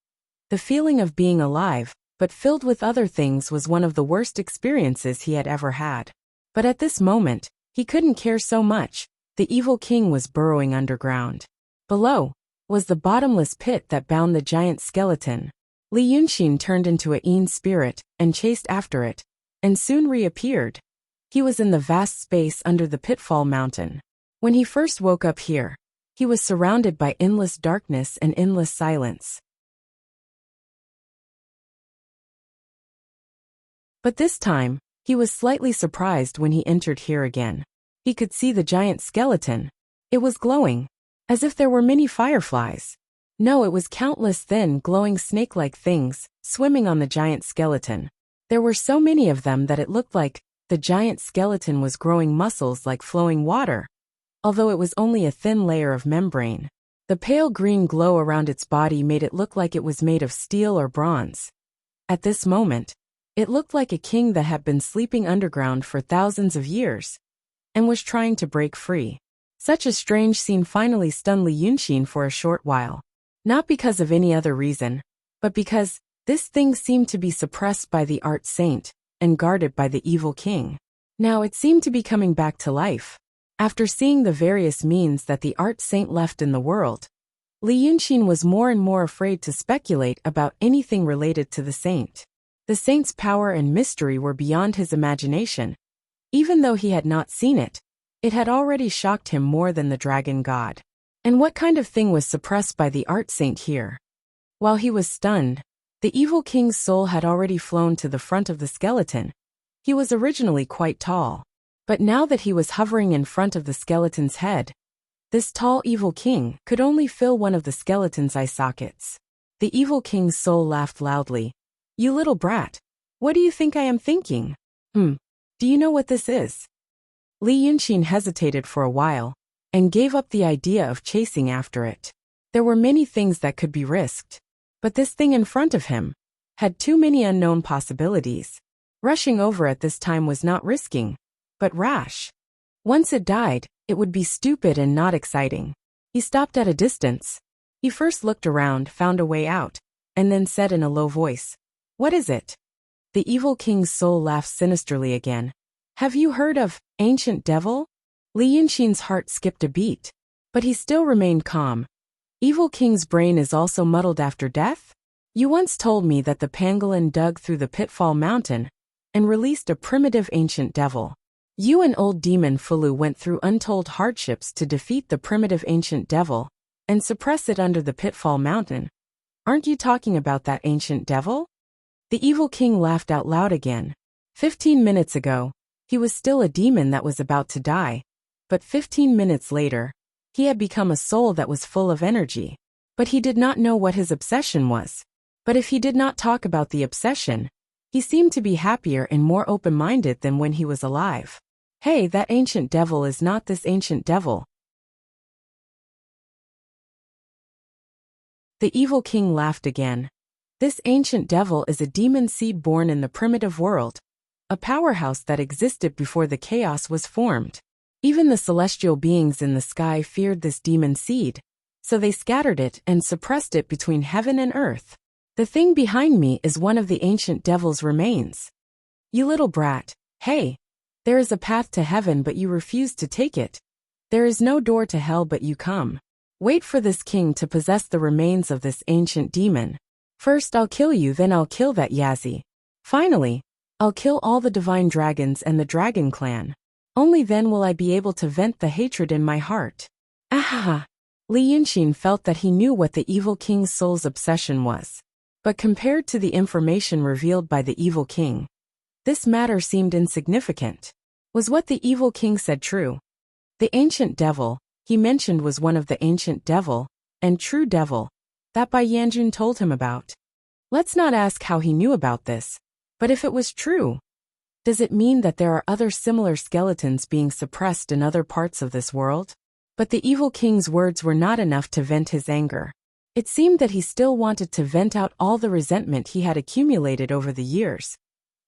Speaker 1: The feeling of being alive, but filled with other things, was one of the worst experiences he had ever had. But at this moment, he couldn't care so much. The evil king was burrowing underground. Below was the bottomless pit that bound the giant skeleton. Li Yunxin turned into a Yin spirit and chased after it, and soon reappeared. He was in the vast space under the Pitfall Mountain. When he first woke up here, he was surrounded by endless darkness and endless silence. But this time, he was slightly surprised when he entered here again. He could see the giant skeleton. It was glowing, as if there were many fireflies. No, it was countless thin, glowing snake-like things, swimming on the giant skeleton. There were so many of them that it looked like the giant skeleton was growing muscles like flowing water, although it was only a thin layer of membrane. The pale green glow around its body made it look like it was made of steel or bronze. At this moment, it looked like a king that had been sleeping underground for thousands of years and was trying to break free. Such a strange scene finally stunned Li Yunxin for a short while. Not because of any other reason, but because this thing seemed to be suppressed by the art saint and guarded by the evil king. Now it seemed to be coming back to life. After seeing the various means that the art saint left in the world, Li Yunxin was more and more afraid to speculate about anything related to the saint. The saint's power and mystery were beyond his imagination. Even though he had not seen it, it had already shocked him more than the dragon god. And what kind of thing was suppressed by the art saint here? While he was stunned, the evil king's soul had already flown to the front of the skeleton. He was originally quite tall, but now that he was hovering in front of the skeleton's head, this tall evil king could only fill one of the skeleton's eye sockets. The evil king's soul laughed loudly. "You little brat. What do you think I am thinking? Do you know what this is?" Li Yunxin hesitated for a while and gave up the idea of chasing after it. There were many things that could be risked, but this thing in front of him had too many unknown possibilities. Rushing over at this time was not risking, but rash. Once it died, it would be stupid and not exciting. He stopped at a distance. He first looked around, found a way out, and then said in a low voice, "What is it?" The evil king's soul laughed sinisterly again. "Have you heard of ancient devil?" Li Yunxin's heart skipped a beat, but he still remained calm. "Evil king's brain is also muddled after death? You once told me that the pangolin dug through the pitfall mountain and released a primitive ancient devil. You and old demon Fulu went through untold hardships to defeat the primitive ancient devil and suppress it under the pitfall mountain. Aren't you talking about that ancient devil?" The evil king laughed out loud again. 15 minutes ago, he was still a demon that was about to die, but 15 minutes later, he had become a soul that was full of energy. But he did not know what his obsession was. But if he did not talk about the obsession, he seemed to be happier and more open-minded than when he was alive. "Hey, that ancient devil is not this ancient devil." The evil king laughed again. "This ancient devil is a demon seed born in the primitive world, a powerhouse that existed before the chaos was formed. Even the celestial beings in the sky feared this demon seed, so they scattered it and suppressed it between heaven and earth. The thing behind me is one of the ancient devil's remains." "You little brat. Hey, there is a path to heaven but you refuse to take it. There is no door to hell but you come. Wait for this king to possess the remains of this ancient demon. First I'll kill you, then I'll kill that Yazi. Finally, I'll kill all the divine dragons and the dragon clan. Only then will I be able to vent the hatred in my heart." Ahaha! Li Yunxin felt that he knew what the evil king's soul's obsession was. But compared to the information revealed by the evil king, this matter seemed insignificant. Was what the evil king said true? The ancient devil he mentioned was one of the ancient devil and true devil that Bai Yanjun told him about. Let's not ask how he knew about this, but if it was true, does it mean that there are other similar skeletons being suppressed in other parts of this world? But the evil king's words were not enough to vent his anger. It seemed that he still wanted to vent out all the resentment he had accumulated over the years.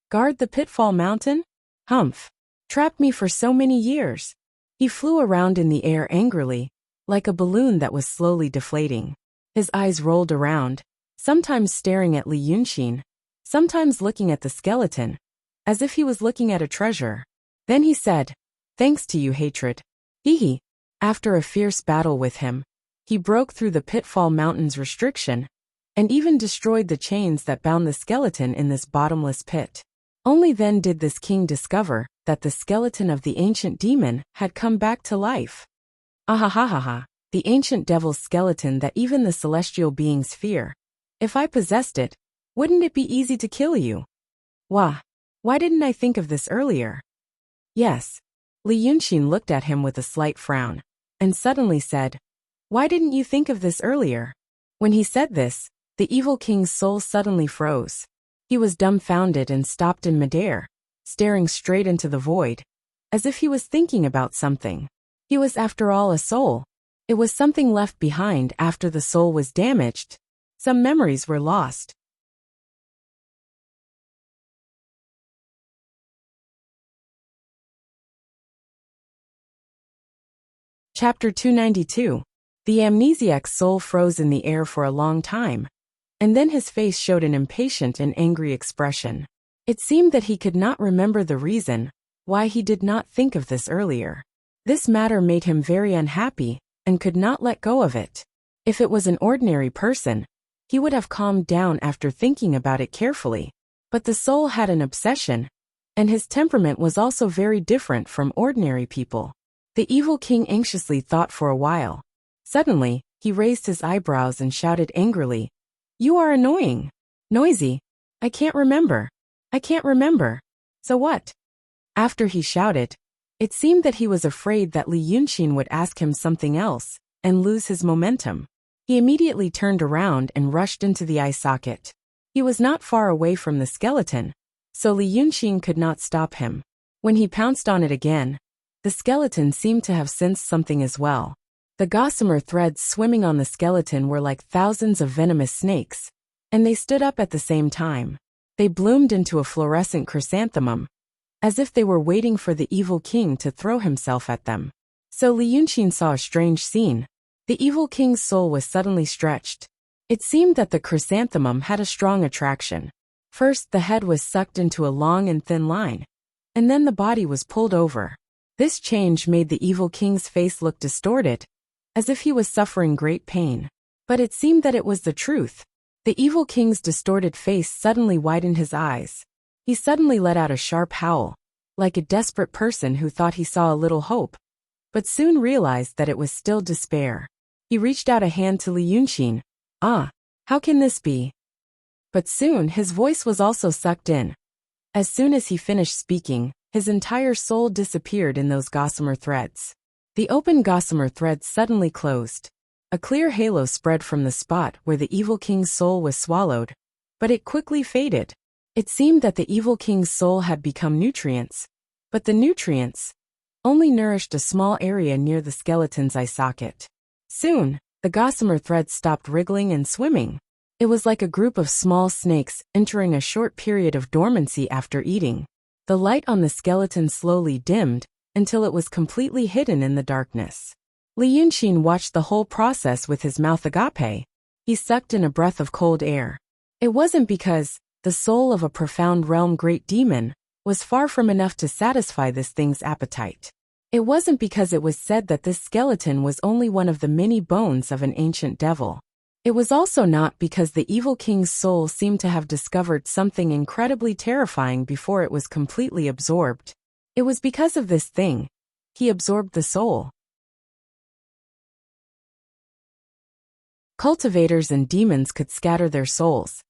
Speaker 1: Guard the pitfall mountain? Humph! Trapped me for so many years. He flew around in the air angrily, like a balloon that was slowly deflating. His eyes rolled around, sometimes staring at Li Yunxin, sometimes looking at the skeleton, as if he was looking at a treasure. Then he said, "Thanks to you, hatred." Hee. After a fierce battle with him, he broke through the pitfall mountain's restriction, and even destroyed the chains that bound the skeleton in this bottomless pit. Only then did this king discover that the skeleton of the ancient demon had come back to life. Ahahaha, the ancient devil's skeleton that even the celestial beings fear. If I possessed it, wouldn't it be easy to kill you? Why didn't I think of this earlier? Yes. Li Yunxin looked at him with a slight frown, and suddenly said, "Why didn't you think of this earlier?" When he said this, the evil king's soul suddenly froze. He was dumbfounded and stopped in midair, staring straight into the void, as if he was thinking about something. He was after all a soul. It was something left behind after the soul was damaged. Some memories were lost. Chapter 292. The amnesiac's soul froze in the air for a long time, and then his face showed an impatient and angry expression. It seemed that he could not remember the reason why he did not think of this earlier. This matter made him very unhappy and could not let go of it. If it was an ordinary person, he would have calmed down after thinking about it carefully. But the soul had an obsession, and his temperament was also very different from ordinary people. The evil king anxiously thought for a while. Suddenly, he raised his eyebrows and shouted angrily, You are annoying. Noisy. I can't remember. I can't remember. So what? After he shouted, it seemed that he was afraid that Li Yunxin would ask him something else and lose his momentum. He immediately turned around and rushed into the eye socket. He was not far away from the skeleton, so Li Yunxin could not stop him. When he pounced on it again, the skeleton seemed to have sensed something as well. The gossamer threads swimming on the skeleton were like thousands of venomous snakes, and they stood up at the same time. They bloomed into a fluorescent chrysanthemum, as if they were waiting for the evil king to throw himself at them. So Li Yunxin saw a strange scene. The evil king's soul was suddenly stretched. It seemed that the chrysanthemum had a strong attraction. First, the head was sucked into a long and thin line, and then the body was pulled over. This change made the evil king's face look distorted, as if he was suffering great pain. But it seemed that it was the truth. The evil king's distorted face suddenly widened his eyes. He suddenly let out a sharp howl, like a desperate person who thought he saw a little hope, but soon realized that it was still despair. He reached out a hand to Li Yunxin. Ah, how can this be? But soon his voice was also sucked in. As soon as he finished speaking, his entire soul disappeared in those gossamer threads. The open gossamer threads suddenly closed. A clear halo spread from the spot where the evil king's soul was swallowed, but it quickly faded. It seemed that the evil king's soul had become nutrients, but the nutrients only nourished a small area near the skeleton's eye socket. Soon, the gossamer threads stopped wriggling and swimming. It was like a group of small snakes entering a short period of dormancy after eating. The light on the skeleton slowly dimmed until it was completely hidden in the darkness. Li Yunxin watched the whole process with his mouth agape. He sucked in a breath of cold air. It wasn't because the soul of a profound realm great demon was far from enough to satisfy this thing's appetite. It wasn't because it was said that this skeleton was only one of the many bones of an ancient devil. It was also not because the evil king's soul seemed to have discovered something incredibly terrifying before it was completely absorbed. It was because of this thing. He absorbed the soul. Cultivators and demons could scatter their souls,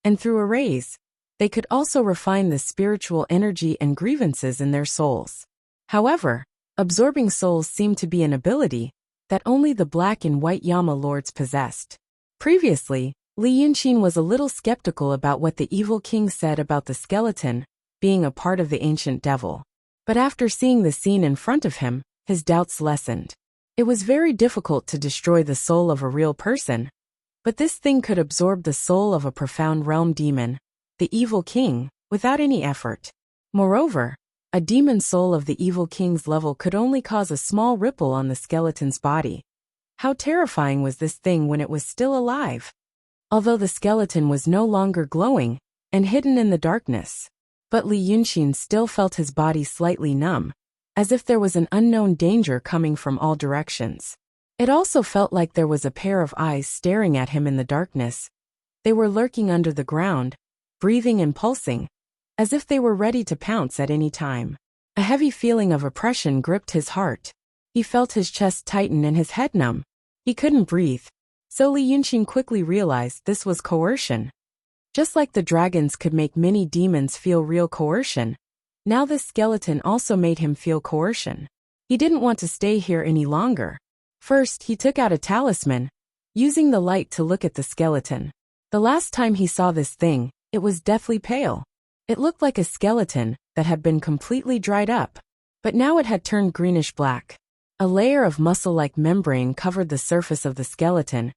Speaker 1: and through arrays, they could also refine the spiritual energy and grievances in their souls. However, absorbing souls seemed to be an ability that only the black and white Yama lords possessed. Previously, Li Yunxin was a little skeptical about what the evil king said about the skeleton being a part of the ancient devil. But after seeing the scene in front of him, his doubts lessened. It was very difficult to destroy the soul of a real person, but this thing could absorb the soul of a profound realm demon, the evil king, without any effort. Moreover, a demon soul of the evil king's level could only cause a small ripple on the skeleton's body. How terrifying was this thing when it was still alive? Although the skeleton was no longer glowing and hidden in the darkness, but Li Yunxin still felt his body slightly numb, as if there was an unknown danger coming from all directions. It also felt like there was a pair of eyes staring at him in the darkness. They were lurking under the ground, breathing and pulsing, as if they were ready to pounce at any time. A heavy feeling of oppression gripped his heart. He felt his chest tighten and his head numb. He couldn't breathe. So Li Yunxin quickly realized this was coercion. Just like the dragons could make many demons feel real coercion, now this skeleton also made him feel coercion. He didn't want to stay here any longer. First, he took out a talisman, using the light to look at the skeleton. The last time he saw this thing, it was deathly pale. It looked like a skeleton that had been completely dried up, but now it had turned greenish-black. A layer of muscle-like membrane covered the surface of the skeleton.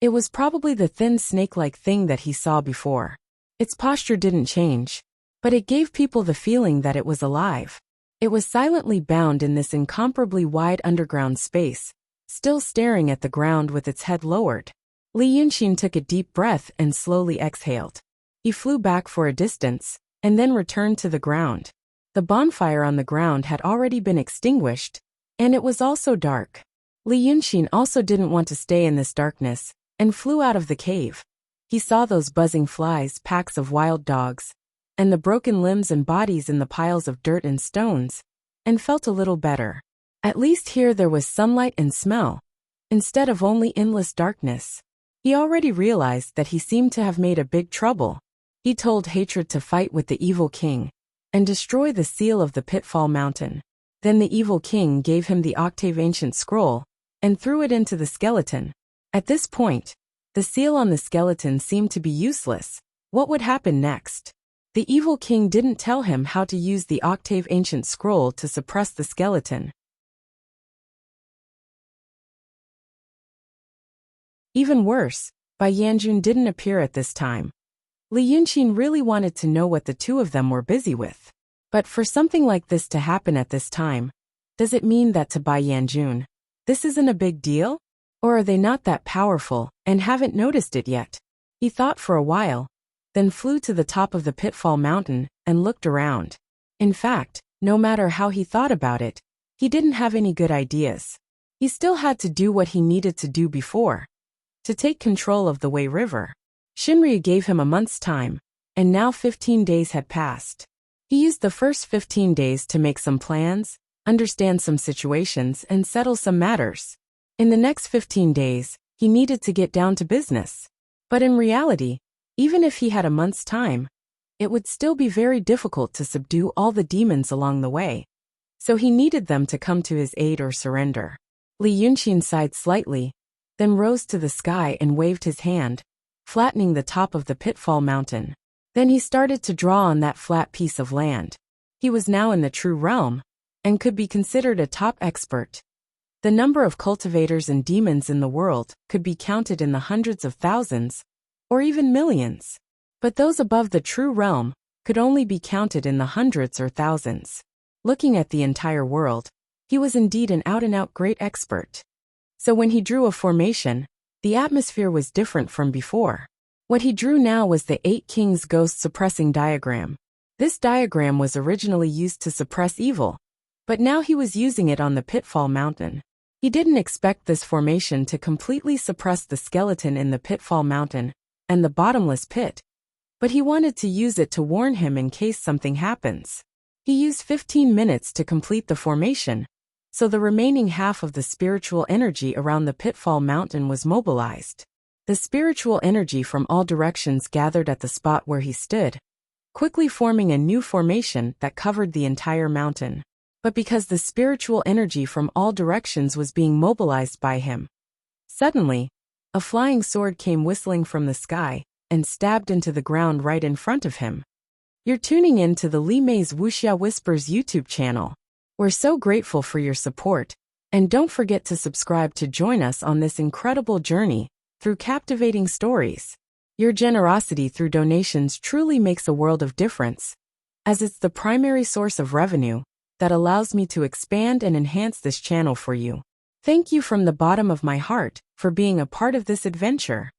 Speaker 1: It was probably the thin snake-like thing that he saw before. Its posture didn't change, but it gave people the feeling that it was alive. It was silently bound in this incomparably wide underground space, still staring at the ground with its head lowered. Li Yunxin took a deep breath and slowly exhaled. He flew back for a distance, and then returned to the ground. The bonfire on the ground had already been extinguished, and it was also dark. Li Yunxin also didn't want to stay in this darkness, and flew out of the cave. He saw those buzzing flies, packs of wild dogs, and the broken limbs and bodies in the piles of dirt and stones, and felt a little better. At least here there was sunlight and smell, instead of only endless darkness. He already realized that he seemed to have made a big trouble. He told Hatred to fight with the evil king and destroy the seal of the Pitfall Mountain. Then the evil king gave him the octave ancient scroll and threw it into the skeleton. At this point, the seal on the skeleton seemed to be useless. What would happen next? The evil king didn't tell him how to use the octave ancient scroll to suppress the skeleton. Even worse, Bai Yanjun didn't appear at this time. Li Yunqin really wanted to know what the two of them were busy with. But for something like this to happen at this time, does it mean that to Bai Yanjun, this isn't a big deal? Or are they not that powerful and haven't noticed it yet? He thought for a while, then flew to the top of the Pitfall Mountain and looked around. In fact, no matter how he thought about it, he didn't have any good ideas. He still had to do what he needed to do before, to take control of the Wei River. Shinryu gave him a month's time, and now 15 days had passed. He used the first 15 days to make some plans, understand some situations, and settle some matters. In the next 15 days, he needed to get down to business. But in reality, even if he had a month's time, it would still be very difficult to subdue all the demons along the way. So he needed them to come to his aid or surrender. Li Yunqin sighed slightly, then rose to the sky and waved his hand, flattening the top of the Pitfall Mountain. Then he started to draw on that flat piece of land. He was now in the true realm, and could be considered a top expert. The number of cultivators and demons in the world could be counted in the hundreds of thousands, or even millions. But those above the true realm could only be counted in the hundreds or thousands. Looking at the entire world, he was indeed an out-and-out great expert. So when he drew a formation, the atmosphere was different from before. What he drew now was the 8 Kings Ghost Suppressing Diagram. This diagram was originally used to suppress evil, but now he was using it on the Pitfall Mountain. He didn't expect this formation to completely suppress the skeleton in the Pitfall Mountain and the bottomless pit, but he wanted to use it to warn him in case something happens. He used 15 minutes to complete the formation, so the remaining half of the spiritual energy around the Pitfall Mountain was mobilized. The spiritual energy from all directions gathered at the spot where he stood, quickly forming a new formation that covered the entire mountain. But because the spiritual energy from all directions was being mobilized by him, suddenly, a flying sword came whistling from the sky and stabbed into the ground right in front of him. You're tuning in to the Li Mei's Wuxia Whispers YouTube channel. We're so grateful for your support, and don't forget to subscribe to join us on this incredible journey through captivating stories. Your generosity through donations truly makes a world of difference, as it's the primary source of revenue that allows me to expand and enhance this channel for you. Thank you from the bottom of my heart for being a part of this adventure.